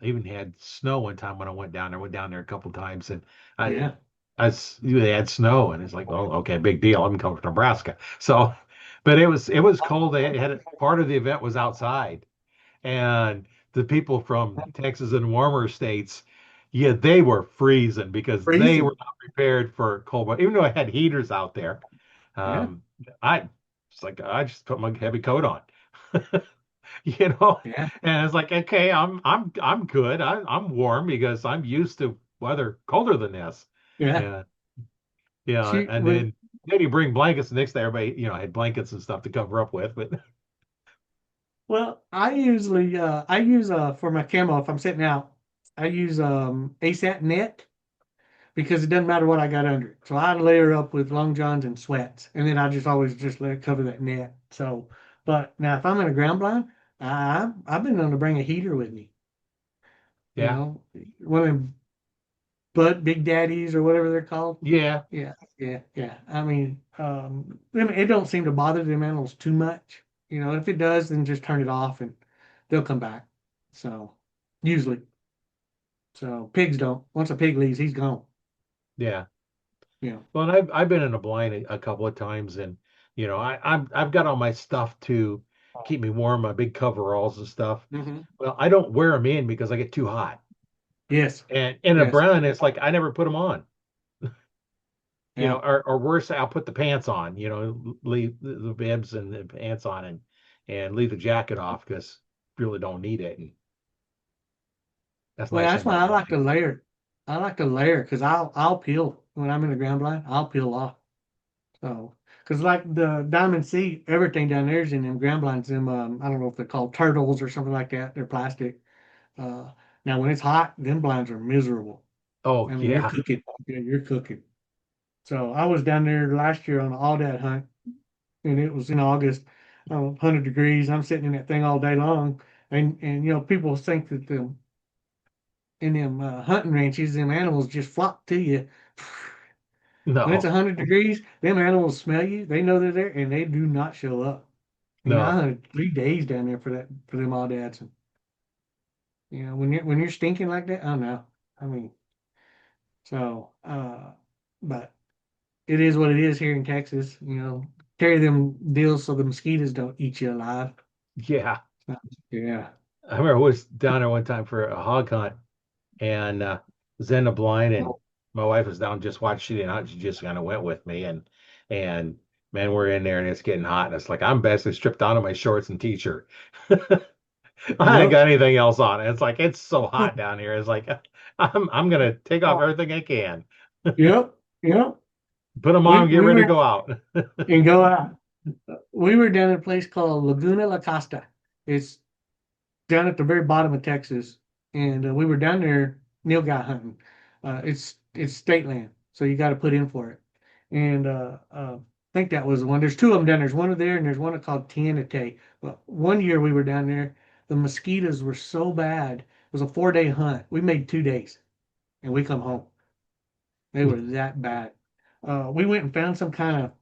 [SPEAKER 1] even had snow one time when I went down there. Went down there a couple times, and I,
[SPEAKER 2] yeah,
[SPEAKER 1] they had snow, and it's like, oh, okay, big deal. I'm coming from Nebraska, so, but it was cold. They had part of the event was outside, and the people from Texas and warmer states. Yeah, they were freezing because they were
[SPEAKER 2] Freezing.
[SPEAKER 1] not prepared for cold weather. Even though I had heaters out there,
[SPEAKER 2] Yeah,
[SPEAKER 1] um, I it's like I just put my heavy coat on, you know,
[SPEAKER 2] yeah,
[SPEAKER 1] and it's like, okay, I'm good. I'm warm because I'm used to weather colder than this.
[SPEAKER 2] yeah.
[SPEAKER 1] Yeah, yeah,
[SPEAKER 2] Shoot,
[SPEAKER 1] and then you bring blankets. The next day, everybody, had blankets and stuff to cover up with, but
[SPEAKER 2] well, I use for my camo if I'm sitting out, I use ASAT net because it doesn't matter what I got under it. So I layer up with long johns and sweats, and then I just always just let it cover that net. So, but now if I'm in a ground blind, I've been known to bring a heater with me. You
[SPEAKER 1] yeah,
[SPEAKER 2] know, one of them Big Daddies or whatever they're called.
[SPEAKER 1] yeah,
[SPEAKER 2] Yeah, yeah, yeah. I mean, it don't seem to bother them animals too much. You know, if it does, then just turn it off and they'll come back. So usually, so pigs don't. Once a pig leaves, he's gone.
[SPEAKER 1] yeah.
[SPEAKER 2] You know.
[SPEAKER 1] Well, and I've been in a blind a couple of times, and I've got all my stuff to keep me warm, my big coveralls and stuff.
[SPEAKER 2] Hmm.
[SPEAKER 1] Well, I don't wear them in because I get too hot.
[SPEAKER 2] Yes,
[SPEAKER 1] And in a
[SPEAKER 2] yes,
[SPEAKER 1] brown, it's like I never put them on.
[SPEAKER 2] yeah.
[SPEAKER 1] Or worse, I'll put the pants on. Leave the bibs and the pants on, and leave the jacket off because really don't need it. And that's the
[SPEAKER 2] Well,
[SPEAKER 1] nice thing
[SPEAKER 2] that's why
[SPEAKER 1] about
[SPEAKER 2] I like to
[SPEAKER 1] blind.
[SPEAKER 2] layer. I like to layer because I'll peel when I'm in the ground blind. I'll peel off. So, because like the Diamond Sea, everything down there is in them ground blinds. Them I don't know if they're called turtles or something like that. They're plastic. Uh, Now when it's hot, them blinds are miserable.
[SPEAKER 1] Oh
[SPEAKER 2] I mean, you're
[SPEAKER 1] yeah,
[SPEAKER 2] cooking. Yeah, you're cooking. So I was down there last year on an aoudad hunt, and it was in August, 100 degrees. I'm sitting in that thing all day long, and people think that them in them hunting ranches, them animals just flock to you. When it's
[SPEAKER 1] no,
[SPEAKER 2] 100 degrees, them animals smell you. They know they're there, and they do not show up. And I
[SPEAKER 1] no,
[SPEAKER 2] hunted 3 days down there for them audads. And when you're stinking like that, I don't know. I mean, so but it is what it is here in Texas. Carry them deals so the mosquitoes don't eat you alive.
[SPEAKER 1] yeah.
[SPEAKER 2] Yeah.
[SPEAKER 1] I remember I was down there one time for a hog hunt, and was in the blind, and my wife was down just watching it out. She just kind of went with me, and man, we're in there and it's getting hot, and it's like I'm basically stripped down to my shorts and t-shirt. I ain't
[SPEAKER 2] Yep.
[SPEAKER 1] got anything else on. It's like it's so hot down here. It's like I'm gonna take off everything I can,
[SPEAKER 2] Yep. Yep.
[SPEAKER 1] put them on,
[SPEAKER 2] We
[SPEAKER 1] and get
[SPEAKER 2] we
[SPEAKER 1] ready to
[SPEAKER 2] were
[SPEAKER 1] go out.
[SPEAKER 2] and go out. We were down at a place called Laguna La Costa. It's down at the very bottom of Texas, and we were down there nilgai hunting. It's state land, so you got to put in for it. And I think that was the one. There's two of them down there. There's one there, and there's one called Tianete. But one year we were down there, the mosquitoes were so bad. It was a 4-day hunt. We made 2 days, and we come home. They were that bad. We went and found some kind of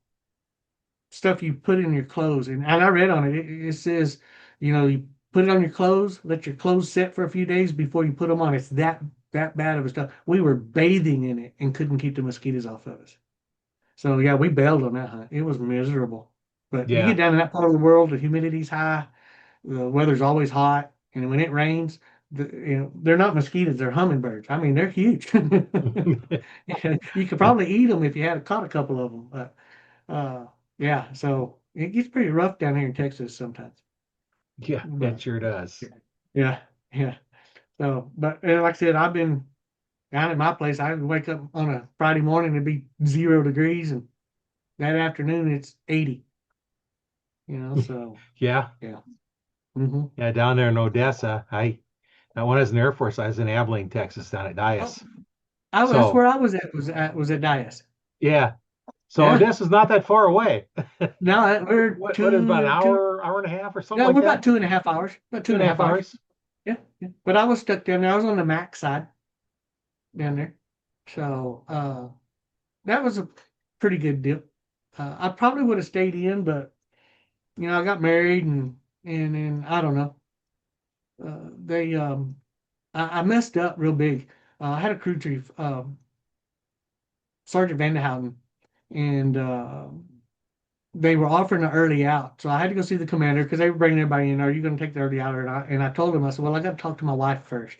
[SPEAKER 2] stuff you put in your clothes. And I read on it, it says, you put it on your clothes, let your clothes set for a few days before you put them on. It's that bad of a stuff. We were bathing in it and couldn't keep the mosquitoes off of us. So yeah, we bailed on that hunt. It was miserable. But you get
[SPEAKER 1] Yeah,
[SPEAKER 2] down in that part of the world, the humidity's high, the weather's always hot, and when it rains, they're not mosquitoes, they're hummingbirds. I mean, they're huge. You could probably eat them if you had caught a couple of them. But yeah, so it gets pretty rough down here in Texas sometimes.
[SPEAKER 1] yeah, it
[SPEAKER 2] But
[SPEAKER 1] sure does.
[SPEAKER 2] yeah, yeah. So, but like I said, I've been down at my place. I wake up on a Friday morning and be 0 degrees, and that afternoon it's 80. So
[SPEAKER 1] Yeah,
[SPEAKER 2] yeah. Hmm.
[SPEAKER 1] yeah, down there in Odessa, when I was in the Air Force, I was in Abilene, Texas, down at
[SPEAKER 2] Oh,
[SPEAKER 1] Dias.
[SPEAKER 2] that's
[SPEAKER 1] So
[SPEAKER 2] where I was at. Was at Dias.
[SPEAKER 1] yeah, so
[SPEAKER 2] Yeah.
[SPEAKER 1] Odessa's not that far away.
[SPEAKER 2] No, we're
[SPEAKER 1] What is it, about an hour and a half or something
[SPEAKER 2] no,
[SPEAKER 1] like
[SPEAKER 2] we're about
[SPEAKER 1] that?
[SPEAKER 2] 2.5 hours. About two
[SPEAKER 1] Two
[SPEAKER 2] and
[SPEAKER 1] and
[SPEAKER 2] a
[SPEAKER 1] a
[SPEAKER 2] half
[SPEAKER 1] half
[SPEAKER 2] hours.
[SPEAKER 1] hours.
[SPEAKER 2] Yeah, yeah. But I was stuck down there. I was on the Mac side down there. So that was a pretty good dip. I probably would have stayed in, but I got married and I don't know. They I messed up real big. I had a crew chief, Sergeant Vanderhouten, and they were offering an early out. So I had to go see the commander because they were bringing everybody in. Are you going to take the early out or not? And I told him, I said, well, I got to talk to my wife first.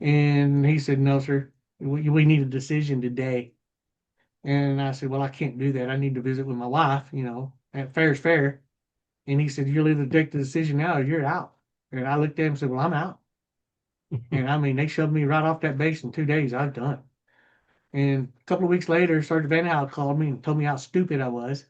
[SPEAKER 2] And he said, no, sir, we need a decision today. And I said, well, I can't do that. I need to visit with my wife, and fair's fair. And he said, you'll either take the decision now or you're out. And I looked at him and said, well, I'm out. And I mean, they shoved me right off that base in 2 days. I was done. And a couple of weeks later, Sergeant Van Hout called me and told me how stupid I was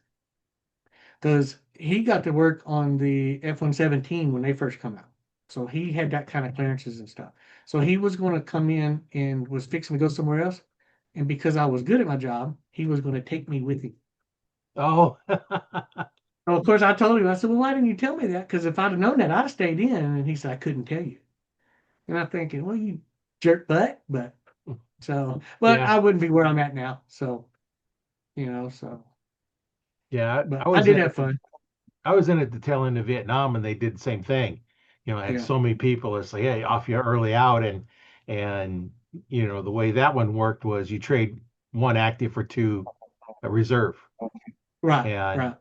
[SPEAKER 2] because he got to work on the F-117 when they first come out. So he had that kind of clearances and stuff. So he was going to come in and was fixing to go somewhere else. And because I was good at my job, he was going to take me with him.
[SPEAKER 1] Oh,
[SPEAKER 2] So of course, I told him, I said, well, why didn't you tell me that? Because if I'd have known that, I'd have stayed in. And he said, I couldn't tell you. And I'm thinking, well, you jerk butt. But
[SPEAKER 1] yeah,
[SPEAKER 2] I wouldn't be where I'm at now. So,
[SPEAKER 1] yeah.
[SPEAKER 2] but I did have fun.
[SPEAKER 1] I was in at the tail end of Vietnam, and they did the same thing. I had
[SPEAKER 2] Yeah.
[SPEAKER 1] so many people. It's like, hey, off you early out, and the way that one worked was you trade one active for two reserve,
[SPEAKER 2] Right.
[SPEAKER 1] and
[SPEAKER 2] Right.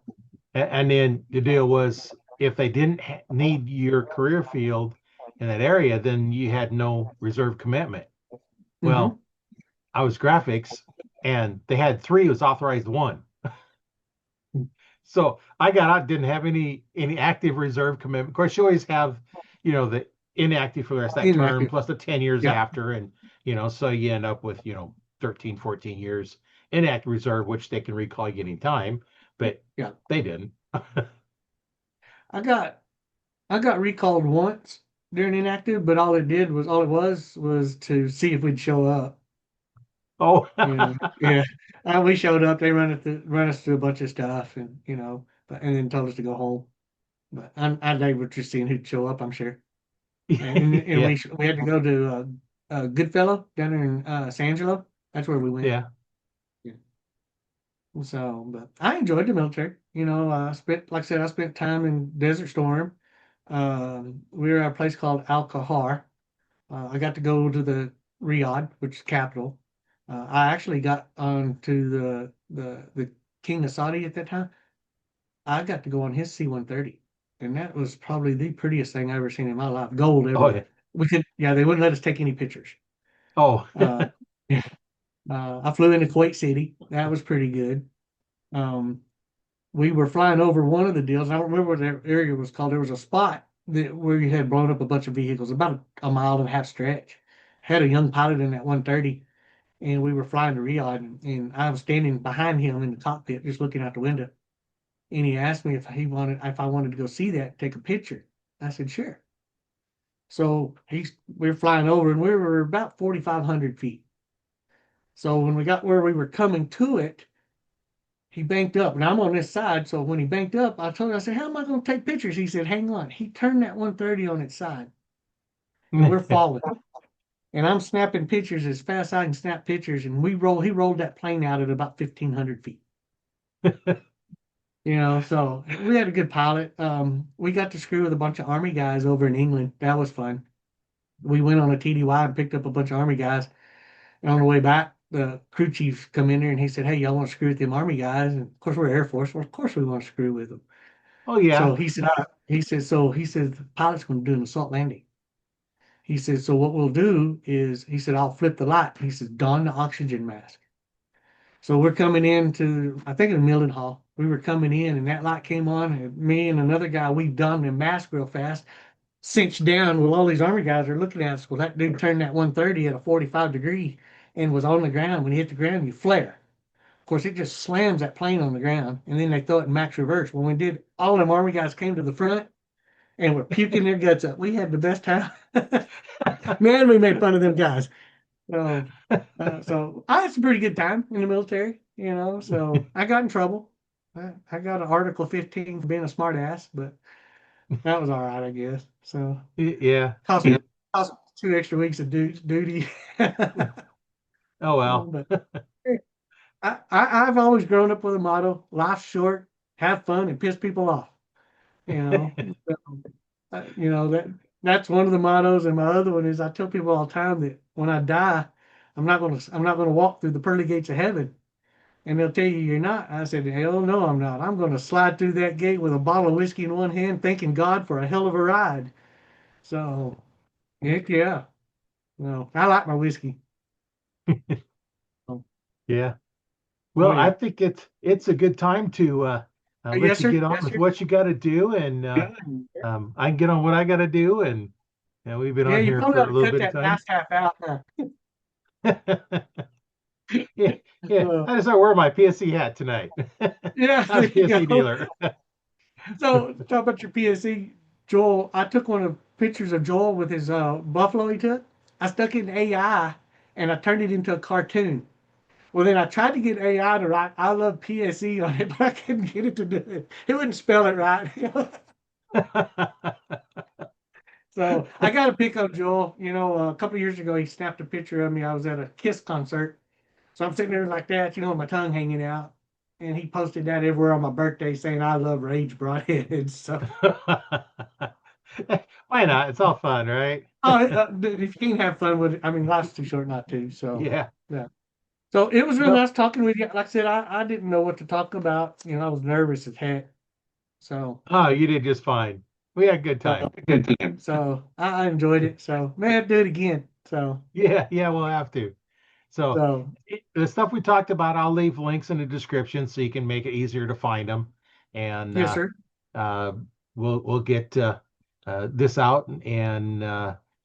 [SPEAKER 1] and then the deal was if they didn't need your career field in that area, then you had no reserve commitment.
[SPEAKER 2] Mm-hmm.
[SPEAKER 1] Well, I was graphics, and they had three. It was authorized one. So I got out, didn't have any active reserve commitment. Of course, you always have, the inactive for the rest of that term
[SPEAKER 2] Inactive.
[SPEAKER 1] plus the 10 years
[SPEAKER 2] Yeah.
[SPEAKER 1] after. And, so you end up with, 13, 14 years inactive reserve, which they can recall you any time, but
[SPEAKER 2] Yeah.
[SPEAKER 1] they didn't.
[SPEAKER 2] I got I got recalled once during inactive, but all it was to see if we'd show up.
[SPEAKER 1] Oh,
[SPEAKER 2] Yeah. We showed up. They run us through a bunch of stuff, and then told us to go home. But they were just seeing who'd show up. I'm sure. And
[SPEAKER 1] yeah,
[SPEAKER 2] we had to go to Goodfellow down there in San Angelo. That's where we went.
[SPEAKER 1] yeah.
[SPEAKER 2] Yeah. So, but I enjoyed the military. Like I said, I spent time in Desert Storm. We were at a place called Al Kahar. I got to go to the Riyadh, which is the capital. I actually got on to the King of Saudi at that time. I got to go on his C-130, and that was probably the prettiest thing I ever seen in my life. Gold
[SPEAKER 1] Oh, yeah.
[SPEAKER 2] everywhere. Yeah, they wouldn't let us take any pictures.
[SPEAKER 1] Oh,
[SPEAKER 2] Uh, I flew into Kuwait City. That was pretty good. Um, we were flying over one of the deals. I don't remember what that area was called. There was a spot where you had blown up a bunch of vehicles, about a mile and a half stretch. Had a young pilot in that 130, and we were flying to Riyadh, and I was standing behind him in the cockpit, just looking out the window. And he asked me if I wanted to go see that, take a picture. I said, sure. So we were flying over, and we were about 4,500 feet. So when we got where we were coming to it, he banked up, and I'm on this side. So when he banked up, I told him, I said, how am I going to take pictures? He said, hang on. He turned that 130 on its side, and we're falling. And I'm snapping pictures as fast as I can snap pictures. And he rolled that plane out at about 1,500 feet. So we had a good pilot. We got to screw with a bunch of Army guys over in England. That was fun. We went on a TDY and picked up a bunch of Army guys. And on the way back, the crew chief come in there and he said, hey, y'all want to screw with them Army guys? And of course, we're Air Force. Well, of course, we want to screw with them.
[SPEAKER 1] oh, yeah.
[SPEAKER 2] So he said, the pilot's going to do an assault landing. He said, so what we'll do is, he said, I'll flip the light. He said, don the oxygen mask. So we're coming into, I think it was Mildenhall. We were coming in and that light came on, and me and another guy, we donned the mask real fast, cinched down. Well, all these Army guys are looking at us. Well, that dude turned that 130 at a 45 degree and was on the ground. When he hit the ground, you flare. Of course, it just slams that plane on the ground, and then they throw it in max reverse. When we did, all them Army guys came to the front and were puking their guts up. We had the best time. Man, we made fun of them guys. So I had some pretty good time in the military, So I got in trouble. I got an Article 15 for being a smart ass, but that was all right, I guess. So
[SPEAKER 1] Yeah.
[SPEAKER 2] cost me 2 extra weeks of duty.
[SPEAKER 1] Oh, well.
[SPEAKER 2] But I've always grown up with a motto: life's short, have fun, and piss people off. You know, So, that's one of the mottos, and my other one is I tell people all the time that when I die, I'm not gonna walk through the pearly gates of heaven, and they'll tell you you're not. I said, hell no, I'm not. I'm gonna slide through that gate with a bottle of whiskey in one hand, thanking God for a hell of a ride. So heck yeah. No, I like my whiskey. Oh,
[SPEAKER 1] Yeah.
[SPEAKER 2] oh
[SPEAKER 1] Well, I
[SPEAKER 2] yeah.
[SPEAKER 1] think it's a good time to let
[SPEAKER 2] Yes,
[SPEAKER 1] you
[SPEAKER 2] sir.
[SPEAKER 1] get on
[SPEAKER 2] Yes,
[SPEAKER 1] with
[SPEAKER 2] sir.
[SPEAKER 1] what you got to do, and I can get on what I got to do, and we've been
[SPEAKER 2] Yeah,
[SPEAKER 1] on
[SPEAKER 2] you
[SPEAKER 1] here
[SPEAKER 2] probably ought
[SPEAKER 1] for a
[SPEAKER 2] to
[SPEAKER 1] little
[SPEAKER 2] cut
[SPEAKER 1] bit of
[SPEAKER 2] that
[SPEAKER 1] time.
[SPEAKER 2] last half out. Huh?
[SPEAKER 1] Yeah, yeah. I just wear my PSC hat tonight.
[SPEAKER 2] Yeah,
[SPEAKER 1] I was
[SPEAKER 2] there
[SPEAKER 1] a
[SPEAKER 2] you
[SPEAKER 1] PSC
[SPEAKER 2] go.
[SPEAKER 1] dealer.
[SPEAKER 2] So, talk about your PSC, Joel. I took one of pictures of Joel with his buffalo he took. I stuck it in AI and I turned it into a cartoon. Well, then I tried to get AI to write "I love PSE" on it, but I couldn't get it to do it. It wouldn't spell it right. So I got to pick up Joel. A couple of years ago, he snapped a picture of me. I was at a Kiss concert. So I'm sitting there like that, with my tongue hanging out. And he posted that everywhere on my birthday saying, I love Rage Broadheads. So,
[SPEAKER 1] Why not? It's all fun, right?
[SPEAKER 2] dude, if you can't have fun with it, I mean, life's too short not to. So,
[SPEAKER 1] Yeah.
[SPEAKER 2] yeah. So it was real
[SPEAKER 1] Well,
[SPEAKER 2] nice talking with you. Like I said, I didn't know what to talk about. I was nervous as heck. So,
[SPEAKER 1] oh, you did just fine. We had a good time.
[SPEAKER 2] so I enjoyed it. So, may have to do it again. So,
[SPEAKER 1] Yeah, yeah, we'll have to. So
[SPEAKER 2] so
[SPEAKER 1] the stuff we talked about, I'll leave links in the description so you can make it easier to find them. And
[SPEAKER 2] yes, sir.
[SPEAKER 1] uh, we'll get this out and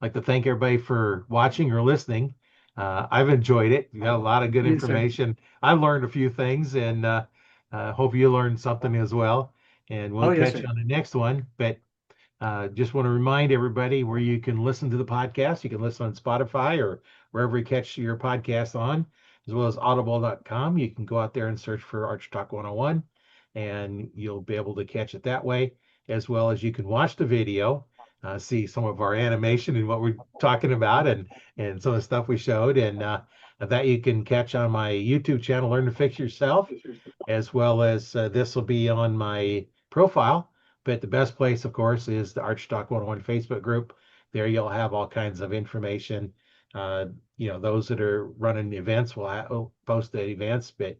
[SPEAKER 1] like to thank everybody for watching or listening. I've enjoyed it. You got a lot of good
[SPEAKER 2] Yes, sir.
[SPEAKER 1] information. I learned a few things, and hope you learned something as well. And
[SPEAKER 2] Oh,
[SPEAKER 1] we'll
[SPEAKER 2] yes,
[SPEAKER 1] catch
[SPEAKER 2] sir.
[SPEAKER 1] you on the next one. But just want to remind everybody where you can listen to the podcast. You can listen on Spotify or wherever you catch your podcast on, as well as audible.com. You can go out there and search for Arch Talk 101, and you'll be able to catch it that way, as well as you can watch the video, see some of our animation and what we're talking about, and some of the stuff we showed, and that you can catch on my YouTube channel, Learn to Fix Yourself, as well as this will be on my profile. But the best place, of course, is the Arch Talk 101 Facebook group. There you'll have all kinds of information. Uh, those that are running events will post the events, but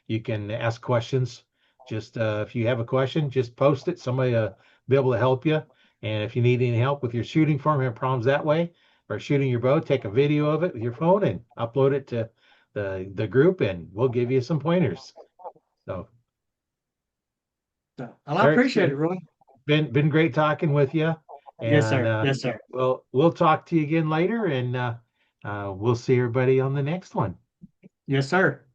[SPEAKER 1] you can ask questions. Just if you have a question, just post it. Somebody will be able to help you. And if you need any help with your shooting form, have problems that way, or shooting your bow, take a video of it with your phone and upload it to the group, and we'll give you some pointers. So,
[SPEAKER 2] So, well, I
[SPEAKER 1] Eric,
[SPEAKER 2] appreciate it, Roy.
[SPEAKER 1] been great talking with you,
[SPEAKER 2] Yes,
[SPEAKER 1] and
[SPEAKER 2] sir. Yes, sir.
[SPEAKER 1] we'll talk to you again later, and we'll see everybody on the next one.
[SPEAKER 2] Yes, sir.